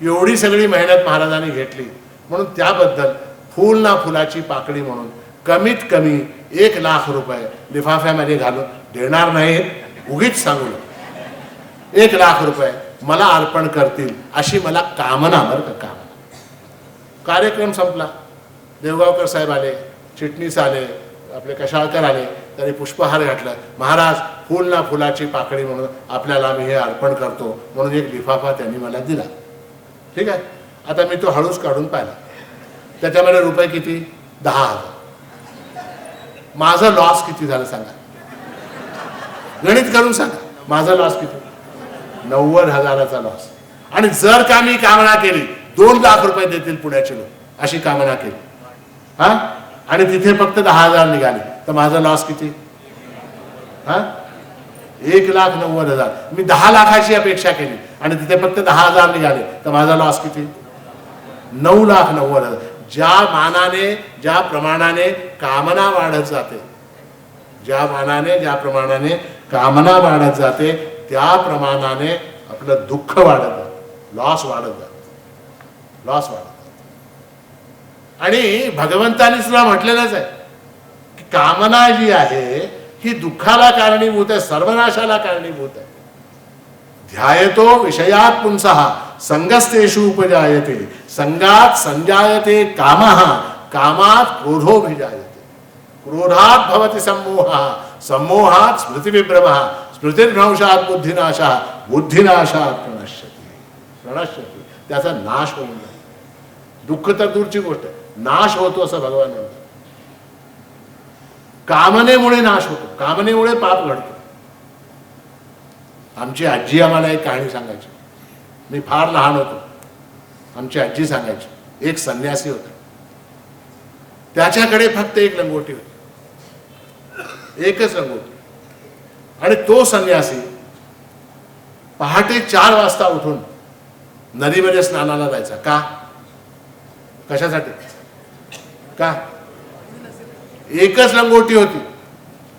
एवढी सगळी मेहनत महाराजांनी घेतली म्हणून त्याबद्दल फूल ना फुलाची पाकळी म्हणून कमीत कमी 1 लाख रुपये लिफाफ्यामध्ये घालून देणार नाहीत. उगीच सांगू नका. 1 लाख रुपये मला अर्पण करतील अशी मला कामना बरं का, कामना. कार्यक्रम संपला. देवगावकर साहेब आले, चिटणीस आले, आपले कशाळकर आले, त्यांनी पुष्पहार घातला. महाराज फूल ना फुलाची पाकळी म्हणून आपल्याला मी हे अर्पण करतो म्हणून एक लिफाफा त्यांनी मला दिला. ठीक आहे. आता मी तो हळूच काढून पाहिला. त्याच्यामध्ये रुपये किती? 10,000. माझं लॉस किती झालं सांगा, गणित करून सांगा. माझं लॉस किती? 90,000चा लॉस. आणि जर का मी कामना केली 2 लाख रुपये देतील पुण्याचे लोक अशी कामना केली, हा, आणि तिथे फक्त 10,000 निघाले तर माझा लॉस किती? हा, 1,90,000. मी 10 लाखाची अपेक्षा केली आणि तिथे फक्त 10,000 निघाले तर माझा लॉस किती? 9,90,000. ज्या मानाने, ज्या प्रमाणाने कामना वाढत जाते, ज्या मानाने, ज्या प्रमाणाने कामना वाढत जाते त्या प्रमाणाने आपलं दुःख वाढत जातं, लॉस वाढत जातं, लॉस वाढत जातं. आणि भगवंतानी सुद्धा म्हटलेलंच आहे की कामना जी आहे ही दुःखाला कारणीभूत आहे, सर्वनाशाला कारणीभूत आहे. ध्यायतो विषयात पुंसः संगस्तेषु उपजायते, संगात संजायते कामः, कामात क्रोधोभिजायते, क्रोधात भवति सम्मोहः, सम्मोहात स्मृतिविभ्रमः, स्मृतिर्भ्रंशात बुद्धिनाशः, बुद्धिनाशात प्रणश्यति, प्रणश्यति. त्याचा नाश होऊन जातो. दुःख तर दूरची गोष्ट आहे, नाश होतो असं भगवान म्हणतात. कामनेमुळे नाश होतो, कामनेमुळे पाप घडतो. आमची आजी आम्हाला एक कहाणी सांगायची. मी फार लहान होतो, आमची आजी सांगायची. एक संन्यासी होता, त्याच्याकडे फक्त एक लंगोटी होती, एकच लंगोटी. आणि तो संन्यासी पहाटे 4 वाजता उठून नदीमध्ये स्नानाला जायचा. का? कशासाठी? का? एकच लंगोटी होती.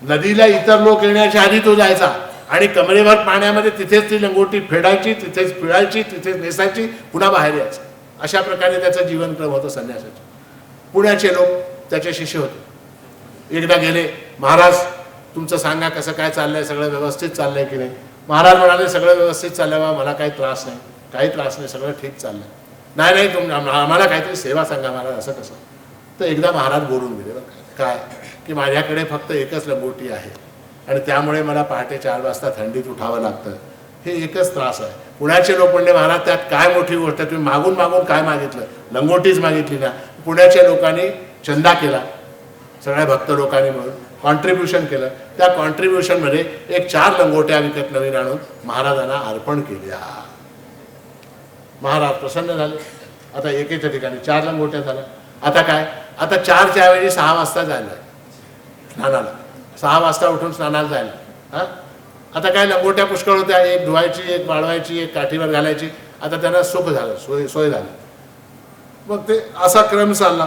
नदीला इतर लोक येण्याच्या आधी तो जायचा आणि कमरेभर पाण्यामध्ये तिथेच ती लंगोटी फेडायची, तिथेच पिळायची, तिथेच नेसायची, पुन्हा बाहेर यायचं. अशा प्रकारे त्याचं जीवनक्रम होतं संन्यासाचं. पुण्याचे लोक त्याचे शिष्य होते. एकदा गेले, महाराज तुमचं सांगा कसं काय चाललंय, सगळं व्यवस्थित चाललंय की नाही? महाराज म्हणाले सगळं व्यवस्थित चाललंय बा, मला काही त्रास नाही, काही त्रास नाही, सगळं ठीक चाललंय. नाही नाही, आम्हाला काहीतरी सेवा सांगा महाराज. असं कसं? तर एकदा महाराज बोलून गेले बरं काय की माझ्याकडे फक्त एकच लंगोटी आहे आणि त्यामुळे मला पहाटे 4 वाजता थंडीत उठावं लागतं, हे एकच त्रास आहे. पुण्याचे लोक म्हणले महाराज त्यात काय मोठी गोष्ट आहे, तुम्ही मागून मागून काय मागितलं? लंगोटीच मागितली ना. पुण्याच्या लोकांनी चंदा केला, सगळ्या भक्त लोकांनी मिळून कॉन्ट्रीब्युशन केलं. त्या कॉन्ट्रीब्युशनमध्ये एक 4 लंगोट्या विकत नवीन आणून महाराजांना अर्पण केल्या. महाराज प्रसन्न झाले. आता एकेच्या ठिकाणी 4 लंगोट्या झाल्या. आता काय? आता 4च्या ऐवजी 6 वाजता जायला स्नानाला, 6 वाजता उठून स्नानाला जायला. हा, आता काय लंगोट्या पुष्कळ होत्या, एक धुवायची, एक वाढवायची, एक काठीवर घालायची. आता त्यांना सुख झालं, सोय झाली. मग ते असा क्रम चालला.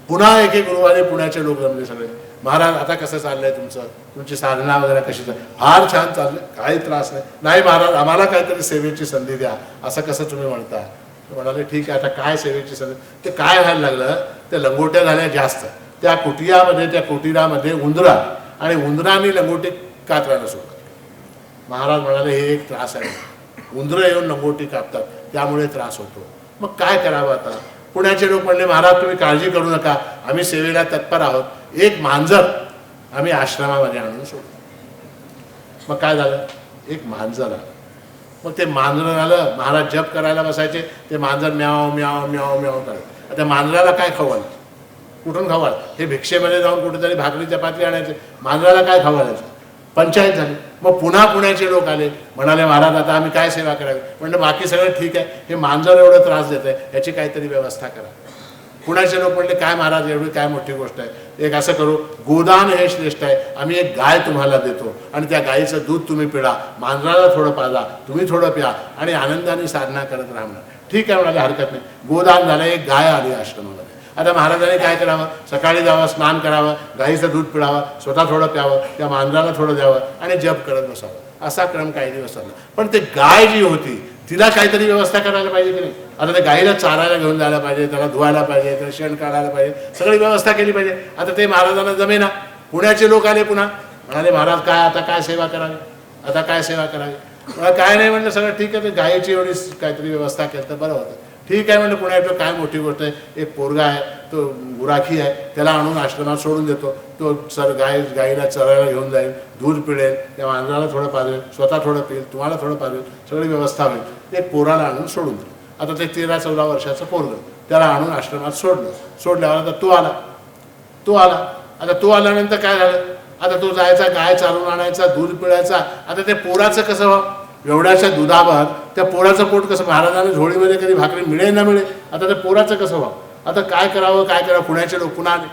पुन्हा एक गुरुवारी पुण्याचे लोक जमले सगळे. महाराज आता कसं चाललंय तुमचं, तुमची साधना वगैरे कशी चालली? फार छान चाललंय, काही त्रास नाही. नाही महाराज आम्हाला काहीतरी सेवेची संधी द्या. असं कसं तुम्ही म्हणता? म्हणाले ठीक आहे, आता काय सेवेची संधी? ते काय व्हायला लागलं, ते लंगोट्या झाल्या जास्त. त्या कुटियामध्ये, त्या कुटीरामध्ये उंदरा आणि उंदराने लंगोटी कातरायला सुरुवात. महाराज म्हणाले हे एक त्रास आहे, उंदरं येऊन लंगोटी कापतात त्यामुळे त्रास होतो. मग काय करावं आता? पुण्याचे लोक म्हणले महाराज तुम्ही काळजी करू नका, आम्ही सेवेला तत्पर आहोत. एक मांजर आम्ही आश्रमामध्ये आणून सोडतो. मग काय झालं? एक मांजर आलं. मग ते मांजर आलं, महाराज जप करायला बसायचे, ते मांजर म्याव म्याव म्याव म्याव करायचं. त्या मांजराला काय खवाल? कुठून खवाल? हे भिक्षेमध्ये जाऊन कुठेतरी भाकरी चपाती आणायचे, मांजराला काय खवायचं? पंचायत झाली. मग पुन्हा पुण्याचे लोक आले, म्हणाले महाराज आता आम्ही काय सेवा करावी? म्हणजे बाकी सगळं ठीक आहे, हे मांजर एवढं त्रास देत आहे, याची काहीतरी व्यवस्था करा. पुण्याचे लोक म्हणले काय महाराज एवढी काय मोठी गोष्ट आहे, एक असं करू, गोदान हे श्रेष्ठ आहे, आम्ही एक गाय तुम्हाला देतो आणि त्या गायीचं दूध तुम्ही पिळा, मांजराला थोडं पाजा, तुम्ही थोडं प्या आणि आनंदाने साधना करत राहणार. ठीक आहे म्हणाले, हरकत नाही. गोदान झालं, एक गाय आली आश्रमामध्ये. आता महाराजांनी काय करावं, सकाळी जावं, स्नान करावं, गाईचं दूध पिळावं, स्वतः थोडं प्यावं, त्या मांजराला थोडं द्यावं आणि जप करत बसावं. असा क्रम काही दिवस चालला. पण ते गाय जी होती तिला काहीतरी व्यवस्था करायला पाहिजे की नाही. आता त्या गाईला चारायला घेऊन जायला पाहिजे, त्याला धुवायला पाहिजे, त्याला शेण काढायला पाहिजे, सगळी व्यवस्था केली पाहिजे. आता ते महाराजांना जमेना. पुण्याचे लोक आले पुन्हा, म्हणाले महाराज काय आता काय सेवा करावी, आता काय सेवा करावी. मला काय नाही म्हटलं, सगळं ठीक आहे, ते गायीची एवढी काहीतरी व्यवस्था केली तर बरं होतं. ठीक आहे म्हटलं, पुण्याचं काय मोठी गोष्ट आहे, एक पोरगा आहे, तो गुराखी आहे, त्याला आणून आश्रमात सोडून देतो, तो गाईला चरायला घेऊन जाईल, दूध पिळेल, त्या मांजराला थोडं पाजेल, स्वतः थोडं पिईल, तुम्हाला थोडं पाजेल, सगळी व्यवस्था होईल. एक पोराला आणून सोडून दिलं. आता ते 13-14 वर्षाचं पोरगं, त्याला आणून आश्रमात सोडल्यावर आता तो आला. आता तो आल्यानंतर काय झालं, आता तो जायचा, गाय चालून आणायचा, दूध पिळायचा. आता ते पोराचं कसं व्हावं, एवढ्याशा दुधावर त्या पोराचं पोट कसं, महाराजांना झोळीमध्ये कधी भाकरी मिळेल ना मिळेल, आता त्या पोराचं कसं व्हावं. आता काय करावं. पुण्याचे लोक पुन्हा आले,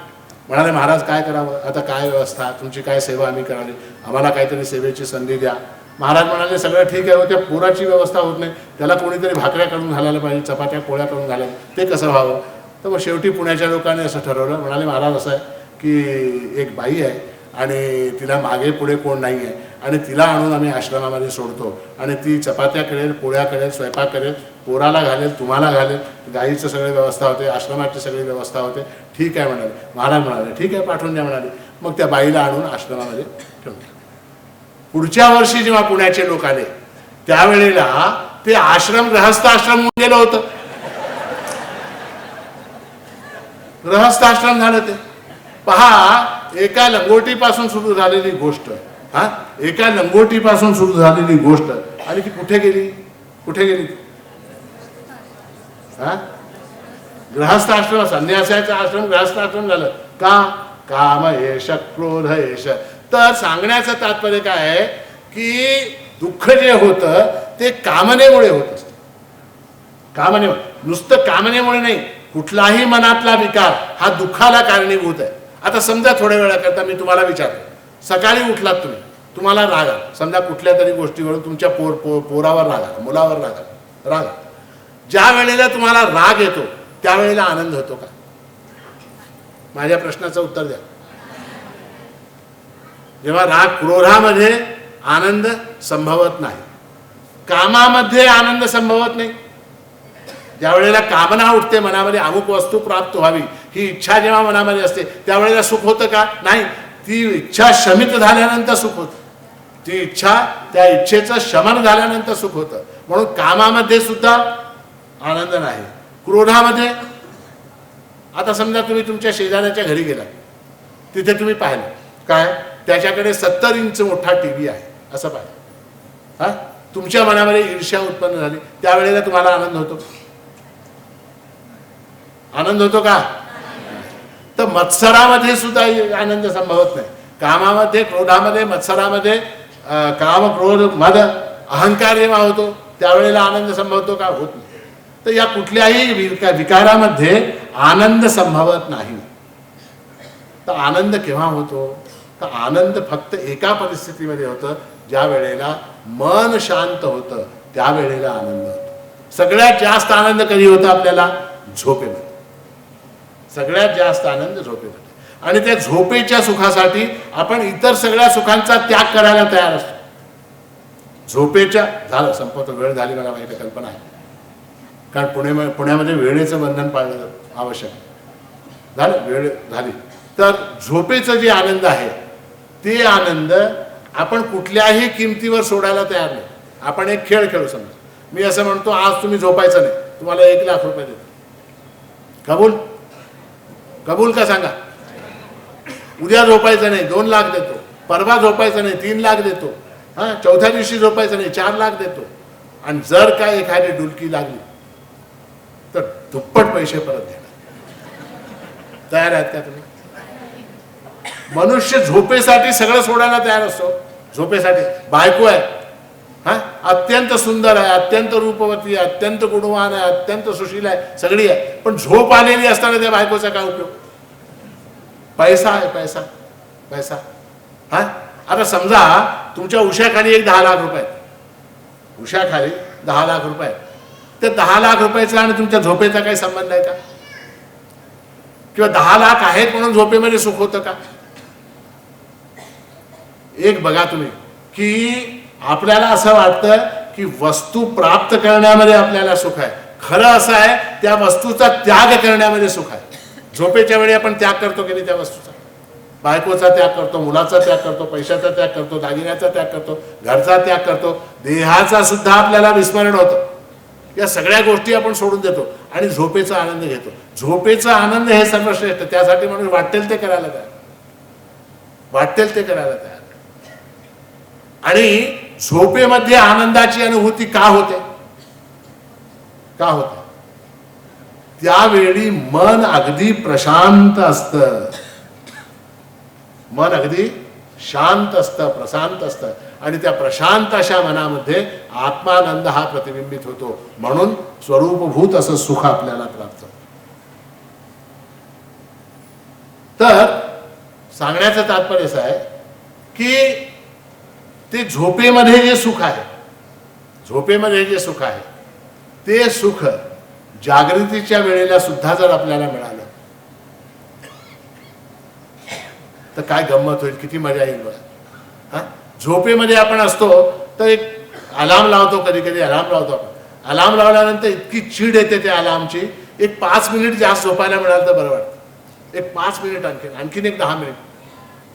म्हणाले महाराज काय करावं, आता काय व्यवस्था, तुमची काय सेवा आम्ही करावी, आम्हाला काहीतरी सेवेची संधी द्या. महाराज म्हणाले सगळं ठीक आहे, त्या पोराची व्यवस्था होत नाही, त्याला कोणीतरी भाकऱ्या करून घालायला पाहिजे, चपात्या पोळ्या करून घालायला, ते कसं व्हावं. तर मग शेवटी पुण्याच्या लोकांनी असं ठरवलं. म्हणाले महाराज असं आहे की एक बाई आहे आणि तिला मागे पुढे कोण नाही आहे आणि तिला आणून आम्ही आश्रमामध्ये सोडतो आणि ती चपात्या करेल, पोळ्या करेल, स्वयंपाक करेल, पोराला घालेल, तुम्हाला घालेल, गाईचं सगळी व्यवस्था होते, आश्रमाची सगळी व्यवस्था होते. ठीक आहे म्हणाले. महाराज म्हणाले ठीक आहे, पाठवून द्या म्हणाले. मग त्या बाईला आणून आश्रमामध्ये ठेवून दिलं. पुढच्या वर्षी जेव्हा पुण्याचे लोक आले त्यावेळेला ते आश्रम गृहस्थ आश्रम होऊन गेलं होतं. गृहस्थ आश्रम झालं ते. पहा, एका लंगोटीपासून सुरू झालेली गोष्ट, एका लंगोटीपासून सुरू झालेली गोष्ट आणि ती कुठे गेली. गृहस्थ आश्रम, संन्यासाचं आश्रम गृहस्थ आश्रम झालं का. काम एष, क्रोध एष. तर सांगण्याचं तात्पर्य काय आहे की दुःख जे होतं ते कामनेमुळे होत असतं. कामनेमुळे, नुसतं कामनेमुळे नाही, कुठलाही मनातला विकार हा दुःखाला कारणीभूत आहे. आता समजा थोड्या वेळाकरता मी तुम्हाला विचारतो, सकाळी उठलात तुम्ही, तुम्हाला राग आला, समजा कुठल्या तरी गोष्टीवरून तुमच्या पोरावर राग आला, मुलावर राग आला. ज्या वेळेला तुम्हाला राग येतो त्यावेळेला आनंद होतो का. माझ्या प्रश्नाचं उत्तर द्या. जेव्हा राग, क्रोधामध्ये आनंद संभवत नाही, कामामध्ये आनंद संभवत नाही. ज्या वेळेला कामना उठते मनामध्ये, अमुक वस्तू प्राप्त व्हावी ही इच्छा जेव्हा मनामध्ये असते त्यावेळेला सुख होतं का. नाही, ती इच्छा शमित झाल्यानंतर सुख होतं. ती इच्छा, त्या इच्छेचं शमन झाल्यानंतर सुख होतं. म्हणून कामामध्ये सुद्धा आनंद नाही, क्रोधामध्ये. आता समजा तुम्ही तुमच्या शेजाऱ्याच्या घरी गेला, तिथे तुम्ही पाहिलं काय, त्याच्याकडे 70 इंच मोठा टीव्ही आहे असं पाहिलं. तुमच्या मनामध्ये ईर्ष्या उत्पन्न झाली, त्यावेळेला तुम्हाला आनंद होतो. आनंद होतो का. तर मत्सरामध्ये सुद्धा आनंद संभवत नाही. कामामध्ये, क्रोधामध्ये, मत्सरामध्ये, काम, क्रोध, मद, अहंकार जेव्हा होतो त्यावेळेला आनंद संभवतो का. होत नाही. तर या कुठल्याही विकारामध्ये आनंद संभवत नाही. तर आनंद केव्हा होतो, तर आनंद फक्त एका परिस्थितीमध्ये होतं, ज्या वेळेला मन शांत होतं त्यावेळेला आनंद होतो. सगळ्यात जास्त आनंद कधी होतो आपल्याला, झोपेमध्ये. सगळ्यात जास्त आनंद झोपेमध्ये. आणि त्या झोपेच्या सुखासाठी आपण इतर सगळ्या सुखांचा त्याग करायला तयार असतो. झोपेच्या, झालं संपवतो, वेळ झाली, मला माहिती कल्पना आहे, कारण पुण्यामध्ये वेळेचं बंधन पाळणं आवश्यक झालं, वेळ झाली. तर झोपेचं जे आनंद आहे ते आनंद आपण कुठल्याही किमतीवर सोडायला तयार नाही. आपण एक खेळ खेळू, समजा मी असं म्हणतो आज तुम्ही झोपायचं नाही, तुम्हाला 1 लाख रुपये देतो. कबूल का सांगा. उद्या झोपायचं नाही, 2 लाख देतो. परवा झोपायचं नाही, 3 लाख देतो. चौथ्या दिवशी झोपायचं नाही, 4 लाख देतो. आणि जर काय एखादी डुलकी लागली तर दुप्पट पैसे परत देणार. तयार आहेत का तुम्ही. मनुष्य झोपेसाठी सगळं सोडायला तयार असतो. झोपेसाठी बायको आहे, अत्यंत सुंदर आहे, अत्यंत रूपवती आहे, अत्यंत गुणवान आहे, अत्यंत सुशील आहे, सगळी आहे, पण झोप आलेली असताना त्या बायकोचा काय उपयोग. पैसा आहे, पैसा पैसा. हा, आता समजा तुमच्या उशाखाली एक 10 लाख रुपये आहेत, उशाखाली 10 लाख रुपये आहेत. ते 10 लाख रुपयाचा आणि तुमच्या झोपेचा काही संबंध आहे का? किंवा 10 लाख आहेत म्हणून झोपेमध्ये सुख होतं का? एक बघा तुम्ही की आपल्याला असं वाटतं की वस्तू प्राप्त करण्यामध्ये आपल्याला सुख आहे. खरं असं आहे त्या वस्तूचा त्याग करण्यामध्ये सुख आहे. झोपेच्या वेळी आपण त्याग करतो की नाही त्या वस्तूचा? बायकोचा त्याग करतो, मुलाचा त्याग करतो, पैशाचा त्याग करतो, दागिन्याचा त्याग करतो, घरचा त्याग करतो, देहाचा सुद्धा आपल्याला विस्मरण होतं. या सगळ्या गोष्टी आपण सोडून देतो आणि झोपेचा आनंद घेतो. झोपेचा आनंद हे सर्वश्रेष्ठ. त्यासाठी म्हणून वाटेल ते करायला तयार, वाटेल ते करायला तयार. आणि झोपेमध्ये आनंदाची अनुभूती का होते? का होते? त्यावेळी मन अगदी प्रशांत असतं, मन अगदी शांत असतं, प्रशांत असतं. आणि त्या प्रशांत अशा मनामध्ये आत्मानंद हा प्रतिबिंबित होतो. म्हणून स्वरूपभूत असं सुख आपल्याला प्राप्त होतं. तर सांगण्याचं तात्पर्य असं आहे की ते झोपेमध्ये जे सुख आहे, झोपेमध्ये जे सुख आहे ते सुख जागृतीच्या वेळेला सुद्धा जर आपल्याला मिळालं तर काय गंमत होईल, किती मजा येईल बघा. झोपेमध्ये आपण असतो तर एक अलार्म लावतो, कधी कधी अलार्म लावतो आपण. अलार्म लावल्यानंतर इतकी चीड येते त्या अलार्मची, एक 5 मिनिट जास्त झोपायला मिळालं तर बरं वाटतं. एक 5 मिनिट आणखीन एक 10 मिनिट,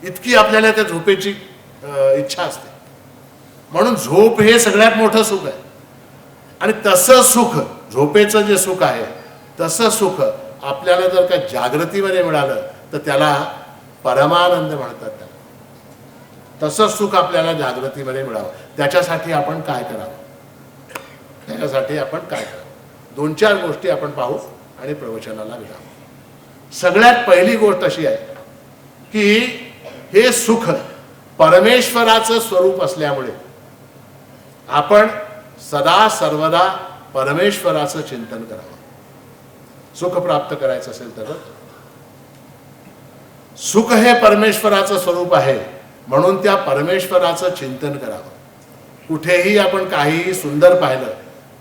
इतकी आपल्याला त्या झोपेची इच्छा असते. म्हणून झोप हे सगळ्यात मोठं सुख आहे. आणि तसं सुख, झोपेचं जे सुख आहे तसं सुख आपल्याला जर का जागृतीमध्ये मिळालं तर त्याला परमानंद म्हणतात. त्याला तसं सुख आपल्याला जागृतीमध्ये मिळावं, त्याच्यासाठी आपण काय करावं? त्याच्यासाठी आपण काय करावं? 2-4 गोष्टी आपण पाहू आणि प्रवचनाला विराम. सगळ्यात पहिली गोष्ट अशी आहे की हे सुख परमेश्वराचं स्वरूप असल्यामुळे आपण सदा सर्वदा परमेश्वराचं चिंतन करावं. सुख प्राप्त करायचं असेल तर सुख हे परमेश्वराचं स्वरूप आहे, म्हणून त्या परमेश्वराचं चिंतन करावं. कुठेही आपण काहीही सुंदर पाहिलं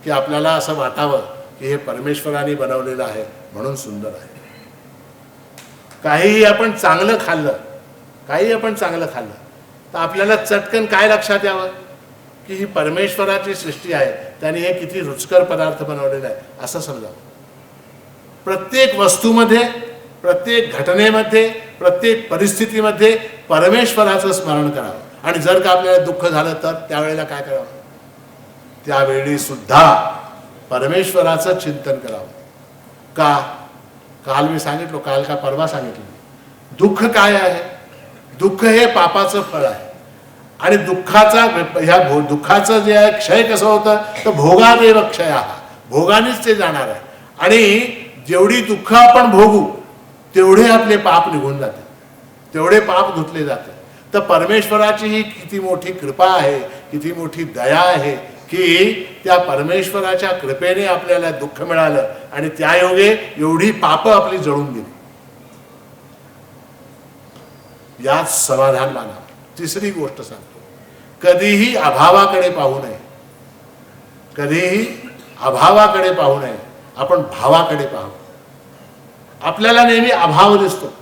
की आपल्याला असं वाटावं की हे परमेश्वराने बनवलेलं आहे म्हणून सुंदर आहे. काहीही आपण चांगलं खाल्लं, काही आपण चांगलं खाल्लं तर आपल्याला चटकन काय लक्षात यावं की ही परमेश्वराची सृष्टी आहे, त्याने हे किती रुचकर पदार्थ बनवलेला आहे असं समजावं. प्रत्येक वस्तूमध्ये, प्रत्येक घटनेमध्ये, प्रत्येक परिस्थितीमध्ये परमेश्वराचं स्मरण करावं. आणि जर का आपल्याला दुःख झालं तर त्यावेळेला काय करावं? त्यावेळी सुद्धा परमेश्वराचं चिंतन करावं. का? काल मी सांगितलं, काल का परवा सांगितलं, दुःख काय आहे? दुःख हे पापाचं फळ आहे. आणि दुःखाचं जे आहे क्षय कसं होतं तर भोगादेव क्षय, भोगानेच ते जाणार आहे. आणि जेवढी दुःख आपण भोगू तेवढे आपले पाप निघून जाते, तेवढे पाप धुतले जाते. तर परमेश्वराची ही किती मोठी कृपा आहे, किती मोठी दया आहे की त्या परमेश्वराच्या कृपेने आपल्याला दुःख मिळालं आणि त्यायोगे एवढी पाप आपली जळून गेली. यात समाधान माना. तिसरी गोष्ट सांगतो, कधीही अभावाकडे पाहू नये, कधीही अभावाकडे पाहू नये, आपण भावाकडे पाहू. आपल्याला नेहमी अभाव दिसतो,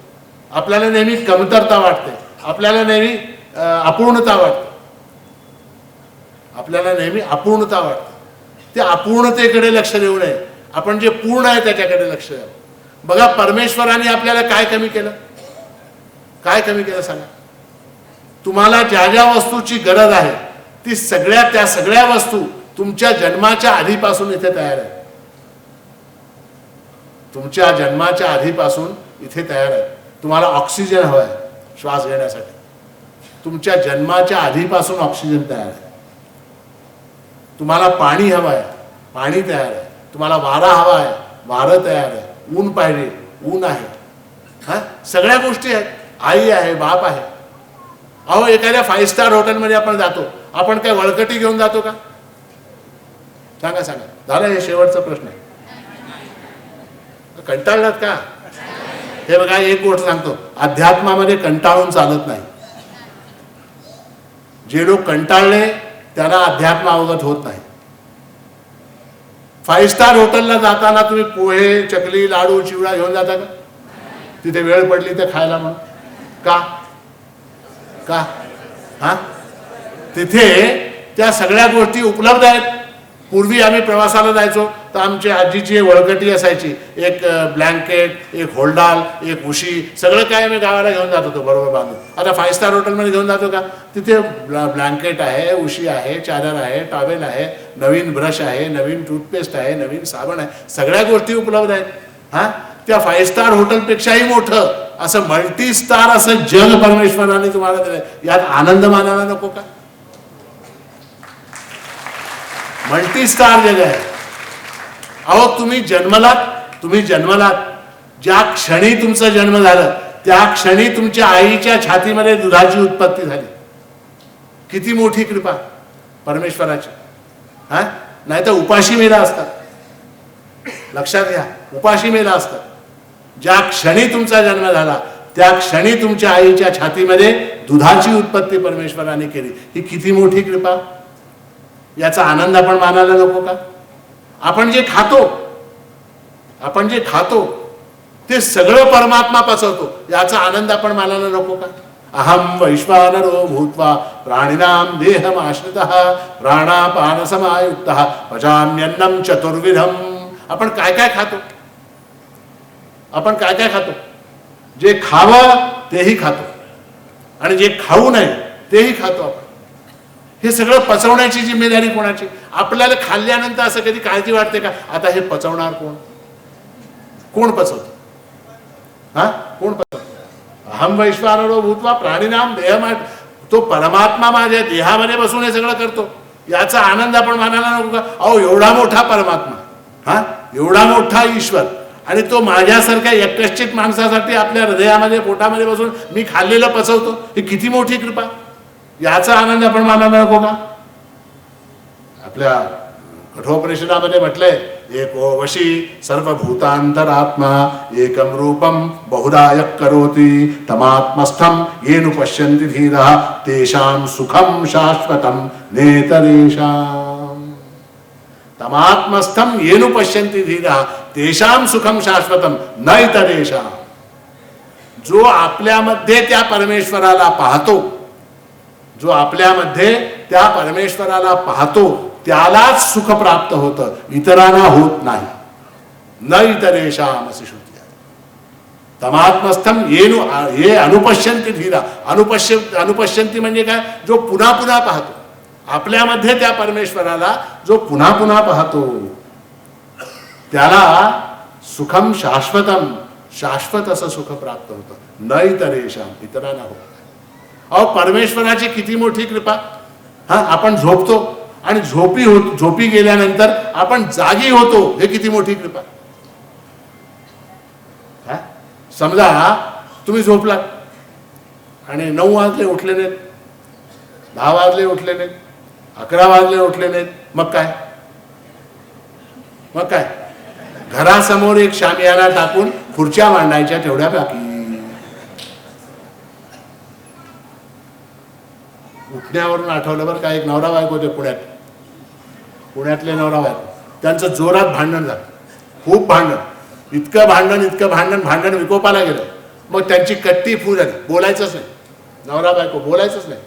आपल्याला नेहमी कमतरता वाटते, आपल्याला नेहमी अपूर्णता वाटते, आपल्याला नेहमी अपूर्णता वाटते. त्या अपूर्णतेकडे लक्ष देऊ नये, आपण जे पूर्ण आहे त्याच्याकडे लक्ष द्यावं. बघा परमेश्वराने आपल्याला काय कमी केलं, काय कमी केलं सांगा. तुम्हाला ज्या ज्या वस्तूची गरज आहे ती त्या सगळ्या वस्तू तुमच्या जन्माच्या आधीपासून इथे तयार आहेत. तुमच्या जन्माच्या आधीपासून इथे तयार आहे. तुम्हाला ऑक्सिजन हवा आहे श्वास घेण्यासाठी, तुमच्या जन्माच्या आधीपासून ऑक्सिजन तयार आहे. तुम्हाला पाणी हवं आहे, पाणी तयार आहे. तुम्हाला वारा हवा आहे, वारं तयार आहे. ऊन पाहिजे, ऊन आहे. हा, सगळ्या गोष्टी आहेत. आई आहे, बाप आहे. अहो एखाद्या 5 स्टार हॉटेलमध्ये आपण जातो, आपण काय वळकटी घेऊन जातो का? सांगा सांगा. झालं, हे शेवटचा प्रश्न आहे. कंटाळलात का? हे बघा, एक गोष्ट सांगतो, अध्यात्मामध्ये कंटाळून चालत नाही. जे लोक कंटाळले त्यांना अध्यात्म अवगत होत नाही. 5 स्टार हॉटेलला जाताना तुम्ही पोहे, चकली, लाडू, चिवडा घेऊन जाता का? तिथे वेळ पडली तर खायला म्हणून का का हा? तिथे त्या सगळ्या गोष्टी उपलब्ध आहेत. पूर्वी आम्ही प्रवासाला जायचो तर आमची आजीची एक वळकटी असायची, एक ब्लँकेट, एक होल्डाल, एक उशी, सगळं काय आम्ही गावाला घेऊन जात होतो बरोबर बांधून. आता 5 स्टार हॉटेलमध्ये घेऊन जातो का? तिथे ब्लँकेट आहे, उशी आहे, चादर आहे, टॉवेल आहे, नवीन ब्रश आहे, नवीन टूथपेस्ट आहे, नवीन साबण आहे, सगळ्या गोष्टी उपलब्ध आहेत. हा, त्या 5 स्टार हॉटेलपेक्षाही मोठं असं मल्टी स्टार असं जग परमेश्वराने तुम्हाला दिलंय. यात आनंद मानायला नको का? मल्टी स्टार जग आहे. अहो, तुम्ही जन्मलात ज्या क्षणी तुमचा जन्म झाला त्या क्षणी तुमच्या आईच्या छातीमध्ये दुधाची उत्पत्ती झाली. किती मोठी कृपा परमेश्वराची. हा, नाही तर उपाशी मेला असतात. लक्षात घ्या, उपाशी मेला असतात. ज्या क्षणी तुमचा जन्म झाला त्या क्षणी तुमच्या आईच्या छातीमध्ये दुधाची उत्पत्ती परमेश्वराने केली. ही किती मोठी कृपा. याचा आनंद आपण मानायला नको का? आपण जे खातो ते सगळं परमात्मा पचवतो. याचा आनंद आपण मानायला नको का? अहम वैश्वानरो भूत्वा प्राणिनां देहमाश्रितः प्राणापान समायुक्तः पचाम्यन्नं चतुर्विधम. आपण काय काय खातो? जे खावं तेही खातो आणि जे खाऊ नये तेही खातो आपण. हे सगळं पचवण्याची जिम्मेदारी कोणाची? आपल्याला खाल्ल्यानंतर असं कधी काळजी वाटते का आता हे पचवणार कोण पचवतो? हा, कोण पचवतो? अहम वैश्वानरो भूत्वा प्राणिनाम देहमा. तो परमात्मा माझ्या देहामध्ये बसून हे सगळं करतो. याचा आनंद आपण मानायला नको का? अहो, एवढा मोठा परमात्मा, हा, एवढा मोठा ईश्वर, आणि तो माझ्यासारख्या एकश्चित माणसासाठी आपल्या हृदयामध्ये, पोटामध्ये बसून मी खाल्लेलं पचवतो. ही किती मोठी कृपा. याचा आनंद आपण मानायला नको का? आपल्या कठोपनिषदामध्ये म्हटलंय, एको वशी सर्वभूतांतरात्मा एकम रूपम बहुधा करोति तमात्मस्थम येनु पश्यन्ति धीरः तेषां सुखम शाश्वतम नेतरेषाम. तमात्मस्थम येनु पश्यन्ति धीरः तेषां सुखम शाश्वतम नैतरेषाम. जो आपल्यामध्ये त्या परमेश्वराला पाहतो त्यालाच सुख प्राप्त होतं, इतरांना होत नाही. न इतरेषाम अशी श्रुती आहे. तमात्मस्थम ये अनुपश्यन्ति धीरा. अनुपश्यन्ति म्हणजे काय? जो पुन्हा पुन्हा पाहतो. आपल्यामध्ये त्या परमेश्वराला जो पुन्हा पुन्हा पाहतो त्याला सुखम शाश्वतम, शाश्वत असं सुख प्राप्त होतं. न इतरेषाम, इतरांना होत. अहो, परमेश्वराची किती मोठी कृपा. हा, आपण झोपतो आणि झोपी गेल्यानंतर आपण जागी होतो. हे किती मोठी कृपा. हा, समजा तुम्ही झोपलात आणि 9 वाजले उठले नाहीत, 10 वाजले उठले नाहीत, 11 वाजले उठले नाहीत, मग काय? घरासमोर एक शामियाना टाकून खुर्च्या मांडायच्या तेवढ्या बाकी. उठण्यावरून आठवलं बरं का, एक नवरा बायको होते पुण्यातले नवरा बायको. त्यांचं जोरात भांडण झालं, खूप भांडण, इतकं भांडण विकोपाला गेलं. मग त्यांची कट्टी फू झाली, बोलायचंच नाही. नवरा बायको बोलायचंच नाही,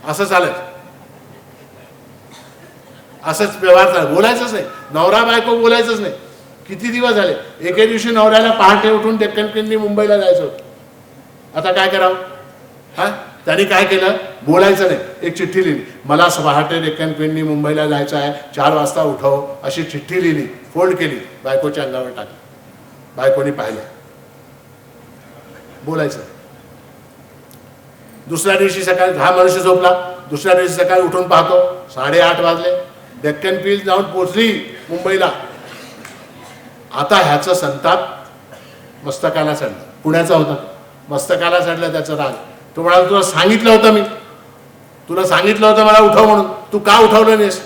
असं चालायचं, असंच व्यवहार झाला, बोलायचंच नाही. नवरा बायको बोलायचंच नाही. किती दिवस झाले. एके दिवशी नवऱ्याला पहाटे उठून डेक्कन क्वीननी मुंबईला जायचं होतं. आता काय करावं? हा, त्यांनी काय केलं? बोलायचं नाही. एक चिठ्ठी लिहिली, मला पहाटे डेक्कन क्वीननी मुंबईला जायचं आहे, 4 वाजता उठव, अशी चिठ्ठी लिहिली, फोल्ड केली, बायकोच्या अंगावर टाकली. बायकोनी पाहिलं, बोलायचं. दुसऱ्या दिवशी सकाळी हा मनुष्य झोपला. दुसऱ्या दिवशी सकाळी उठून पाहतो 8:30 वाजले, डेक्कन क्वीन जाऊन पोचली मुंबईला. आता ह्याचं संताप मस्तकाला चढलं. पुण्याचा होता, मस्तकाला चढलं त्याचं राग. तो म्हणाला, तुला सांगितलं होतं मला उठव म्हणून, तू का उठवलं नाहीस?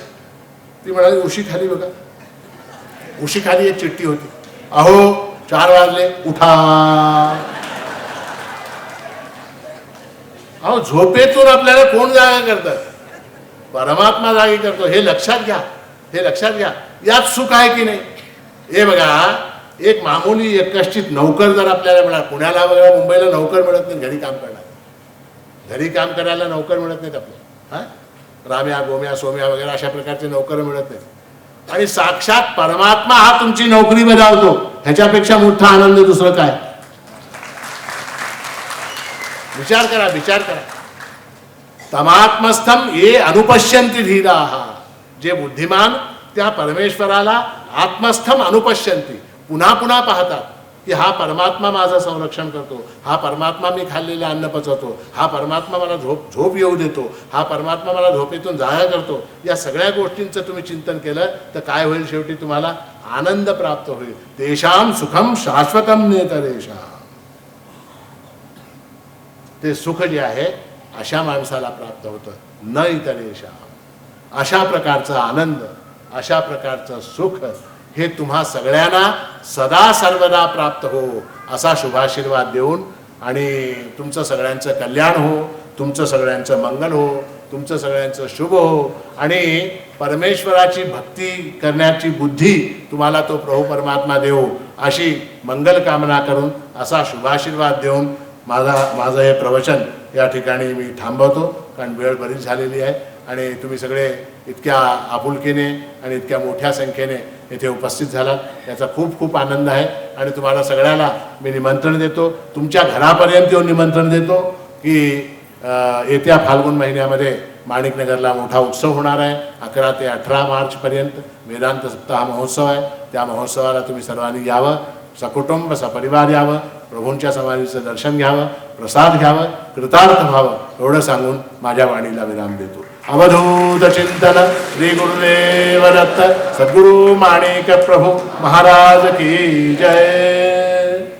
ती म्हणाली, उशी खाली बघा. उशी खाली एक चिठ्ठी होती. अहो 4 वाजले उठा. अहो झोपेतून आपल्याला कोण जागा करतात? परमात्मा जागी करतो. हे लक्षात घ्या, हे लक्षात घ्या. यात सुख आहे की नाही? हे बघा, एक मामूली एकष्टीत नोकर जर आपल्याला मिळाला, पुण्याला वगैरे मुंबईला नोकर मिळत नाही घरी काम करणार, घरी काम करायला नोकर मिळत नाहीत आपल्याला. हा, राम्या गोम्या सोम्या वगैरे अशा प्रकारचे नोकर मिळत नाहीत. आणि साक्षात परमात्मा हा तुमची नोकरी बजावतो, ह्याच्यापेक्षा मोठा आनंद दुसरं काय? विचार करा, विचार करा. तमात्मस्थम ये अनुपश्यंती धीराः. जे बुद्धिमान त्या परमेश्वराला आत्मस्थम अनुपश्यंती, पुन्हा पुन्हा पाहतात की हा परमात्मा माझं संरक्षण करतो, हा परमात्मा मी खाल्लेले अन्न पचवतो, हा परमात्मा मला झोप येऊ देतो, हा परमात्मा मला झोपेतून जागा करतो. या सगळ्या गोष्टींचं तुम्ही चिंतन केलं तर काय होईल? शेवटी तुम्हाला आनंद प्राप्त होईल. तेषाम सुखम शाश्वतम नेतरेषाम. ते सुख जे आहे अशा माणसाला प्राप्त होतं, न इतरेषाम. अशा प्रकारचा आनंद, अशा प्रकारचं सुख हे तुम्हा सगळ्यांना सदा सर्वदा प्राप्त हो, असा शुभाशीर्वाद देऊन आणि तुमचं सगळ्यांचं कल्याण हो, तुमचं सगळ्यांचं मंगल हो, तुमचं सगळ्यांचं शुभ हो आणि परमेश्वराची भक्ती करण्याची बुद्धी तुम्हाला तो प्रभू परमात्मा देव, अशी मंगल कामना करून असा शुभाशीर्वाद देऊन माझं हे प्रवचन या ठिकाणी मी थांबवतो. कारण वेळ बरीच झालेली आहे आणि तुम्ही सगळे इतक्या आपुलकीने आणि इतक्या मोठ्या संख्येने इथे उपस्थित झालात याचा खूप खूप आनंद आहे. आणि तुम्हाला सगळ्याला मी निमंत्रण देतो, तुमच्या घरापर्यंत येऊन निमंत्रण देतो की येत्या फाल्गुन महिन्यामध्ये माणिकनगरला मोठा उत्सव होणार आहे. 11 ते 18 मार्चपर्यंत वेदांत सप्ताह महोत्सव आहे. त्या महोत्सवाला तुम्ही सर्वांनी यावं, सकुटुंब सपरिवार यावं, प्रभूंच्या समाधीचं दर्शन घ्यावं, प्रसाद घ्यावं, कृतार्थ व्हावं, एवढं सांगून माझ्या वाणीला विराम देतो. अवधूत चिंतन श्री गुरुदेव दत्त सद्गुरु माणिक प्रभु महाराज की जय.